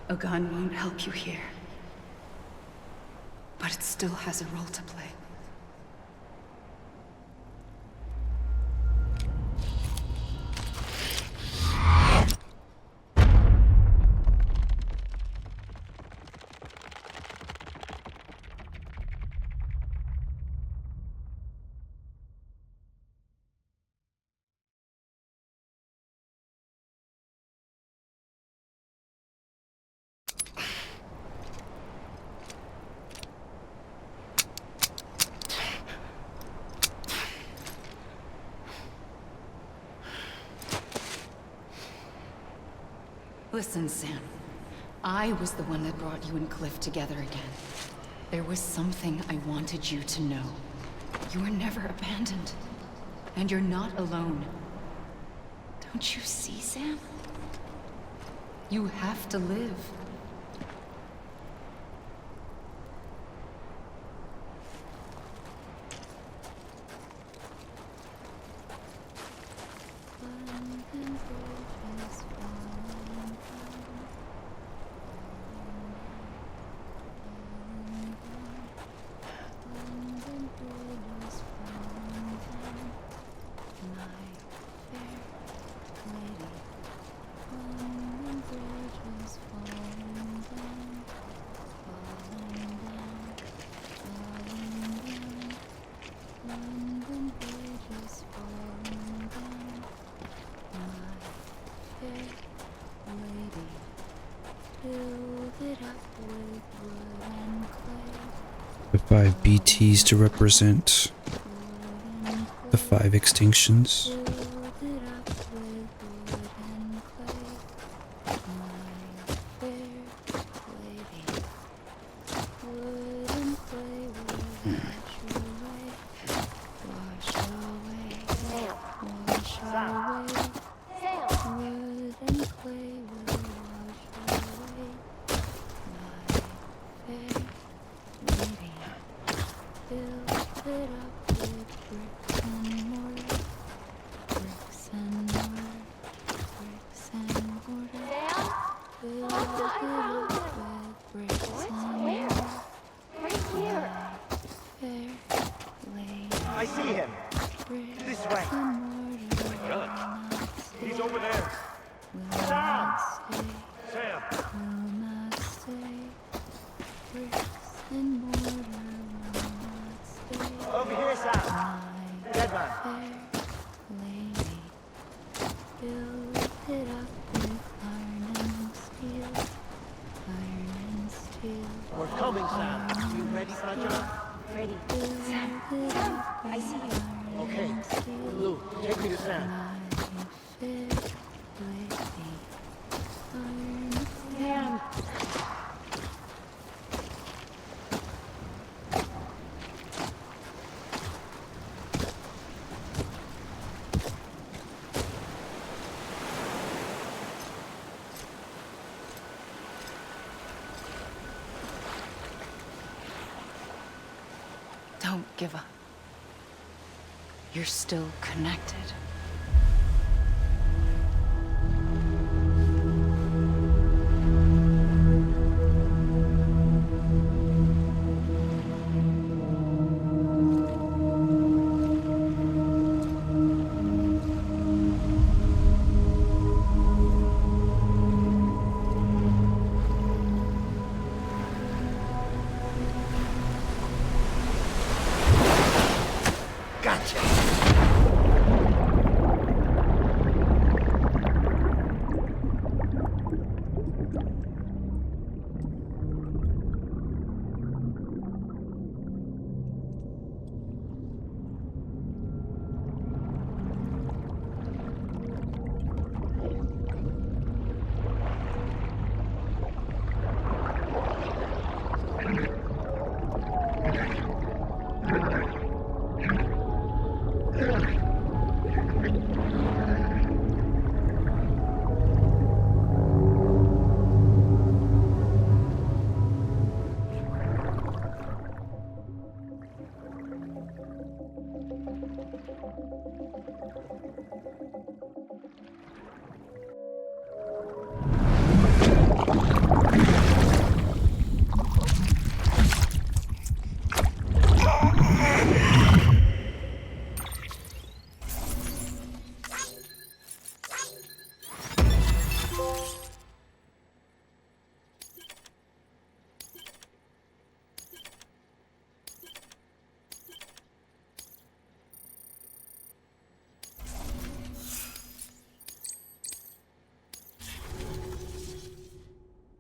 A gun won't help you here. But it still has a role to play. Listen, Sam. I was the one that brought you and Cliff together again. There was something I wanted you to know. You were never abandoned. And you're not alone. Don't you see, Sam? You have to live. The 5 BTs to represent the 5 extinctions. I see him. This way. My God. He's over there. Sam! Sam! Over here, Sam. Dead man. We're coming, Sam. You ready for a job? Ready. Sam, I see you. Okay. Lou, take me to Sam. Sam. Don't give up. You're still connected. Gotcha.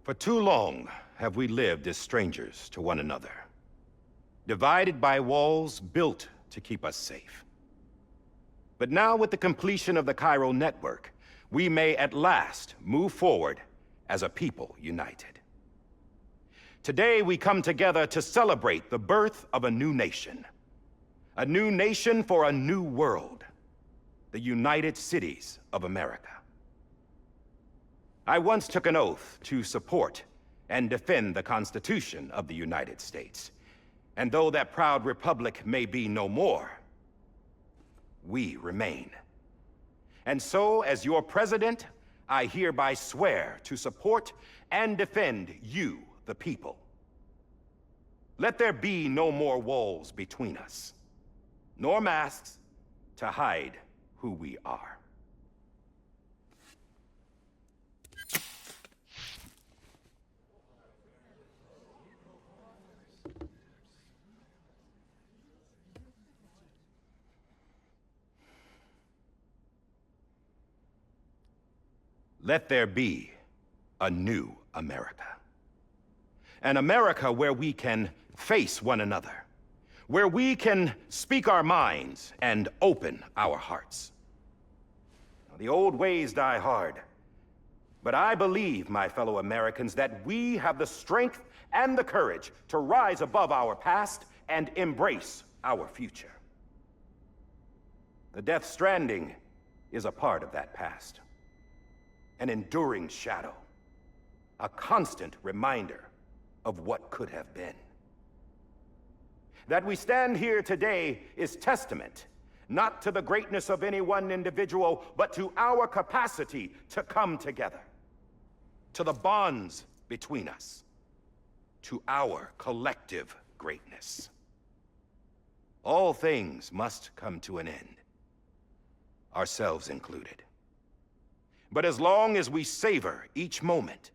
For too long have we lived as strangers to one another, divided by walls built to keep us safe. But now, with the completion of the Chiral network, we may at last move forward as a people united. Today, we come together to celebrate the birth of a new nation. A new nation for a new world. The United Cities of America. I once took an oath to support and defend the Constitution of the United States. And though that proud republic may be no more, we remain. And so, as your president, I hereby swear to support and defend you, the people. Let there be no more walls between us, nor masks to hide who we are. Let there be a new America. An America where we can face one another, where we can speak our minds and open our hearts. Now, the old ways die hard, but I believe, my fellow Americans, that we have the strength and the courage to rise above our past and embrace our future. The Death Stranding is a part of that past. An enduring shadow, a constant reminder of what could have been. That we stand here today is testament, not to the greatness of any one individual, but to our capacity to come together, to the bonds between us, to our collective greatness. All things must come to an end, ourselves included. But as long as we savor each moment,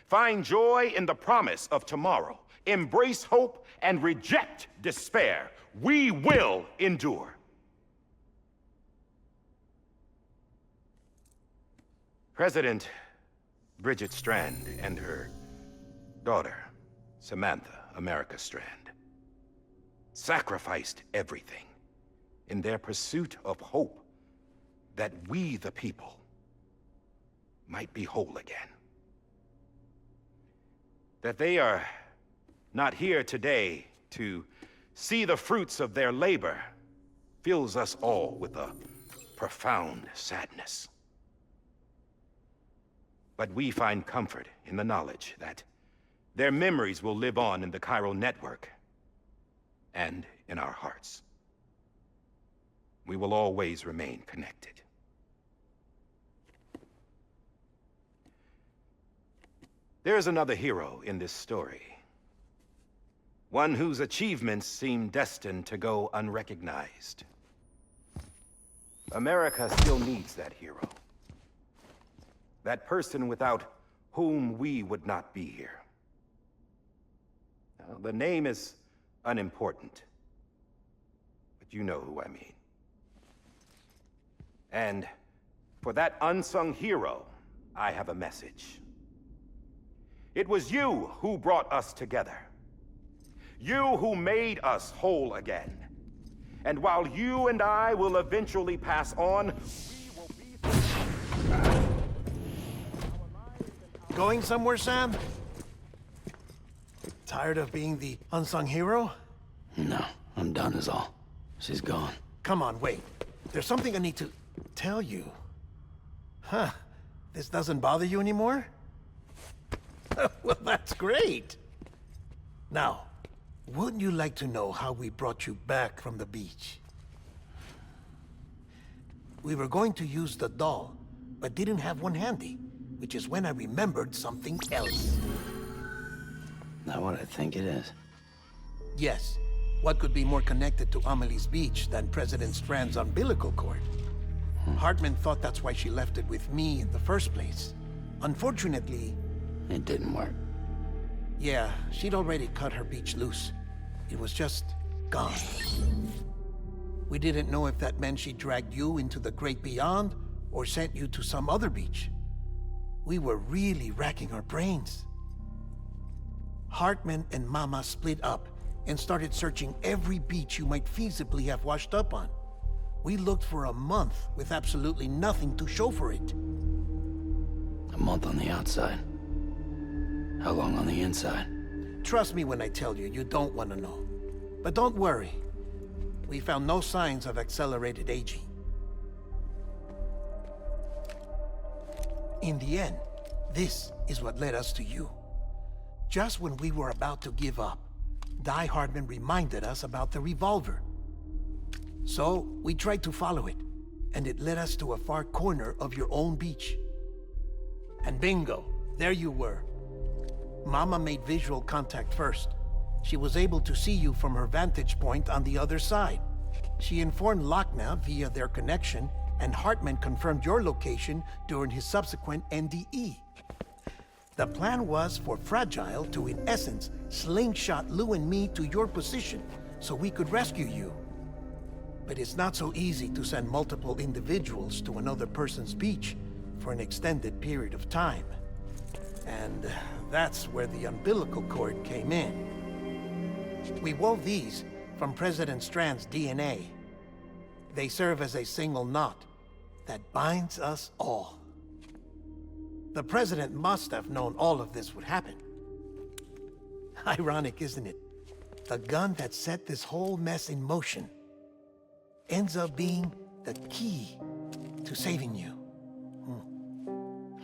find joy in the promise of tomorrow, embrace hope, and reject despair, we will endure. President Bridget Strand and her daughter, Samantha America Strand, sacrificed everything in their pursuit of hope that we, the people, might be whole again. That they are not here today to see the fruits of their labor fills us all with a profound sadness. But we find comfort in the knowledge that their memories will live on in the Chiral network and in our hearts. We will always remain connected. There is another hero in this story. One whose achievements seem destined to go unrecognized. America still needs that hero. That person without whom we would not be here. Now, the name is unimportant, but you know who I mean. And for that unsung hero, I have a message. It was you who brought us together. You who made us whole again. And while you and I will eventually pass on, we will be... Going somewhere, Sam? Tired of being the unsung hero? No, I'm done is all. She's gone. Come on, wait. There's something I need to tell you. Huh. This doesn't bother you anymore? Well, that's great. Now, wouldn't you like to know how we brought you back from the beach? We were going to use the doll, but didn't have one handy, which is when I remembered something else. Not what I think it is. Yes. What could be more connected to Amelie's beach than President Strand's umbilical cord? Hartman thought that's why she left it with me in the first place. Unfortunately... It didn't work. Yeah, she'd already cut her beach loose. It was just gone. We didn't know if that meant she dragged you into the great beyond, or sent you to some other beach. We were really racking our brains. Hartman and Mama split up and started searching every beach you might feasibly have washed up on. We looked for a month with absolutely nothing to show for it. A month on the outside. How long on the inside? Trust me when I tell you, you don't want to know. But don't worry. We found no signs of accelerated aging. In the end, this is what led us to you. Just when we were about to give up, Die Hardman reminded us about the revolver. So, we tried to follow it, and it led us to a far corner of your own beach. And bingo, there you were. Mama made visual contact first. She was able to see you from her vantage point on the other side. She informed Lochna via their connection, and Hartman confirmed your location during his subsequent NDE. The plan was for Fragile to, in essence, slingshot Lou and me to your position so we could rescue you. But it's not so easy to send multiple individuals to another person's beach for an extended period of time. And that's where the umbilical cord came in. We wove these from President Strand's DNA. They serve as a single knot that binds us all. The President must have known all of this would happen. Ironic, isn't it? The gun that set this whole mess in motion ends up being the key to saving you.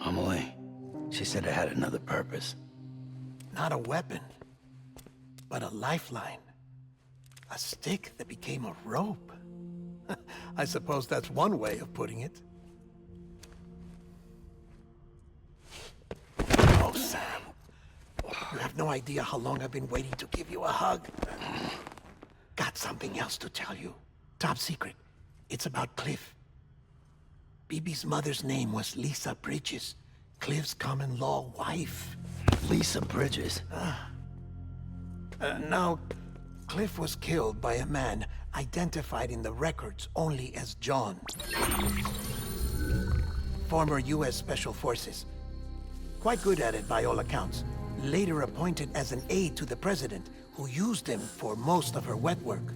Amelie, she said it had another purpose. Not a weapon, but a lifeline. A stick that became a rope. I suppose that's one way of putting it. Oh, Sam. You have no idea how long I've been waiting to give you a hug. Got something else to tell you. Top secret. It's about Cliff. BB's mother's name was Lisa Bridges, Cliff's common-law wife. Lisa Bridges? Now, Cliff was killed by a man identified in the records only as John. Former U.S. Special Forces. Quite good at it by all accounts. Later appointed as an aide to the president, who used him for most of her wet work.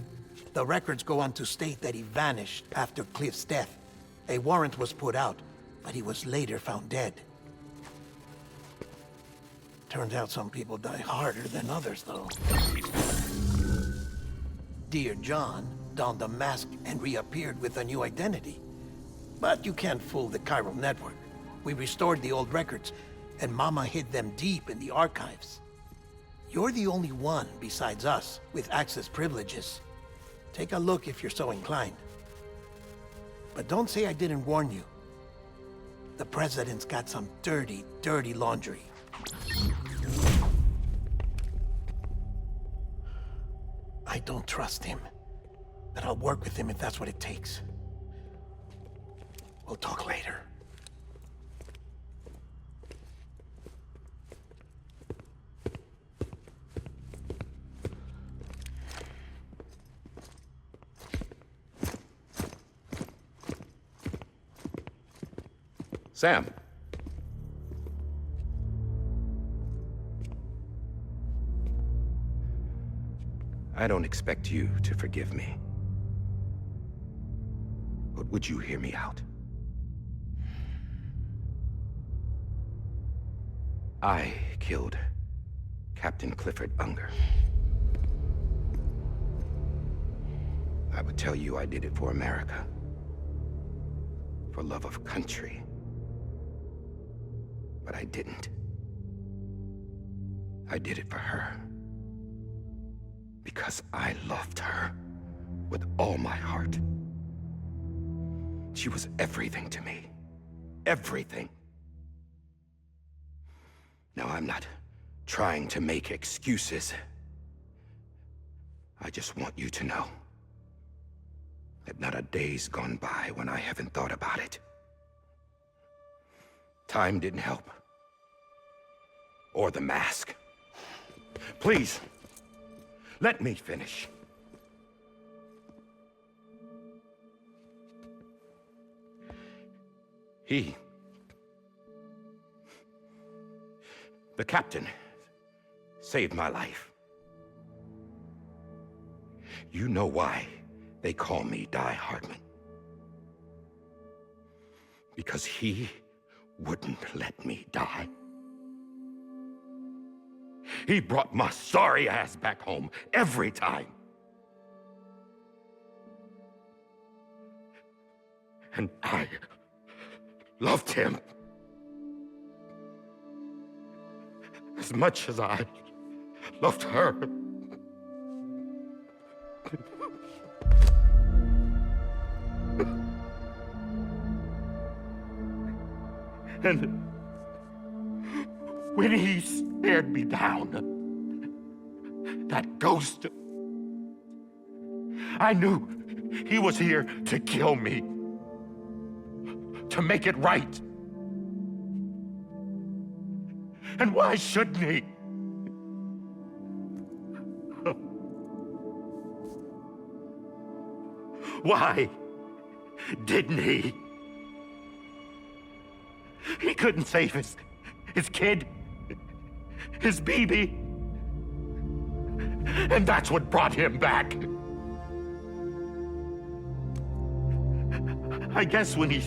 The records go on to state that he vanished after Cliff's death. A warrant was put out, but he was later found dead. Turns out some people die harder than others, though. Dear John donned a mask and reappeared with a new identity. But you can't fool the chiral network. We restored the old records, and Mama hid them deep in the archives. You're the only one, besides us, with access privileges. Take a look if you're so inclined. But don't say I didn't warn you. The President's got some dirty, dirty laundry. I don't trust him, but I'll work with him if that's what it takes. We'll talk later. Sam. I don't expect you to forgive me. But would you hear me out? I killed Captain Clifford Unger. I would tell you I did it for America. For love of country. But I didn't. I did it for her. Because I loved her with all my heart. She was everything to me. Everything. Now, I'm not trying to make excuses. I just want you to know that not a day's gone by when I haven't thought about it. Time didn't help. Or the mask. Please, let me finish. The captain saved my life. You know why they call me Die Hardman? Because he wouldn't let me die. He brought my sorry ass back home every time. And I loved him as much as I loved her. And when he stared me down, that ghost, I knew he was here to kill me, to make it right. And why shouldn't he? Why didn't he? He couldn't save his kid, his baby. And that's what brought him back. I guess when he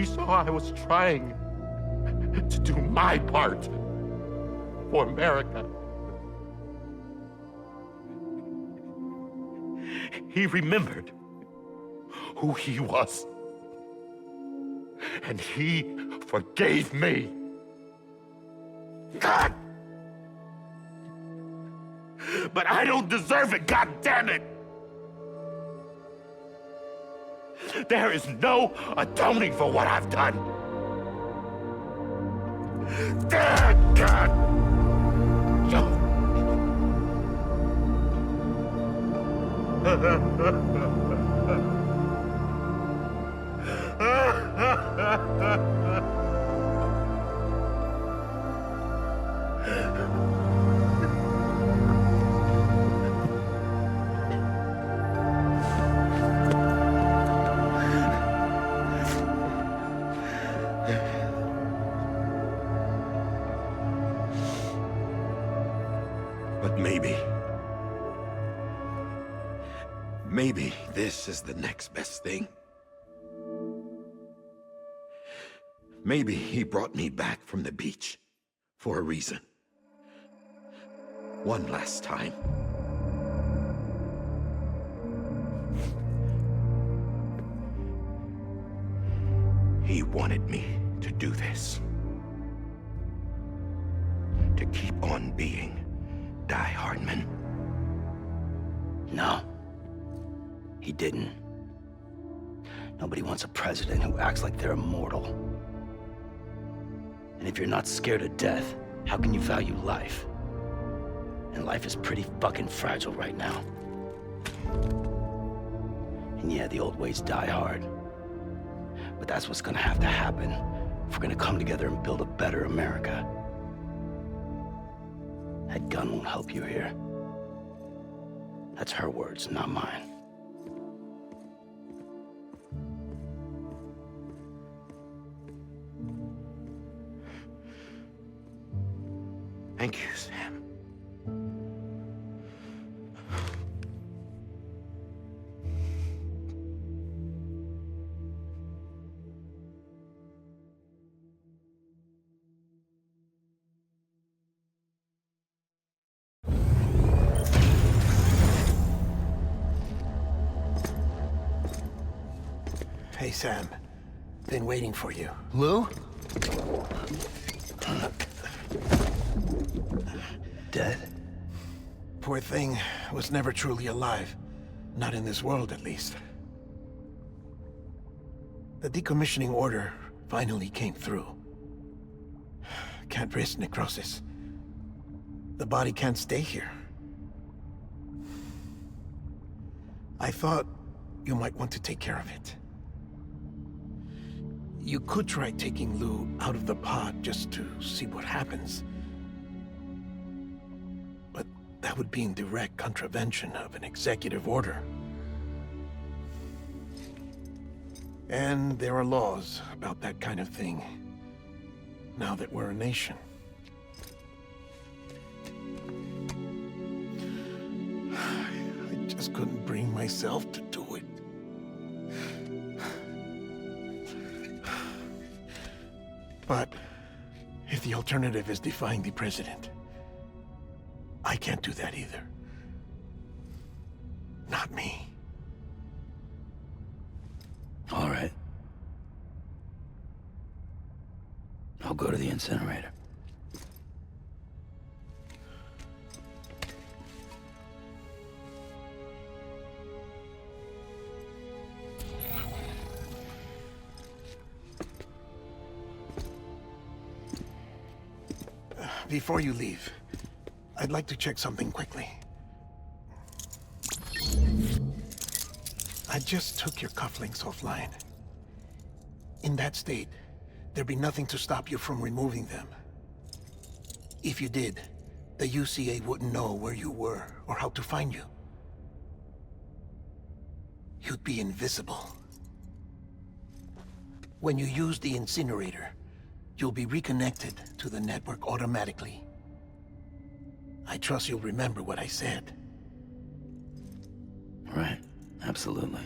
saw I was trying to do my part for America, he remembered who he was. And he forgave me. God! But I don't deserve it, God damn it! There is no atoning for what I've done. God! But maybe this is the next best thing. Maybe he brought me back from the beach for a reason. One last time. He wanted me to do this. To keep on being Die Hardman. No. He didn't. Nobody wants a president who acts like they're immortal. And if you're not scared of death, how can you value life? And life is pretty fucking fragile right now. And yeah, the old ways die hard. But that's what's gonna have to happen if we're gonna come together and build a better America. That gun won't help you here. That's her words, not mine. Thank you, Sam. Hey, Sam. Been waiting for you. Lou? Dead? Poor thing was never truly alive. Not in this world, at least. The decommissioning order finally came through. Can't risk necrosis. The body can't stay here. I thought you might want to take care of it. You could try taking Lou out of the pod just to see what happens. But that would be in direct contravention of an executive order. And there are laws about that kind of thing, now that we're a nation. myself to do it. But if the alternative is defying the president, I can't do that either. Not me. All right. I'll go to the incinerator. Before you leave, I'd like to check something quickly. I just took your cufflinks offline. In that state, there'd be nothing to stop you from removing them. If you did, the UCA wouldn't know where you were or how to find you. You'd be invisible. When you use the incinerator, you'll be reconnected to the network automatically. I trust you'll remember what I said. Right. Absolutely.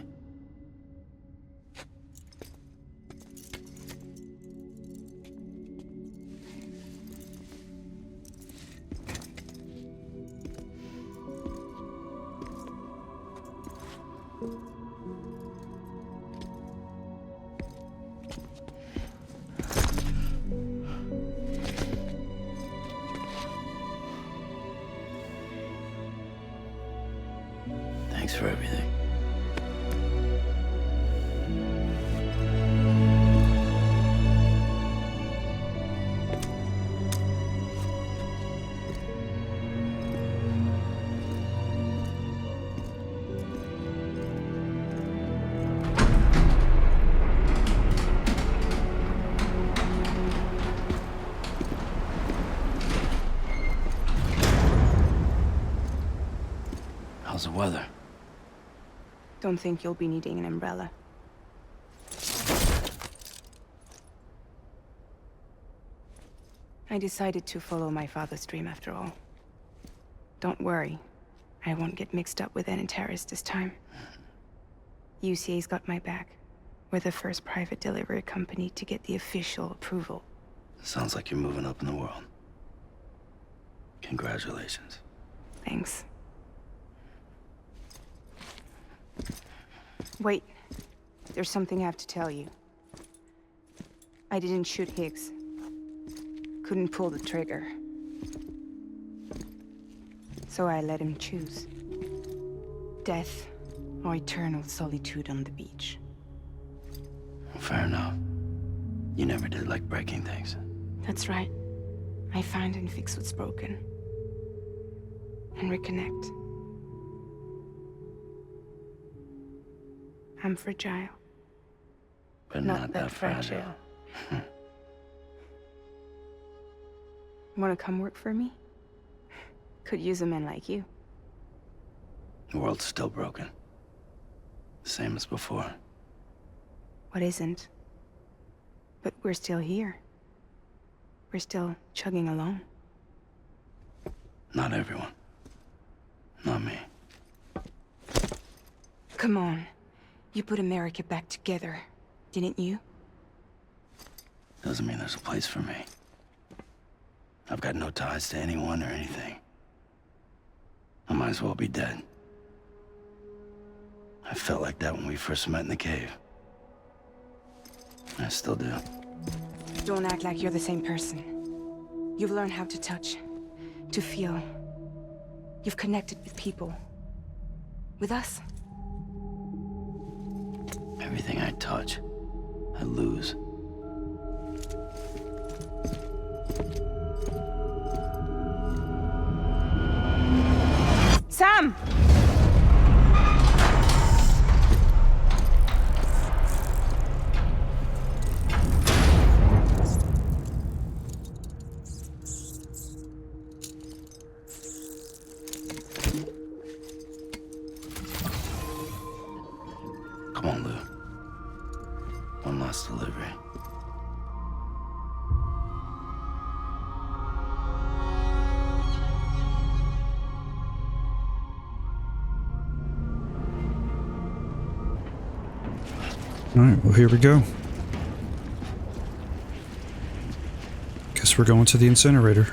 Thanks for everything. How's the weather? Don't think you'll be needing an umbrella. I decided to follow my father's dream after all. Don't worry. I won't get mixed up with any terrorists this time. UCA's got my back. We're the first private delivery company to get the official approval. Sounds like you're moving up in the world. Congratulations. Thanks. Wait. There's something I have to tell you. I didn't shoot Higgs. Couldn't pull the trigger. So I let him choose. Death or eternal solitude on the beach. Fair enough. You never did like breaking things. That's right. I find and fix what's broken. And reconnect. I'm fragile. But not that fragile. Wanna come work for me? Could use a man like you. The world's still broken. Same as before. What isn't? But we're still here. We're still chugging along. Not everyone. Not me. Come on. You put America back together, didn't you? Doesn't mean there's a place for me. I've got no ties to anyone or anything. I might as well be dead. I felt like that when we first met in the cave. I still do. Don't act like you're the same person. You've learned how to touch, to feel. You've connected with people. With us. Everything I touch, I lose. Sam! Come on, Lou. One last delivery. Alright, well, here we go. Guess we're going to the incinerator.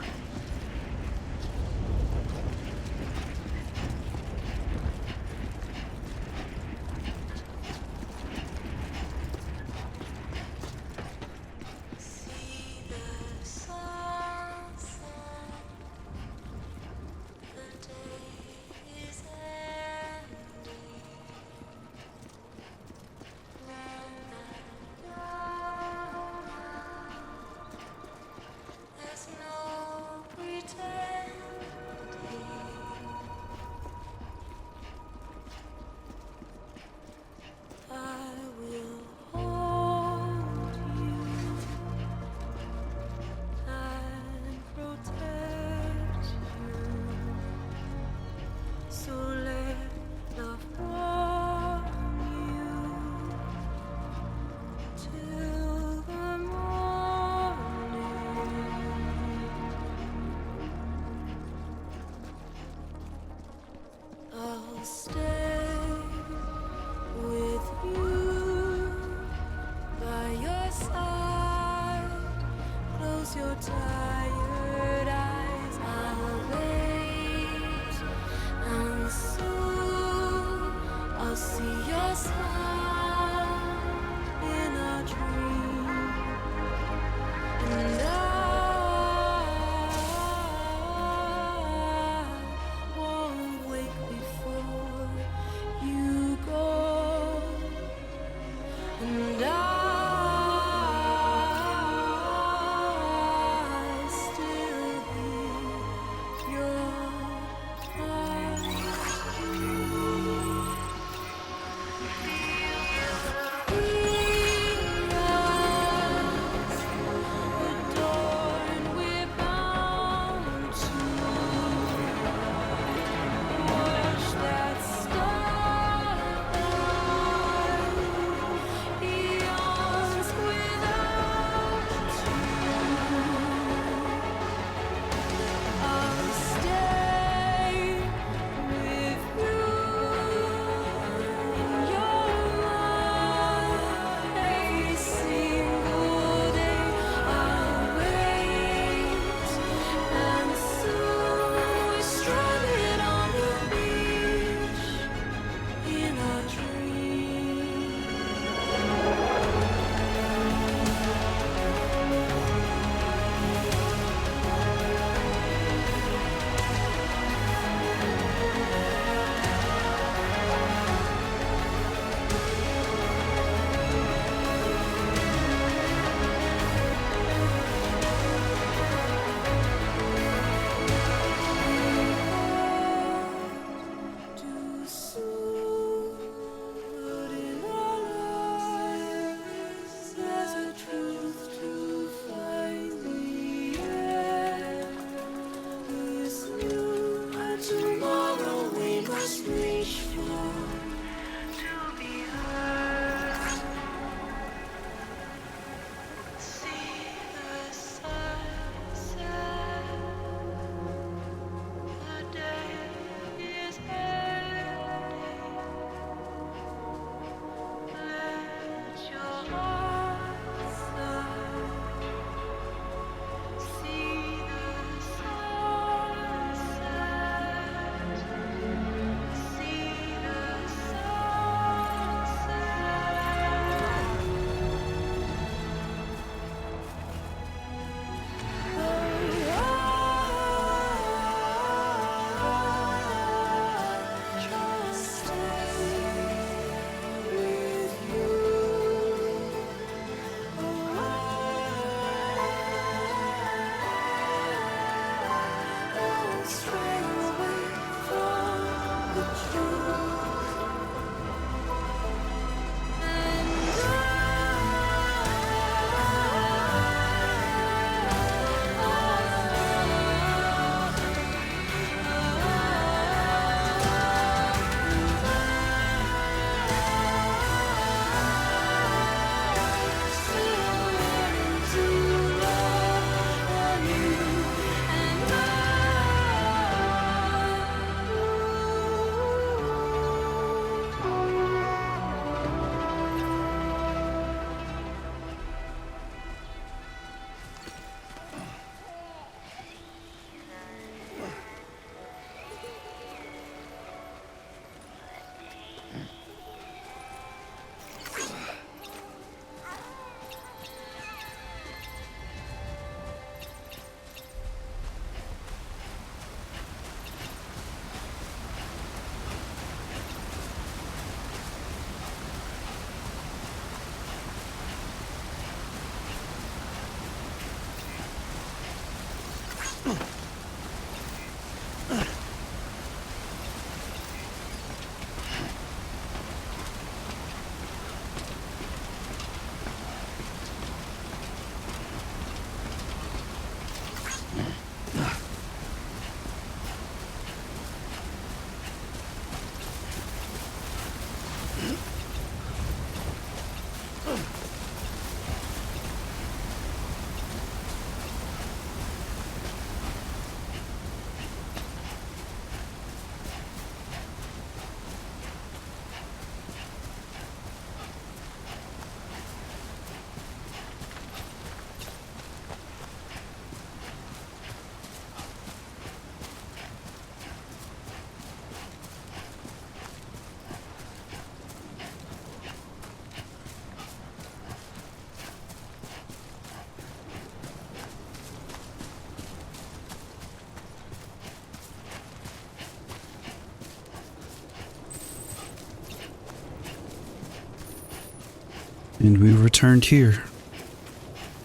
And we returned here.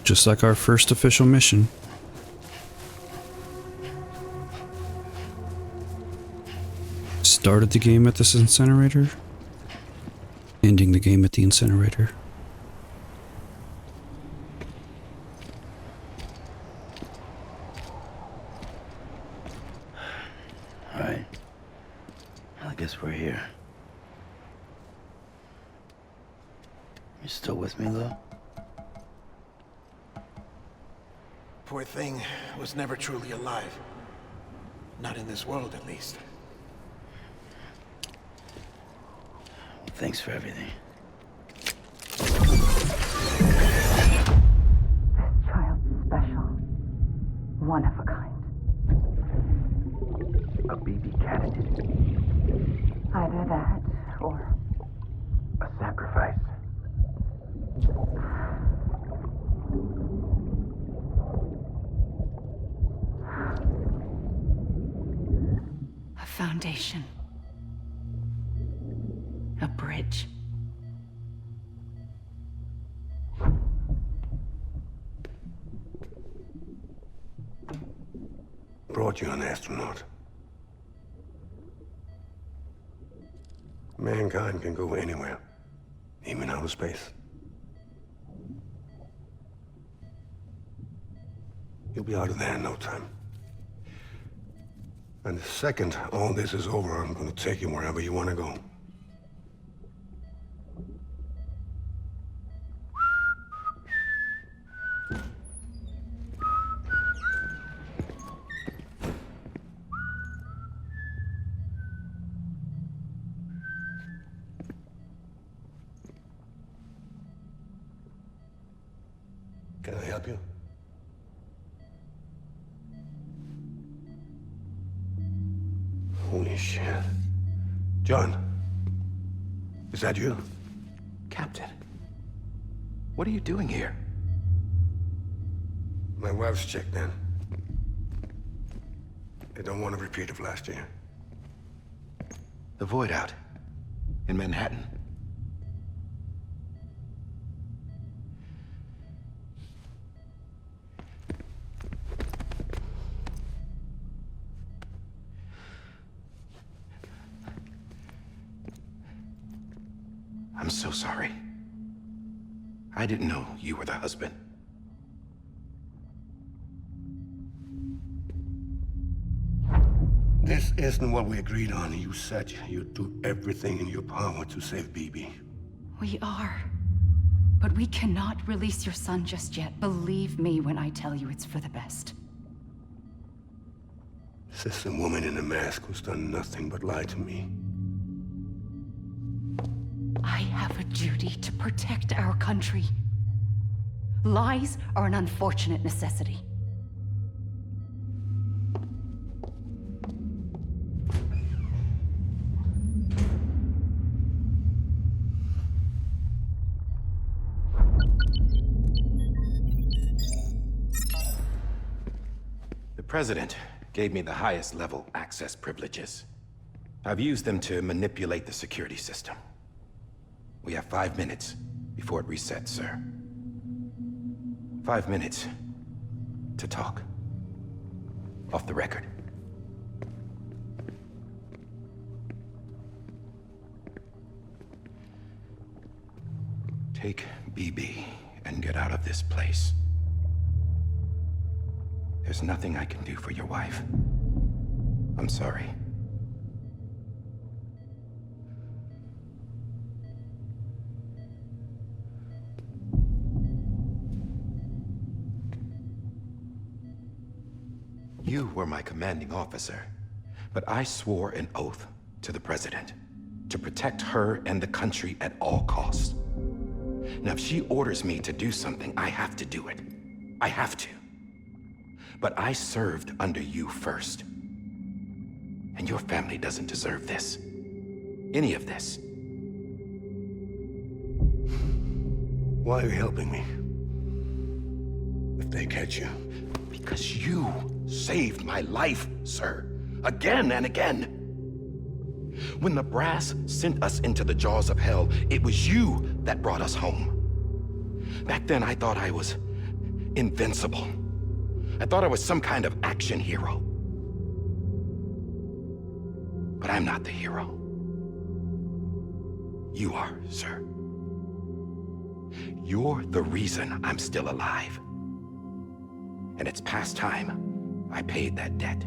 Just like our first official mission. Started the game at this incinerator. Ending the game at the incinerator. Alright. I guess we're here. You still with me, though? Poor thing was never truly alive. Not in this world, at least. Thanks for everything. This child's special. One of a kind. A BB candidate. Either that, or A sacrifice. A foundation. A bridge. Brought you an astronaut. Mankind can go anywhere, even outer space. You'll be out of there in no time. And the second all this is over, I'm gonna take you wherever you want to go. Can I help you? Holy shit. John, is that you? Captain, what are you doing here? My wife's checked in. They don't want a repeat of last year. The Void Out. In Manhattan. I'm so sorry. I didn't know you were the husband. This isn't what we agreed on. You said you'd do everything in your power to save BB. We are. But we cannot release your son just yet. Believe me when I tell you it's for the best. This is a woman in a mask who's done nothing but lie to me. I have a duty to protect our country. Lies are an unfortunate necessity. The President gave me the highest level access privileges. I've used them to manipulate the security system. We have 5 minutes before it resets, sir. 5 minutes to talk. Off the record. Take BB and get out of this place. There's nothing I can do for your wife. I'm sorry. You were my commanding officer, but I swore an oath to the President to protect her and the country at all costs. Now, if she orders me to do something, I have to do it. I have to. But I served under you first. And your family doesn't deserve this. Any of this. Why are you helping me? If they catch you. Because you saved my life, sir. Again and again. When the brass sent us into the jaws of hell, it was you that brought us home. Back then, I thought I was invincible. I thought I was some kind of action hero. But I'm not the hero. You are, sir. You're the reason I'm still alive. And it's past time I paid that debt.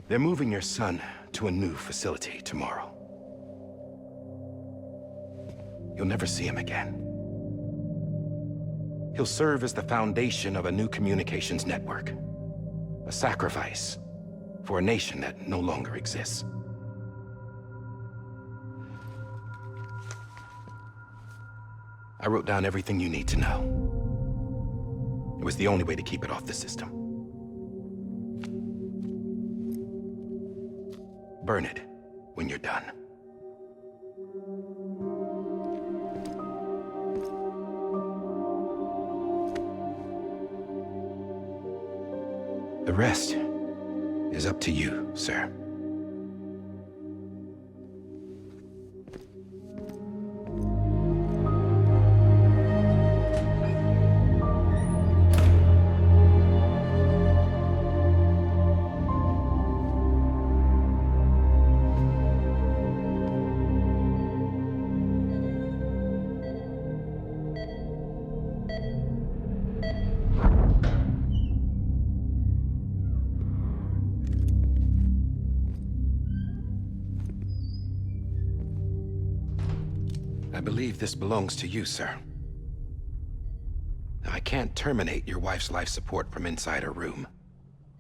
They're moving your son to a new facility tomorrow. You'll never see him again. He'll serve as the foundation of a new communications network. A sacrifice for a nation that no longer exists. I wrote down everything you need to know. It was the only way to keep it off the system. Burn it when you're done. The rest is up to you, sir. I believe this belongs to you, sir. Now, I can't terminate your wife's life support from inside her room.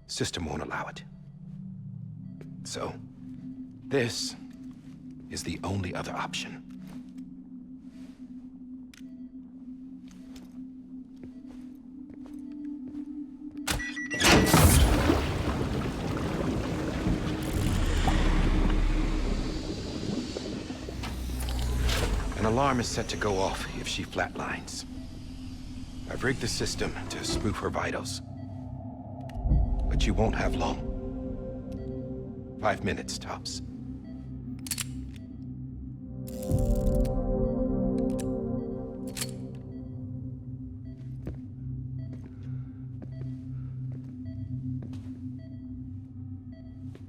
System won't allow it. So, this is the only other option. An alarm is set to go off if she flatlines. I've rigged the system to spoof her vitals. But you won't have long. 5 minutes, tops.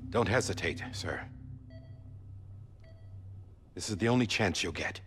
Don't hesitate, sir. This is the only chance you'll get.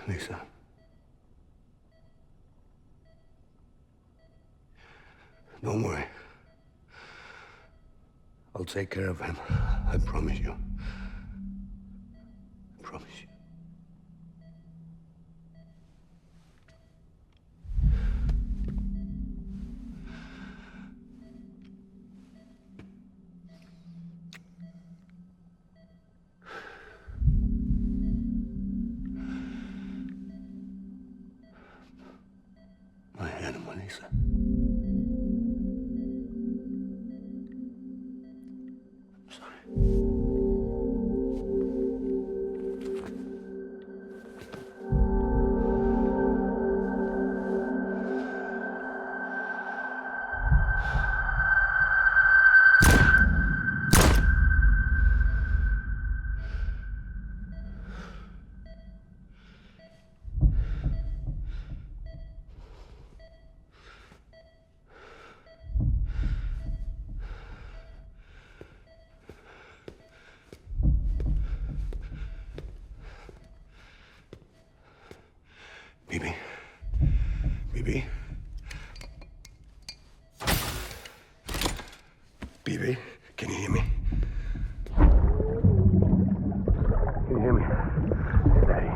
Lisa. Don't worry. I'll take care of him. I promise you. I promise you. My animal, Lisa. BB. BB. BB, can you hear me? Can you hear me? Steady.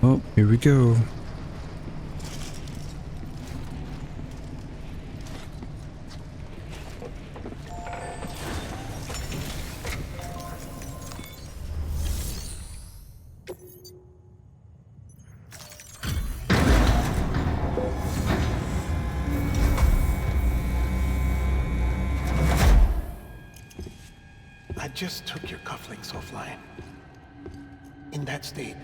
Oh, here we go. I just took your cufflinks offline. In that state,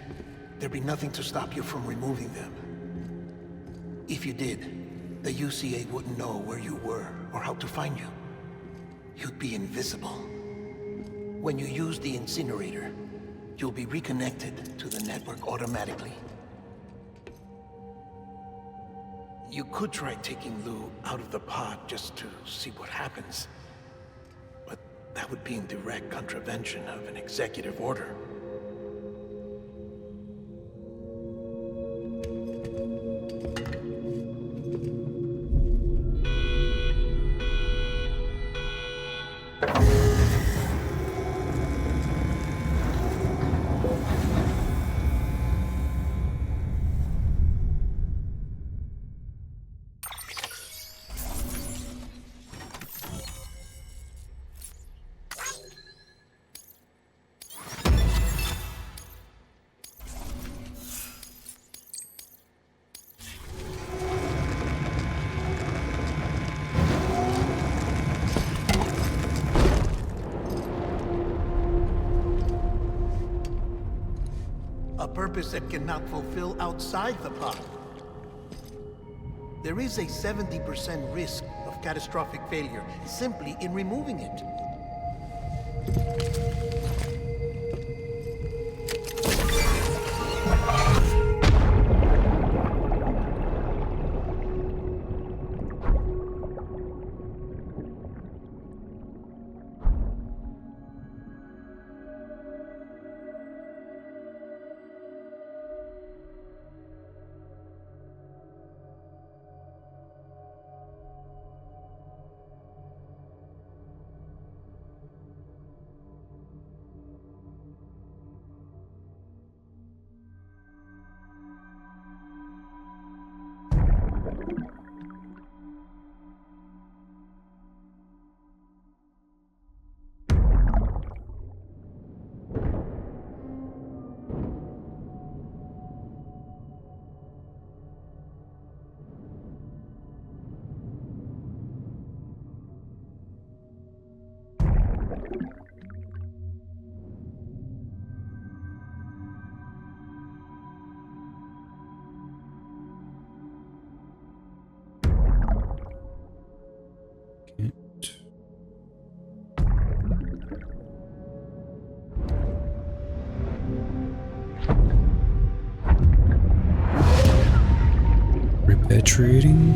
there'd be nothing to stop you from removing them. If you did, the UCA wouldn't know where you were or how to find you. You'd be invisible. When you use the incinerator, you'll be reconnected to the network automatically. You could try taking Lou out of the pod just to see what happens. But that would be in direct contravention of an executive order. A purpose that cannot fulfill outside the pod. There is a 70% risk of catastrophic failure simply in removing it. Penetrating.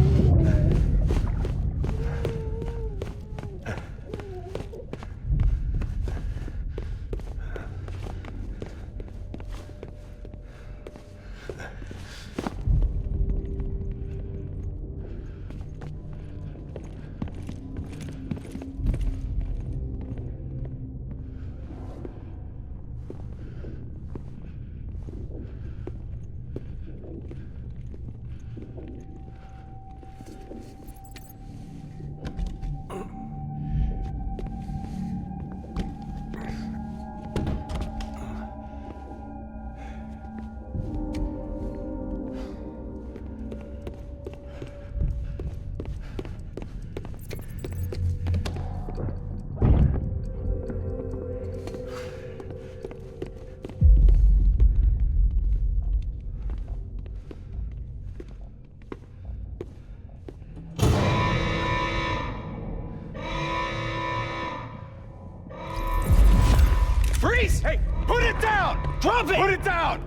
Freeze! Hey, put it down! Drop it! Put it down!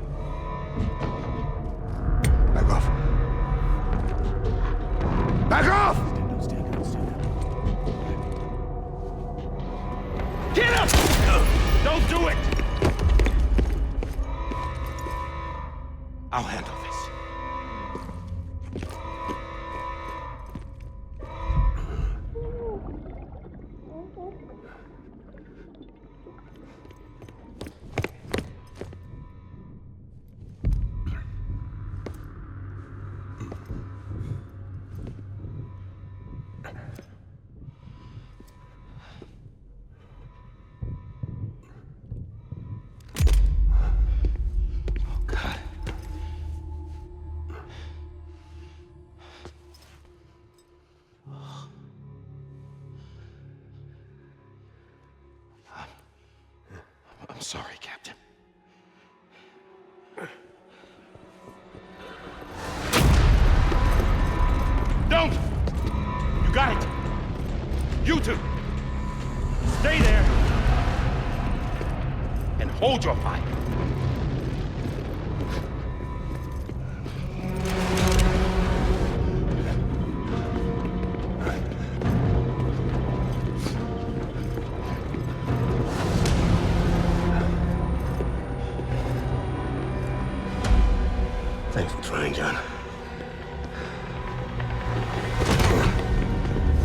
Back off. Back off! Get up! Don't do it! I'll handle this. I'm sorry, Captain. Don't! You got it! You two! Stay there! And hold your fire! Thanks for trying, John.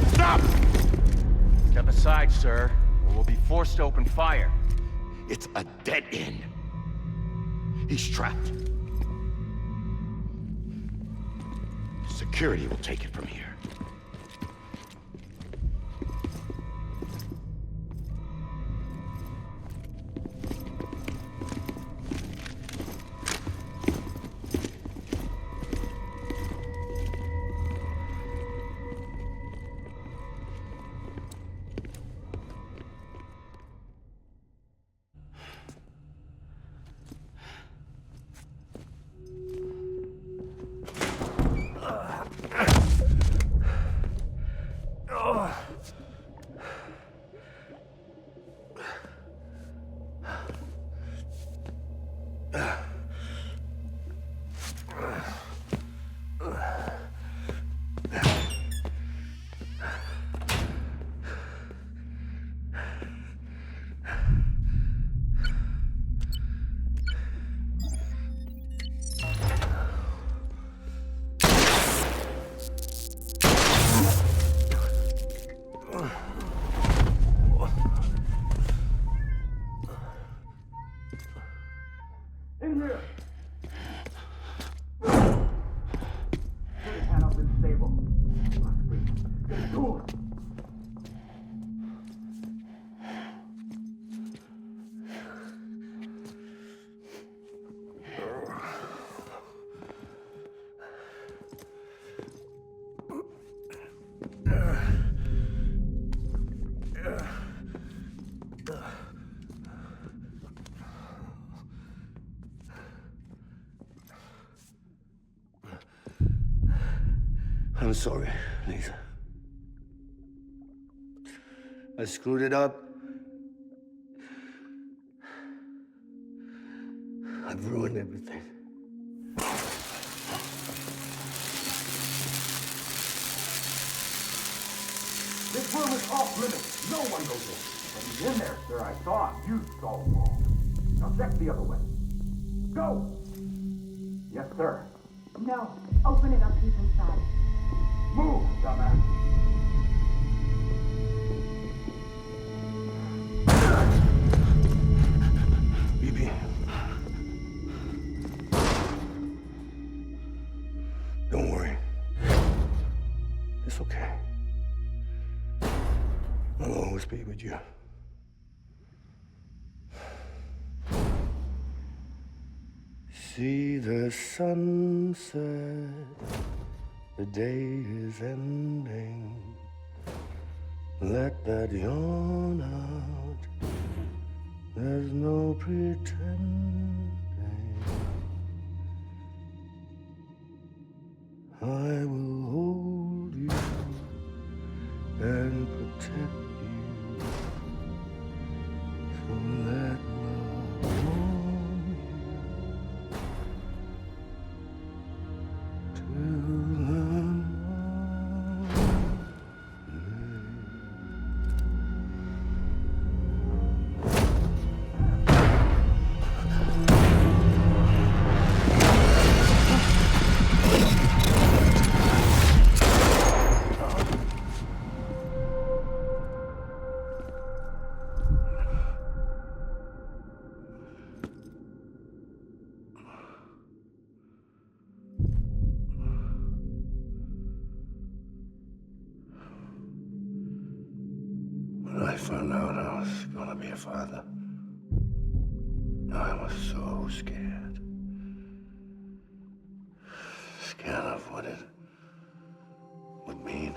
Stop! Step aside, sir, or we'll be forced to open fire. It's a dead end. He's trapped. Security will take it from here. I'm sorry, Lisa. I screwed it up. I've ruined everything. off limits. No one goes in. But he's in there, sir. I saw him. You saw him all. Now check the other way. Go! Yes, sir. No. Open it up. He's inside. Move, dumbass. BB. Don't worry. It's okay. I'll always be with you. See the sunset, the day is ending. Let that yawn out, there's no pretending. I will hold you and protect you. So let love warm you till the When I found out I was gonna be a father, I was so scared. Scared of what it would mean.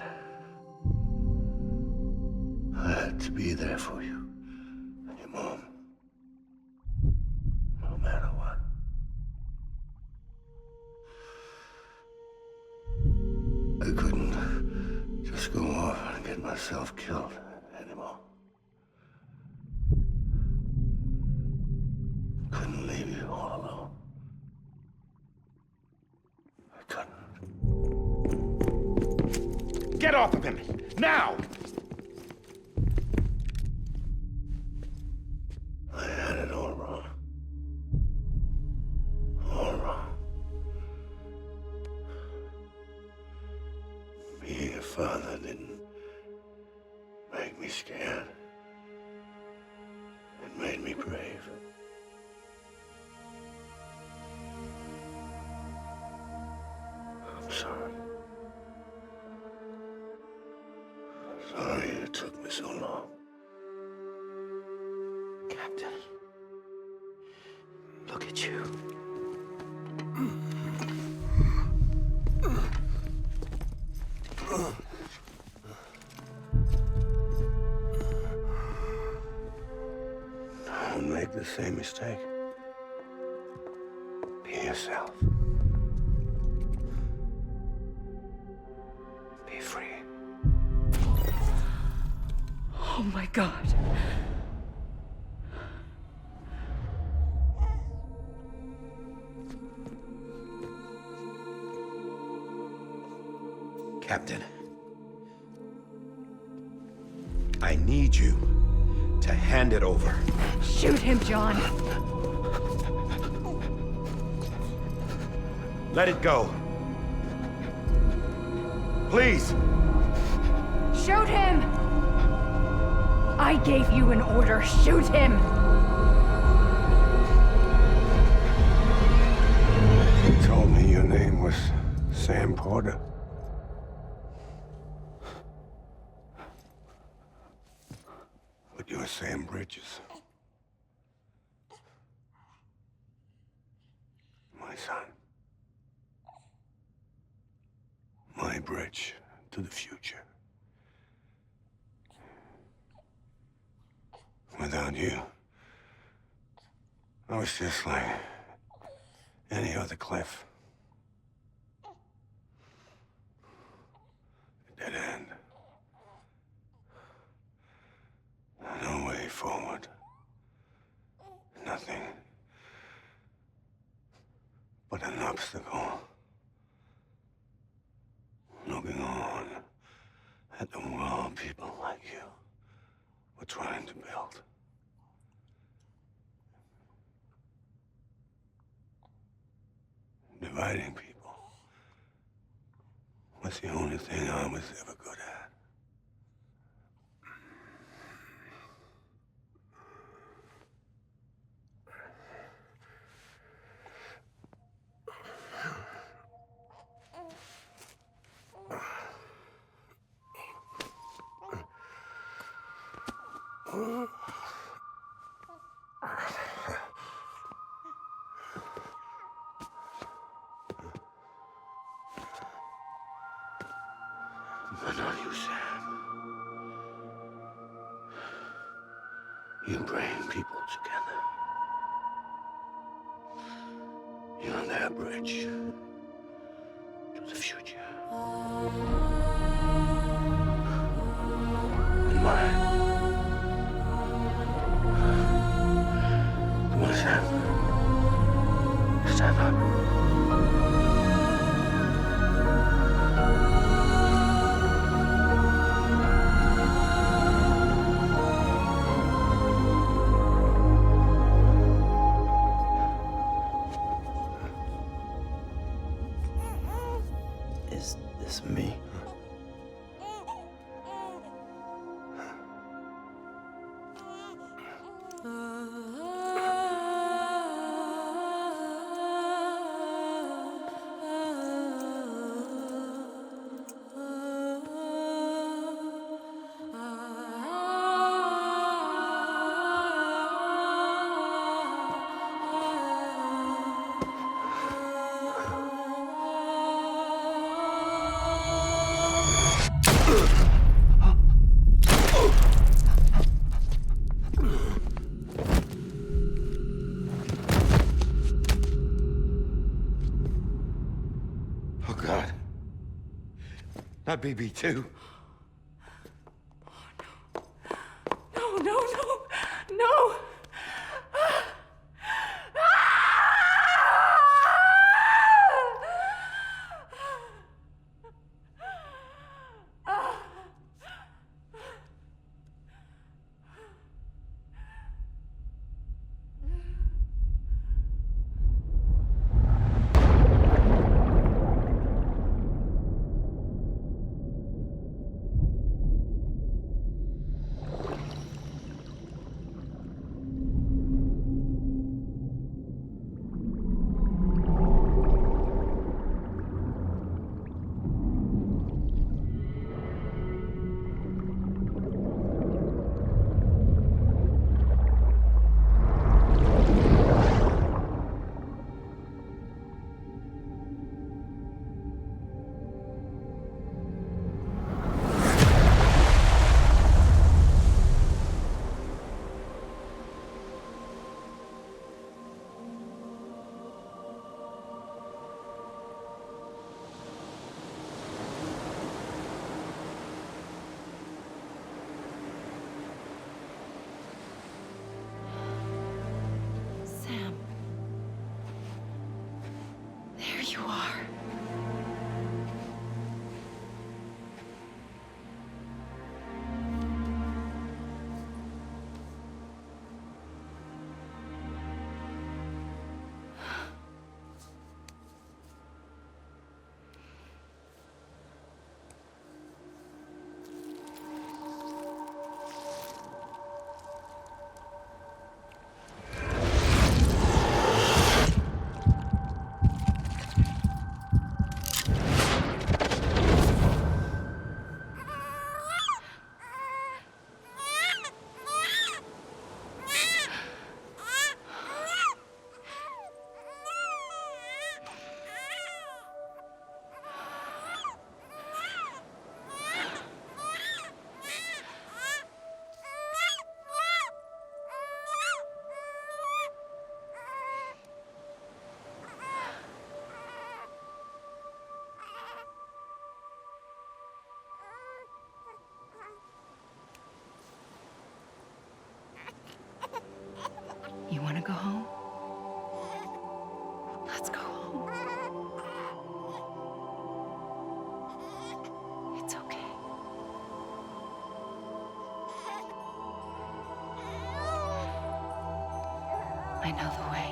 I had to be there for you and your mom, no matter what. I couldn't just go off and get myself killed anymore. Couldn't leave you all alone. I couldn't. Get off of him! Now! I had it all wrong. All wrong. Being a father didn't make me scared. It made me brave. I'm sorry. Sorry it took me so long. Captain, look at you. Don't make the same mistake. Be yourself. Be free. Oh my God. Captain, I need you to hand it over. Shoot him, John. Let it go. Please. Shoot him! I gave you an order. Shoot him! You told me your name was Sam Porter. But you're Sam Bridges. My son. My bridge to the future. Without you, I was just like any other Cliff. A dead end. No way forward. Nothing but an obstacle. Looking on at the world people like you. we're trying to build. Dividing people was the only thing I was ever good at. But not you, Sam. You bring people together. You're their bridge to the future. And mine. Come on, Sam. Stand up. Is this me? Oh, God. Not BB2. No, no, no, no! I know the way.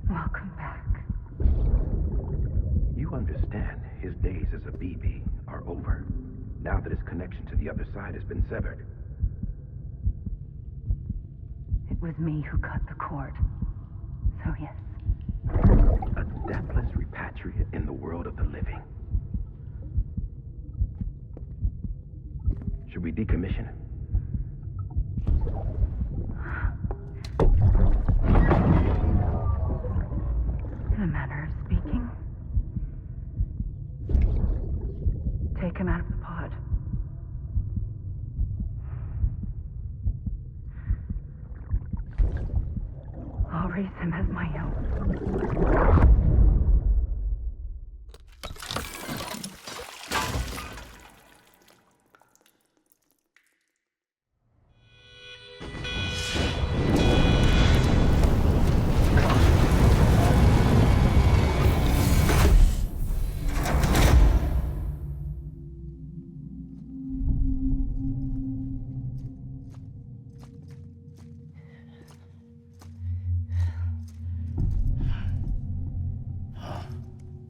Welcome back. You understand his days as a BB are over, now that his connection to the other side has been severed. It was me who cut the cord. So yes. A deathless repatriate in the world of the living. Should we decommission him? In a manner of speaking. Take him out of the pod. I'll raise him as my own.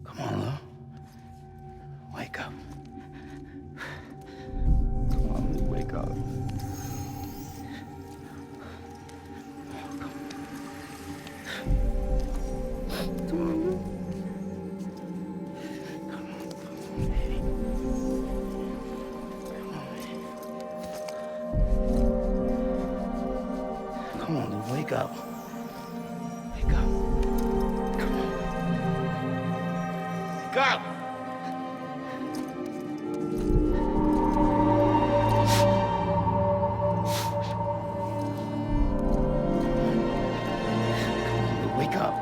Come on, Lou. Wake up. Come on, Lou, wake up. Come on, Lou. Come on, Lou, wake up. Wake up. Come on. Wake up! Wake up.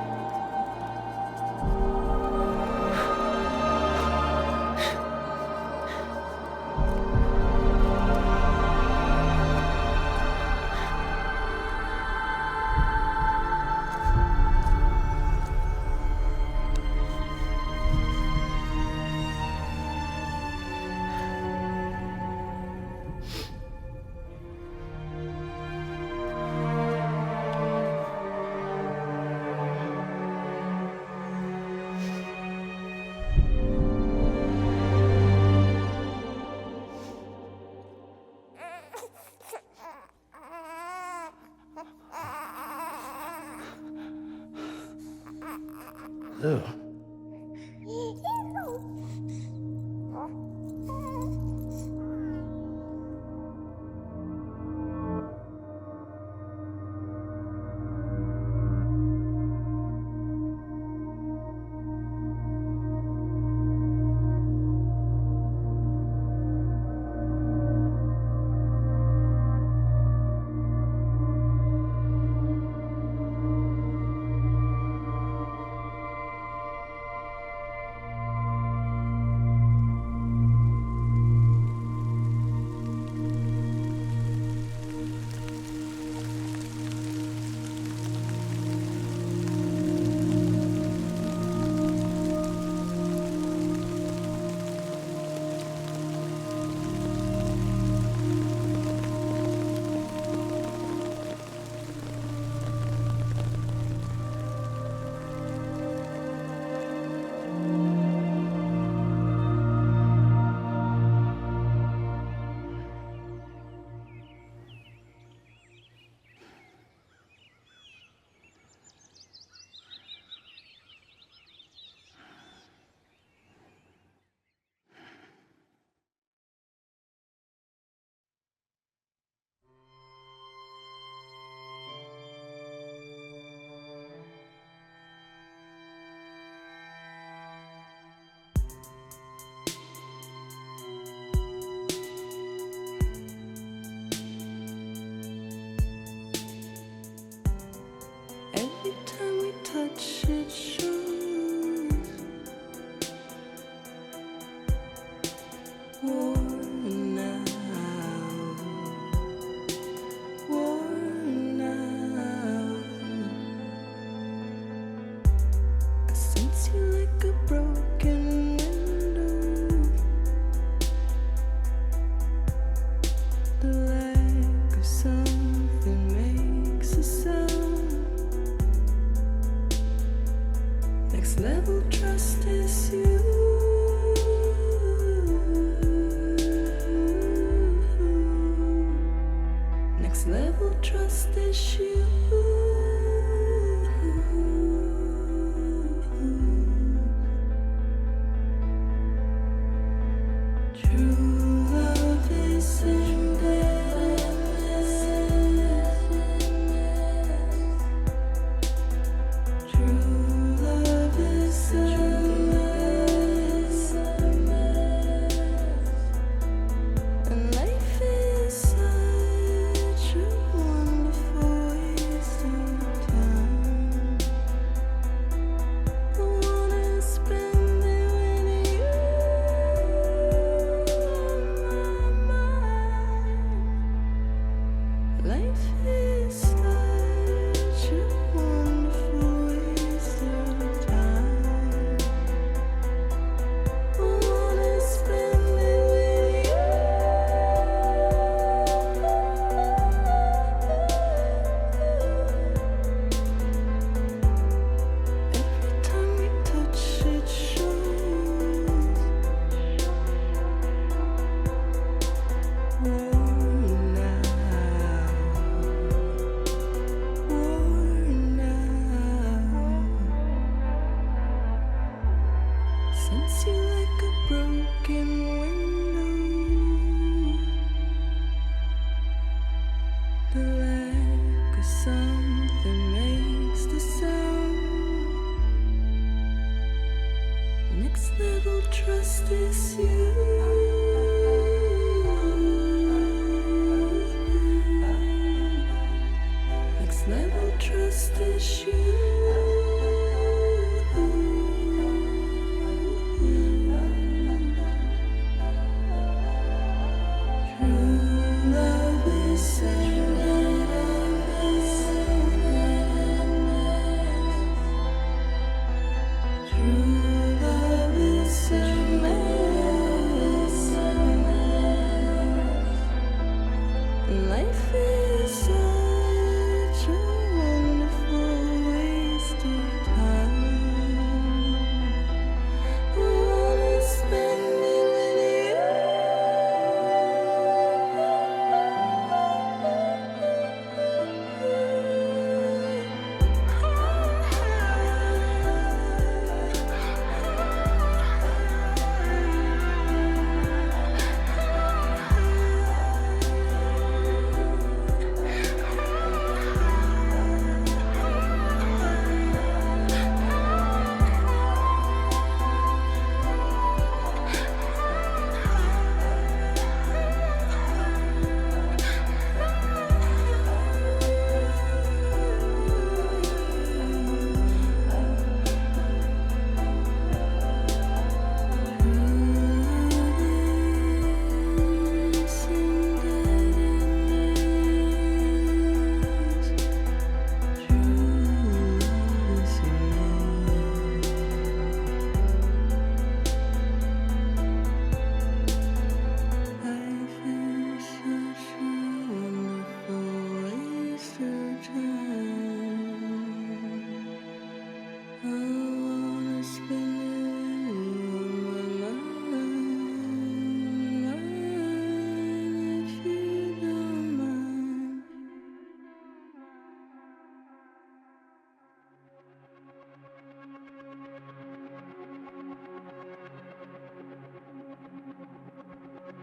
Lou.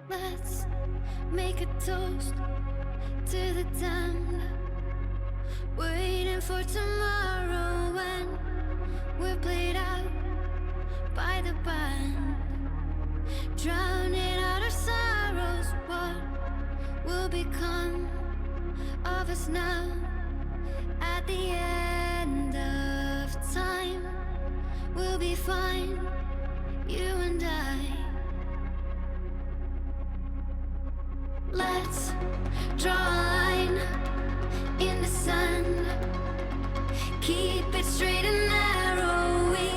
Let's make a toast to the damned, waiting for tomorrow when we're played out by the band, drowning out our sorrows. What will become of us now at the end of time? We'll be fine, you and I. Let's draw a line in the sand, keep it straight and narrow. We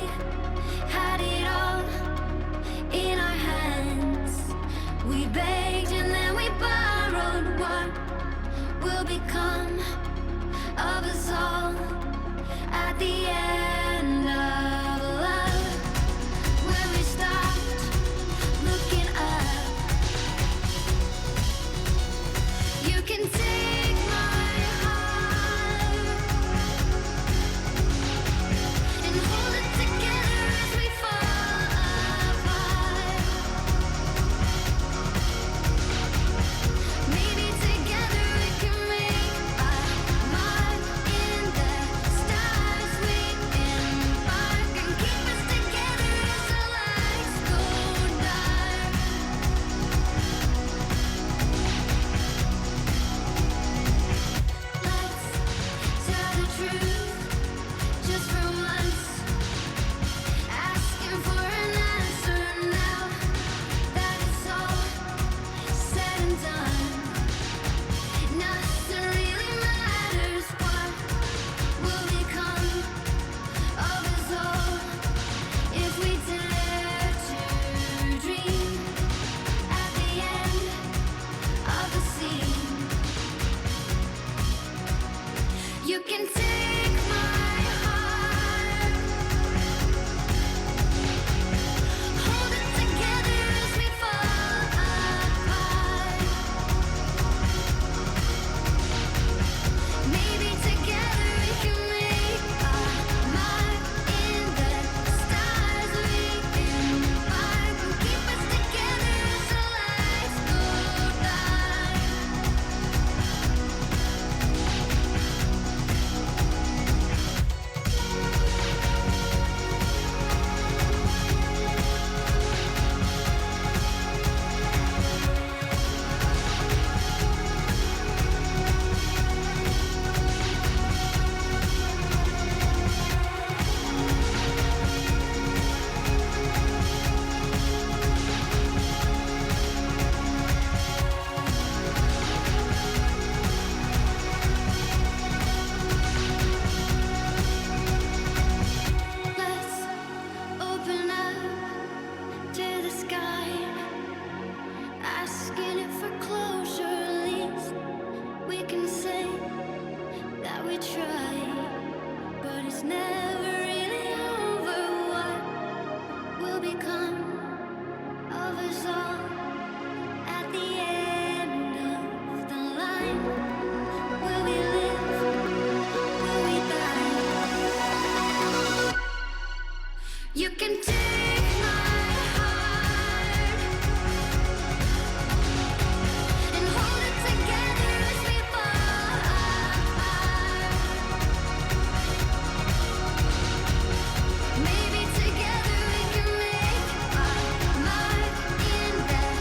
had it all in our hands. We begged and then we borrowed. What will become of us all at the end of love? When we stopped looking up, you can take my heart. will become of us all at the end of the line? Will we live? Will we die? You can take my heart and hold it together as we fall apart. Maybe together we can make our mark in that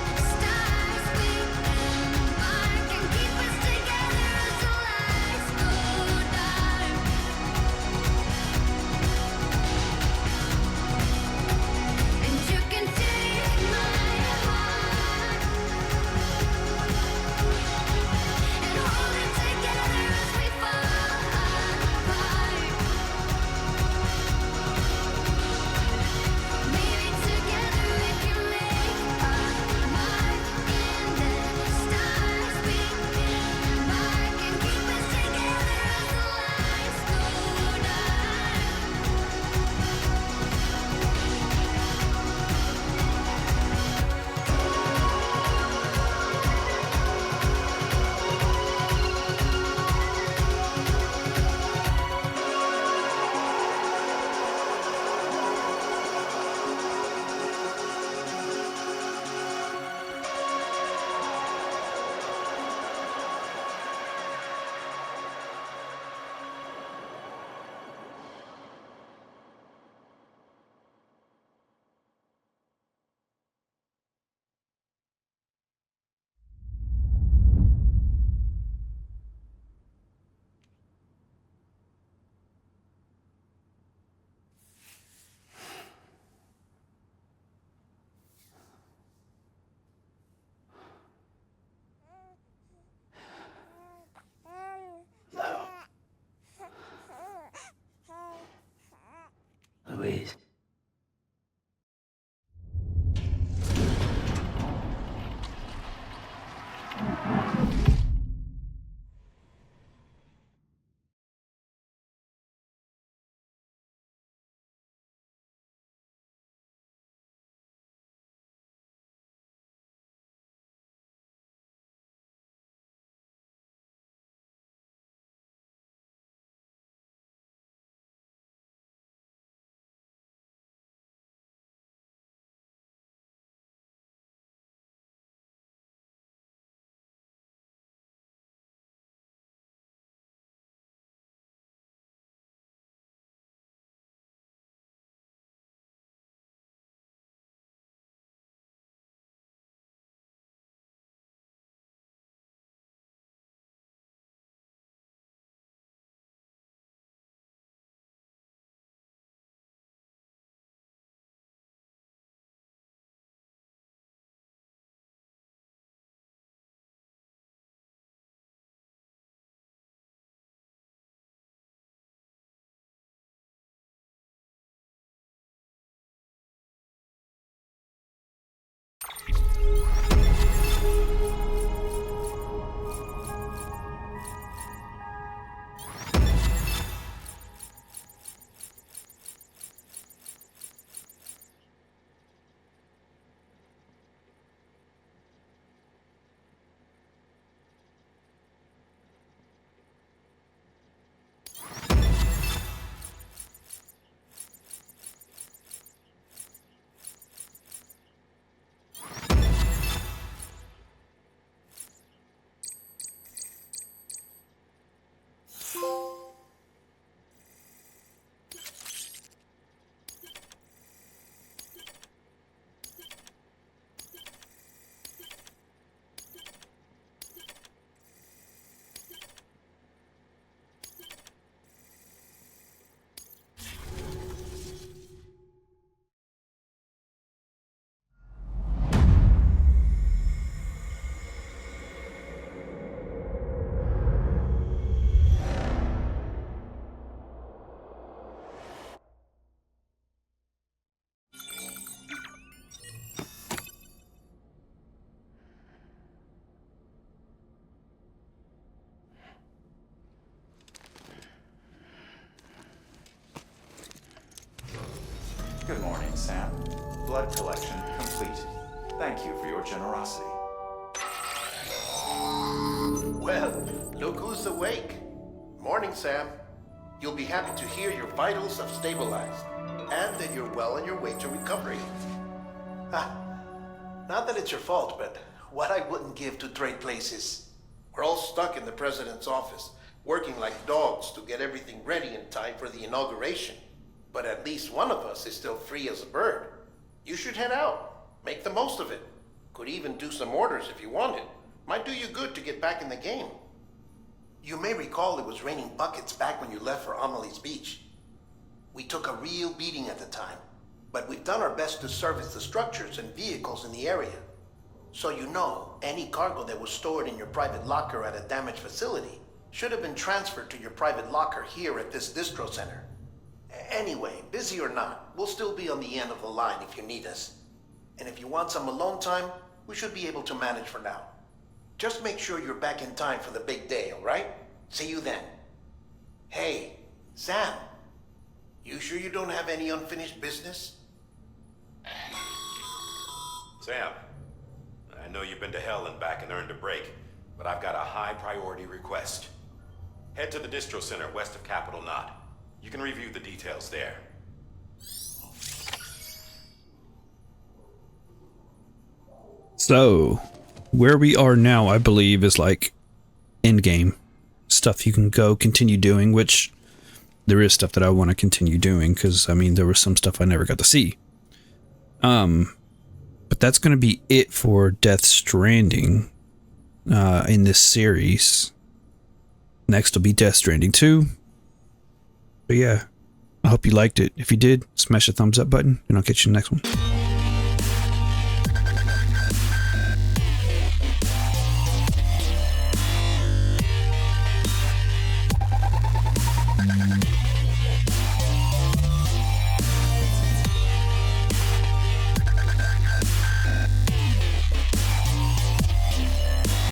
blood collection complete. Thank you for your generosity. Well, look who's awake. Morning, Sam. You'll be happy to hear your vitals have stabilized, and that you're well on your way to recovery. Not that it's your fault, but what I wouldn't give to trade places. We're all stuck in the president's office, working like dogs to get everything ready in time for the inauguration. But at least one of us is still free as a bird. You should head out. Make the most of it. Could even do some orders if you wanted. Might do you good to get back in the game. You may recall it was raining buckets back when you left for Amelie's Beach. We took a real beating at the time, but we've done our best to service the structures and vehicles in the area. So you know, any cargo that was stored in your private locker at a damaged facility should have been transferred to your private locker here at this distro center. Anyway, busy or not, we'll still be on the end of the line if you need us. And if you want some alone time, we should be able to manage for now. Just make sure you're back in time for the big day, all right? See you then. Hey, Sam, you sure you don't have any unfinished business? Sam, I know you've been to hell and back and earned a break, but I've got a high priority request. Head to the distro center west of Capitol Knot. You can review the details there. So, where we are now, I believe, is like endgame stuff you can go continue doing, which there is stuff that I want to continue doing because, I mean, there was some stuff I never got to see. But that's going to be it for Death Stranding in this series. Next will be Death Stranding 2. But yeah, I hope you liked it. If you did, smash the thumbs up button, and I'll catch you in the next one.